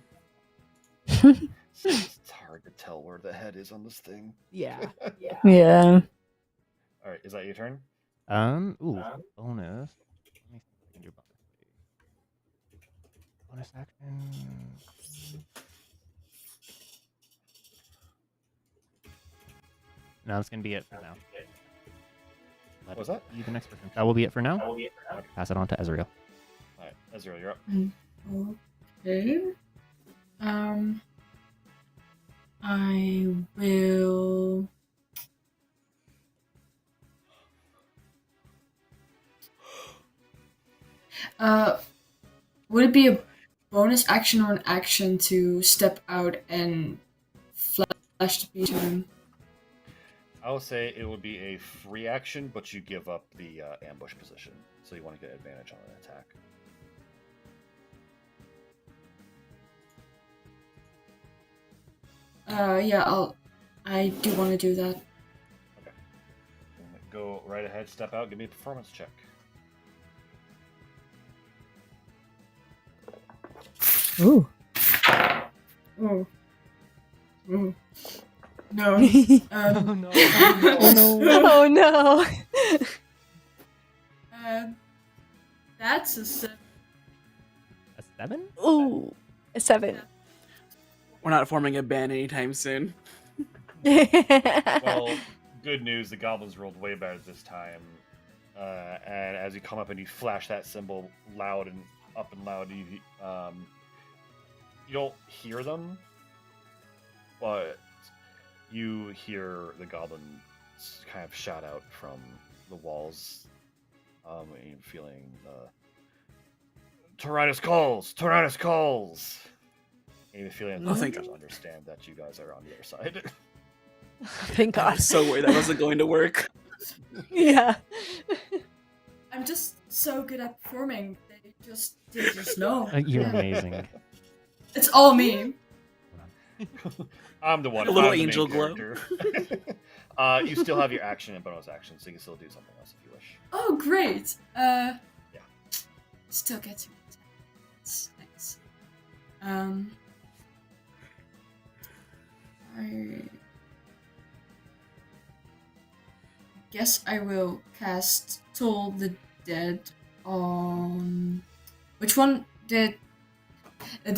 It's hard to tell where the head is on this thing. Yeah. Yeah. All right, is that your turn? Ooh, bonus. Let me see if I can do bonus action. No, that's gonna be it for now. What was that? You the next person. That will be it for now. Pass it on to Ezreal. All right, Ezreal, you're up. Okay. I will. Would it be a bonus action or an action to step out and flash the beat to him? I would say it would be a free action, but you give up the ambush position, so you want to get advantage on an attack. Yeah, I do want to do that. Okay. Go right ahead, step out, give me a performance check. Ooh. Oh. Oh. No. Oh no. Oh no. That's a 7. A 7? Ooh. A 7. We're not forming a band anytime soon. Well, good news, the goblins rolled way better this time. And as you come up and you flash that symbol loud and up and loud, you don't hear them, but you hear the goblins kind of shout out from the walls, and you're feeling Tyrannus calls! Tyrannus calls! And you're feeling Oh, the thank others understand that you guys are on the other side. Thank I God. was so worried that wasn't going to work. Yeah. I'm just so good at performing. They just know. You're Yeah. amazing. It's all me. I'm the one. A little I'm the main angel glow. character. You still have your action and bonus action, so you can still do something else if you wish. Oh, great. Yeah. Still get to it. Thanks. I guess I will cast Toll the Dead on. Which one did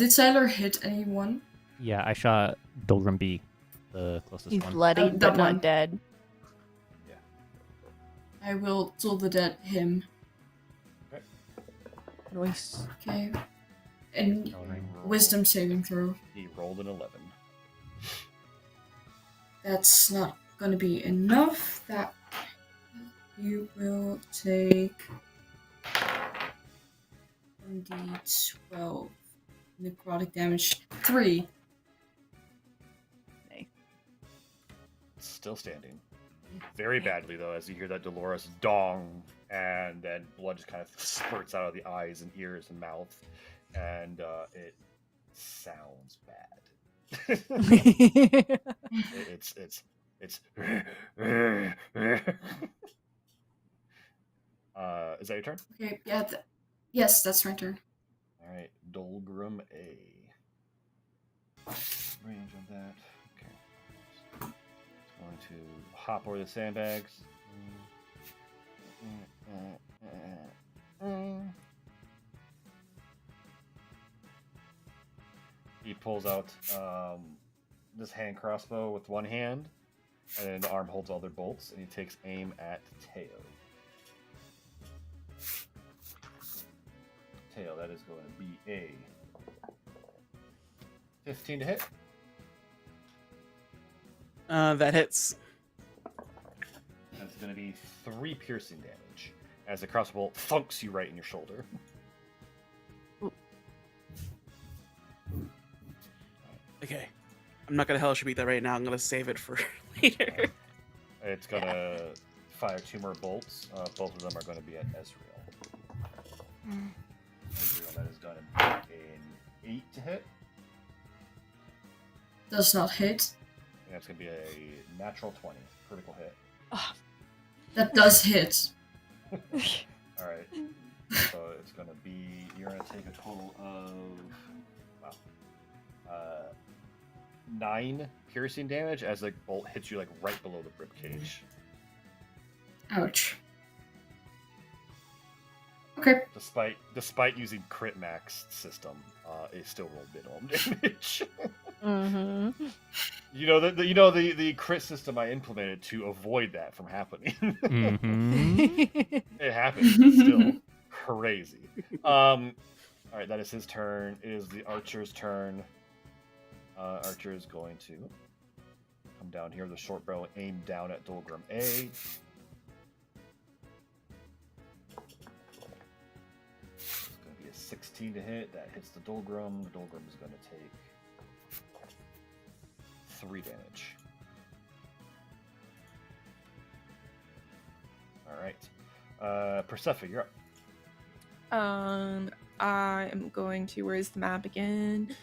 Sailor hit anyone? Yeah, I shot Dolgrim B, the closest He's one. bloodied that but not one. dead. I will Toll the Dead him. Nice. Okay. And wisdom saving throw. He rolled an 11. That's not gonna be enough. That you will take 1d12 necrotic damage. 3. Still standing. Very badly, though, as you hear that Dolores dong and then blood just kind of spurts out of the eyes and ears and mouth, and it sounds bad. it's is that your turn? Okay, yeah. Yes, that's my turn. All right, Dolgrim A. Range of that. Okay. It's going to hop over the sandbags. He pulls out this hand crossbow with one hand, and then the arm holds all their bolts, and he takes aim at Teo. Teo, that is going to be a 15 to hit. That hits. That's going to be 3 piercing damage as the crossbow bolt thunks you right in your shoulder. Okay. I'm not gonna hellish beat that right now. I'm gonna save it for later. It's going to fire 2 more bolts. Both of them are going to be at Ezreal. Ezreal, that is going to be an 8 to hit. Does not hit. And that's going to be a natural 20. Critical hit. That does hit. Alright. So it's going to be... You're going to take a total of... Wow. 9 piercing damage as the bolt hits you like right below the ribcage. Ouch. Okay. Despite using crit max system, it still rolled minimum damage. Mm-hmm. the crit system I implemented to avoid that from happening. Mm-hmm. It happens. It's still crazy. All right, that is his turn. It is the archer's turn. Archer is going to come down here with a short bow, aim down at Dolgrim A. It's going to be a 16 to hit. That hits the Dolgrim. The Dolgrim is going to take 3 damage. All right. Persephone, you're up. I am going to. Where's the map again?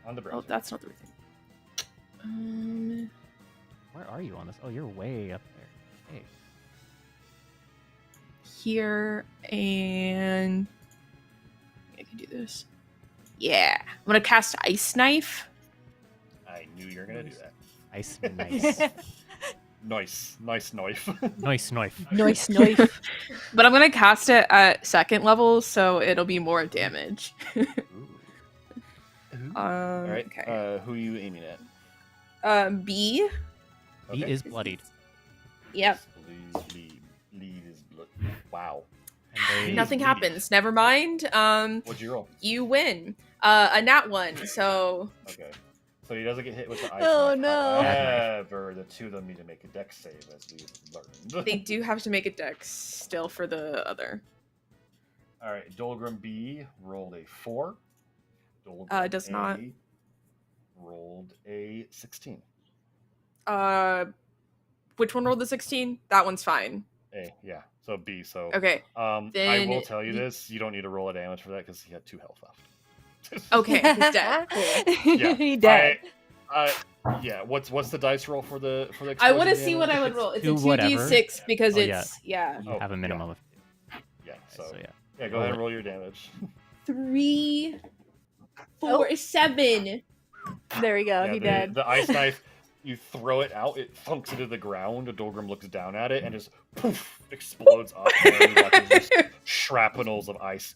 On the browser. Oh, that's not the right thing. Where are you on this? Oh, you're way up there. Hey. Here, and I can do this. Yeah, I'm gonna cast Ice Knife. I knew you were going to do that. Ice nice. Nice knife. Nice knife. Nice knife. But I'm gonna cast it at 2nd level, so it'll be more damage. All right. Okay. Who are you aiming at? B. He is bloodied. Yep. Lead is blood. Wow. And they, Nothing bleeding. happens. Never mind. What'd you roll? You win. A nat 1. So Okay. So he doesn't get hit with the ice. Oh, knife. no. However, the two of them need to make a dex save, as we've learned. they do have to make a dex still for the other. All right. Dolgrim B rolled a 4. Dolgrim Does A not. rolled a 16. Which one rolled the 16? That one's fine. A, yeah. So B. So Okay. I Then will tell you this: you don't need to roll a damage for that because he had 2 health left. Okay, he's dead. Cool. Yeah. He dead. Yeah. What's the dice roll for the I want to explosion see what I would roll. It's a Do whatever. 2d6 because Oh, it's yeah. you Oh, have a minimum of Yeah. two. So yeah. yeah, go ahead and roll your damage. 3, 4, 7. There we go. Yeah, He dead. The ice knife, you throw it out, it thunks into the ground. The Dolgrim looks down at it and just poof explodes up. And you watch just shrapnels of ice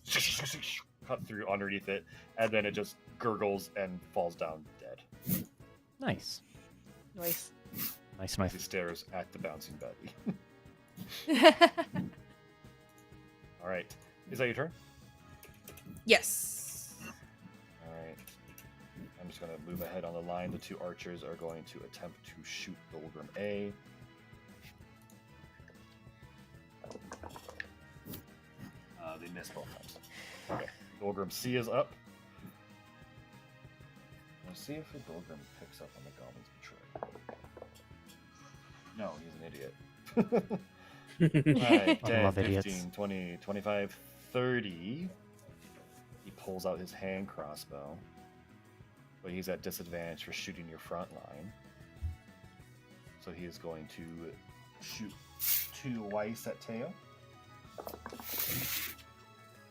cut through underneath it, and then it just gurgles and falls down dead. Nice. Nice. Nice He knife. stares at the bouncing Betty. All right, is that your turn? Yes. All right. I'm just going to move ahead on the line. The 2 archers are going to attempt to shoot Dolgrim A. They miss both times. Okay. Dolgrim C is up. Let's see if the Dolgrim picks up on the Goblin's Betrayal. No, he's an idiot. Alright, Fucking love 10, idiots. 15, 20, 25, 30. He pulls out his hand crossbow. But he's at disadvantage for shooting your front line. So he is going to shoot twice at Teo.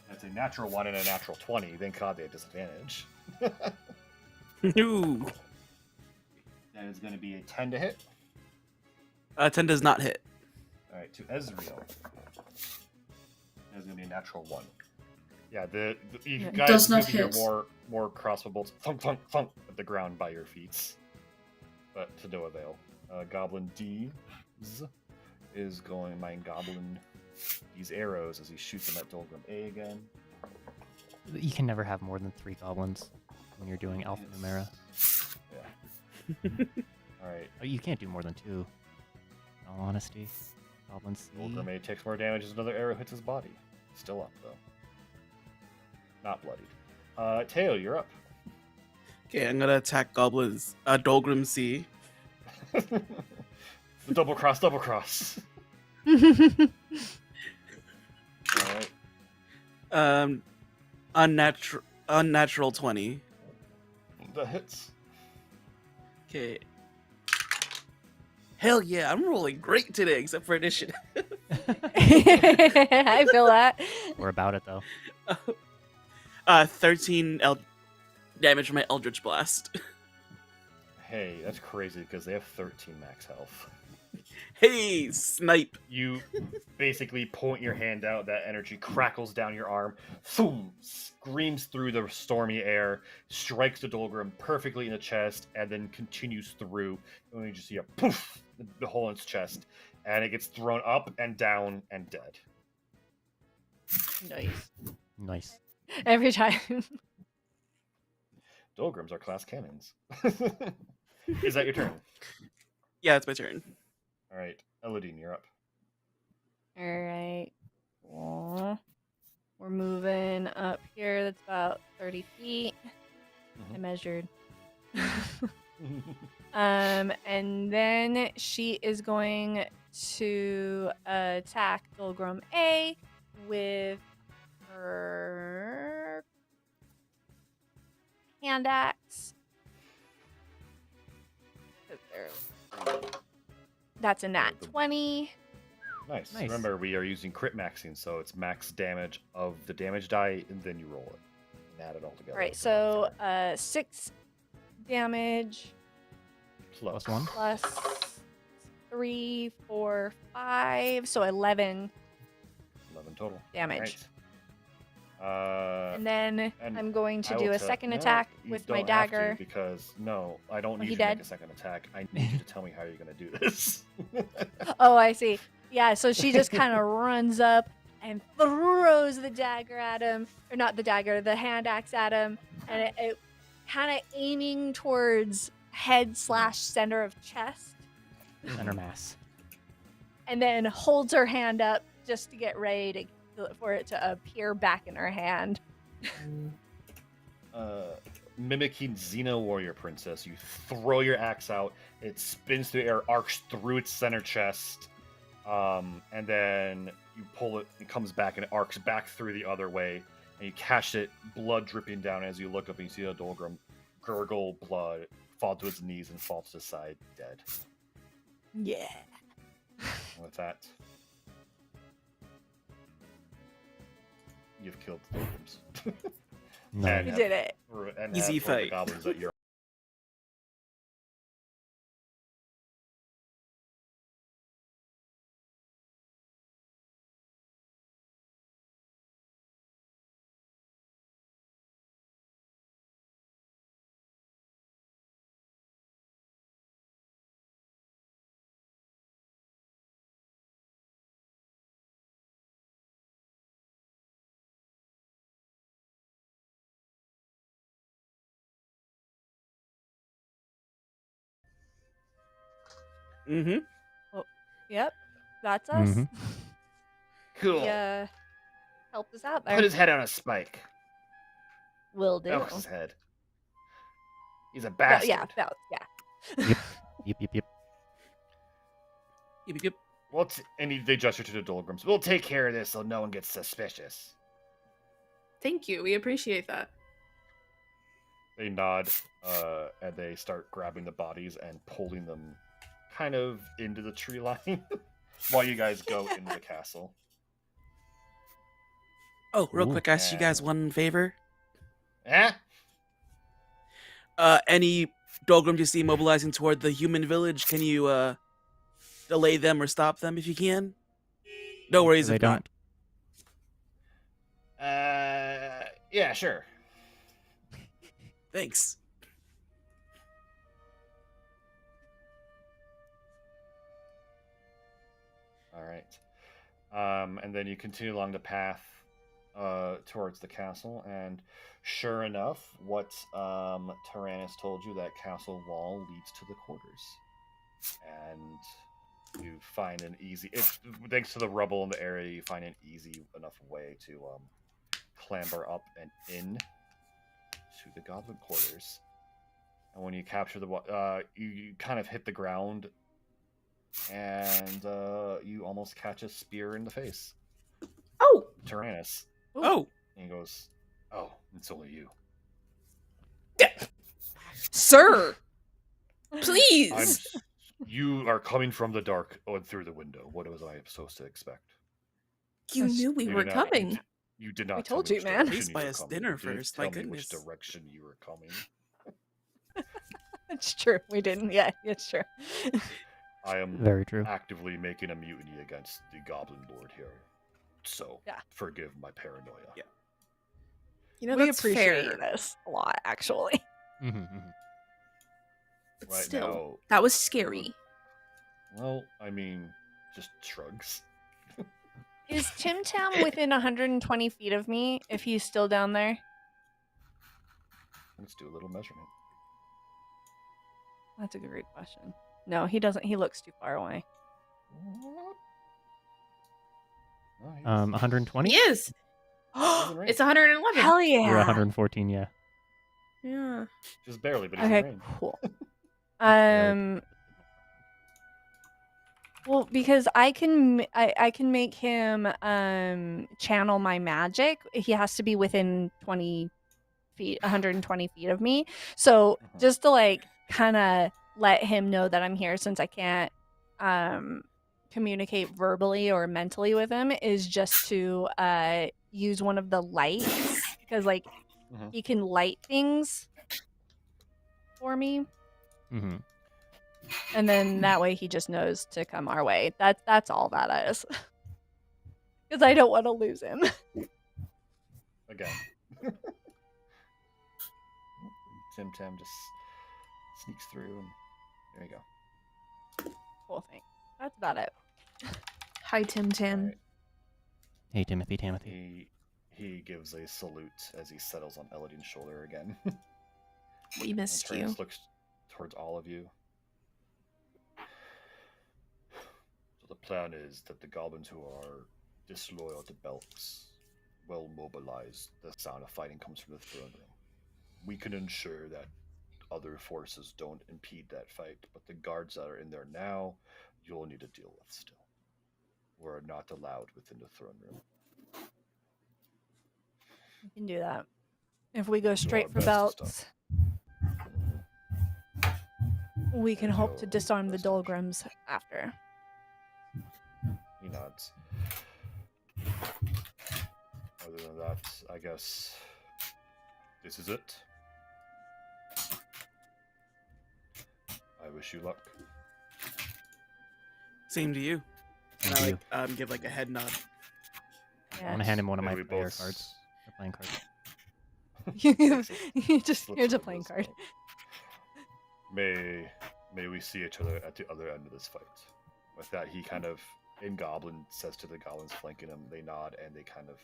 That's a natural 1 and a natural 20. Thank God they had disadvantage. Ooh. That is going to be a 10 to hit. 10 does not hit. Alright, to Ezreal. That is going to be a natural 1. Yeah, you Yeah, it guys does not hear hit. more crossbow bolts thunk, thunk, thunk at the ground by your feet. But to no avail. Goblin D is going Mind Goblin these arrows as he shoots them at Dolgrim A again. You can never have more than 3 goblins when you're doing Alpha Numera. Yeah. Alright. Oh, you can't do more than 2. In all honesty, goblins C. Dolgrim A takes more damage as another arrow hits his body. Still up, though. Not bloodied. Teo, you're up. Okay, I'm gonna attack goblins. Dolgrim C. The double cross, double cross. Alright. Unnatural 20. That hits. Okay. Hell yeah, I'm rolling great today, except for initiative. I feel that. We're about it though. 13 damage from my Eldritch Blast. Hey, that's crazy because they have 13 max health. Hey, snipe. You basically point your hand out, that energy crackles down your arm, boom, screams through the stormy air, strikes the Dolgrim perfectly in the chest, and then continues through. And you just see a poof, the hole in its chest, and it gets thrown up and down and dead. Nice. Nice. Every time. Dolgrims are class cannons. Is that your turn? Yeah, it's my turn. All right, Elodine, you're up. All right. Cool. We're moving up here. That's about 30 feet. I measured. And then she is going to attack Dolgrim A with her hand axe. That's a nat 20. Nice. Nice. Remember, we are using crit maxing, so it's max damage of the damage die, and then you roll it and add it all together. All right, so 6 damage plus 1. plus 3, 4, 5, so 11 11 total. damage. Right. And then and I'm going to I do will a tell- second no, attack you with my don't have to, dagger. because no, I don't need he you to dead? make a second attack. I need you to tell me how you're going to do this. Oh, I see. Yeah, so she just kind of runs up and throws the dagger at him. Or not the dagger, the hand axe at him. And it kind of aiming towards head / center of chest. Center mass. And then holds her hand up just to get ready for it to appear back in her hand. Mimicking Xena Warrior Princess, you throw your axe out, it spins through the air, arcs through its center chest, and then you pull it, it comes back and it arcs back through the other way, and you catch it, blood dripping down as you look up and you see the Dolgrim gurgle blood, fall to its knees and fall to the side, dead. Yeah. And with that, you've killed the Dolgrims. No. And You have- did it. and Easy have one of the fight. goblins that you're Mm-hmm. Yep. That's us. Mhm. cool. Yeah. Help us out there. Put his head on a spike. Will do. That was his head. He's a But bastard. yeah, yeah. Yep, yep, yep. Yep, yep. They gesture to the Dolgrams. We'll take care of this so no one gets suspicious. Thank you. We appreciate that. They nod, and they start grabbing the bodies and pulling them kind of into the tree line while you guys go into the castle. Oh, real Ooh. quick, ask you guys one favor. Eh? Any Dolgrim you see mobilizing toward the human village, can you delay them or stop them if you can? No worries They if not. don't. Yeah, sure. Thanks. All right. And then you continue along the path towards the castle, and sure enough, what Tyrannus told you, that castle wall leads to the quarters. And you find an easy, thanks to the rubble in the area, you find an easy enough way to clamber up and in to the goblin quarters. And when you capture you kind of hit the ground, and you almost catch a spear in the face. Oh! Tyrannus. Oh! And he goes, "Oh, it's only you." Sir! Please! You are coming from the dark through the window. What was I supposed to expect? You knew we were coming. You did not. We tell told me you, which man. direction Please you buy were us coming. dinner You didn't first, tell my me which goodness. direction you were coming. It's true. We didn't. Yeah, it's true. I am Very true. actively making a mutiny against the Goblin Lord here. So, Yeah. forgive my paranoia. Yeah. You know, We that's appreciate fair. this a lot, actually. But Right still, now, that was scary. well, I mean, just shrugs. Is Tim Tam within 120 feet of me if he's still down there? Let's do a little measurement. That's a great question. No, he doesn't. He looks too far away. Oh, 120. He is. in range. It's 111. Hell yeah! You're 114. Yeah. Yeah. Just barely, but he's in Okay, range. cool. Well, because I can make him channel my magic. He has to be within 20 feet, 120 feet of me. So Mhm. just to kind of let him know that I'm here, since I can't communicate verbally or mentally with him, is just to use one of the lights, because Mhm. he can light things for me. Mm-hmm. And then that way he just knows to come our way. That's all that is. Because I don't want to lose him. Again. Tim Tam just sneaks through, and there you go. Cool thing. That's about it. Hi, Tim Tam. Alright. Hey, Timothy. He gives a salute as he settles on Elodin's shoulder again. We missed you. Tyrannus looks towards all of you. So the plan is that the goblins who are disloyal to Belks will mobilize. The sound of fighting comes from the throne room. We can ensure that other forces don't impede that fight, but the guards that are in there now, you'll need to deal with still. We're not allowed within the throne room. We can do that. If we go our straight for best to stop. belts, we can And hope to you'll disarm the rest assured. Dolgrams after. He nods. Other than that, I guess this is it. I wish you luck. Same to you. And Thank I you. give a head nod. I want to hand him one of May my we player both- cards. Or playing cards. You just Slips here's a it playing this card. note. May we see each other at the other end of this fight. With that, he kind of, in Goblin, says to the goblins flanking him, they nod and they kind of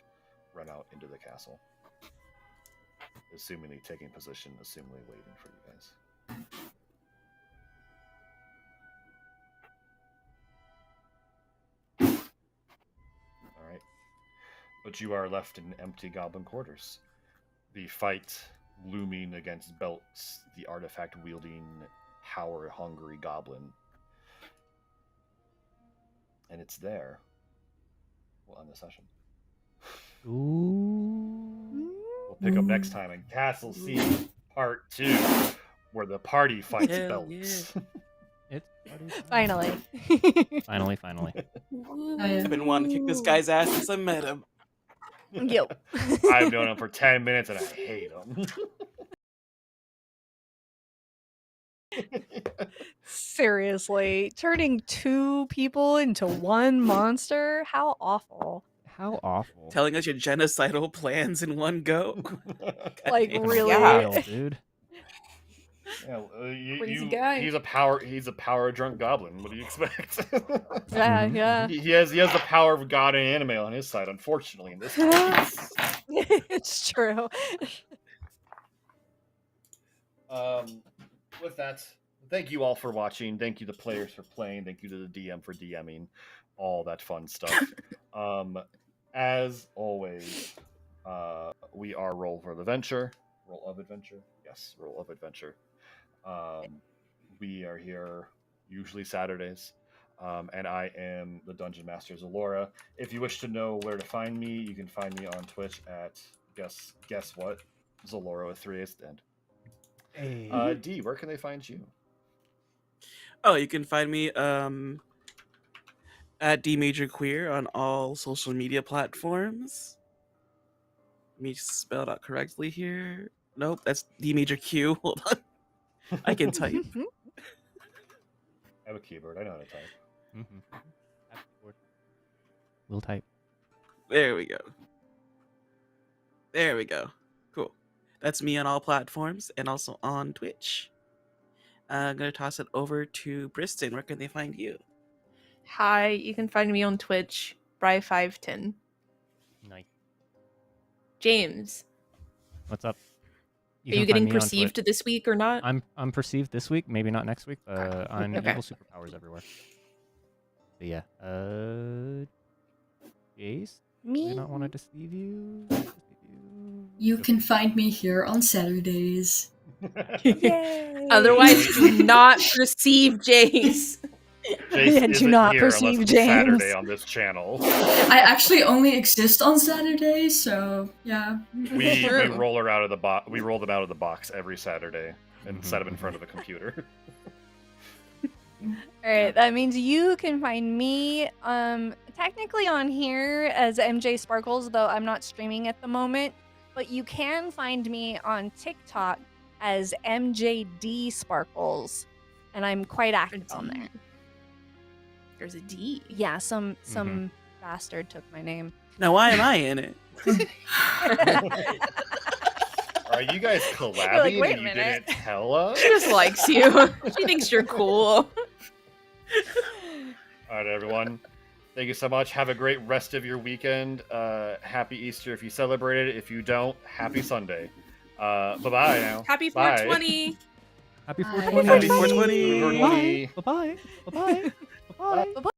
run out into the castle. Assumingly taking position, assumingly waiting for you guys. Alright. But you are left in empty goblin quarters. The fight looming against Belts, the artifact-wielding, power-hungry goblin. and it's there. We'll end the session. Ooh. We'll pick up next time in Castle Siege Part 2, where the party fights Hell belts. It's party time. Finally. Finally. I've been wanting to kick this guy's ass since I met him. Yo. I've known him for 10 minutes and I hate him. Seriously, turning 2 people into 1 monster? How awful. How awful. Telling us your genocidal plans in one go. Like, damn. really? Wild, dude. Yeah, Crazy guy. He's a power drunk goblin. What do you expect? Yeah, yeah. He has the power of God and anime on his side, unfortunately, in this case. It's true. With that, thank you all for watching. Thank you to players for playing. Thank you to the DM for DMing. All that fun stuff. As always, we are Roll of Adventure. Yes, Roll of Adventure. We are here usually Saturdays. And I am the Dungeon Master Zalora. If you wish to know where to find me, you can find me on Twitch at guess what? Zalora with 3 A's at the end. Hey. D, where can they find you? Oh, you can find me at D Major Queer on all social media platforms. Let me spell it out correctly here. Nope, that's D Major Q. Hold on. I can type. I have a keyboard. I know how to type. Mm-hmm. We'll type. There we go. There we go. Cool. That's me on all platforms and also on Twitch. I'm going to toss it over to Briston. Where can they find you? Hi, you can find me on Twitch, Bri510. Nice. James, What's up? are you can find getting me on perceived Twitch. this week or not? I'm perceived this week, maybe not next week, on Okay. Evil Superpowers everywhere. But yeah, Jace, do Me? not want to deceive you. You can find me here on Saturdays. Yay! Otherwise, do not perceive Jace. Jace Yeah, do isn't not here unless perceive it's James. Saturday on this channel. I actually only exist on Saturdays, so yeah. We True. roll her out of the box. We roll them out of the box every Saturday and Mhm, set them in front of a computer. Alright, that means you can find me technically on here as MJ Sparkles, though I'm not streaming at the moment. But you can find me on TikTok as MJD Sparkles. And I'm quite active on there. There's a D. Yeah, some bastard took my name. Now, why am I in it? Are you guys collabing like, wait a and you minute. didn't tell us? She just likes you. She thinks you're cool. All right, everyone. Thank you so much. Have a great rest of your weekend. Happy Easter if you celebrate it. If you don't, happy Sunday. Bye-bye now. Happy Bye. 420. Happy Bye. 420. Happy 420. Happy 420. Bye-bye. Bye-bye. Bye-bye. Bye-bye.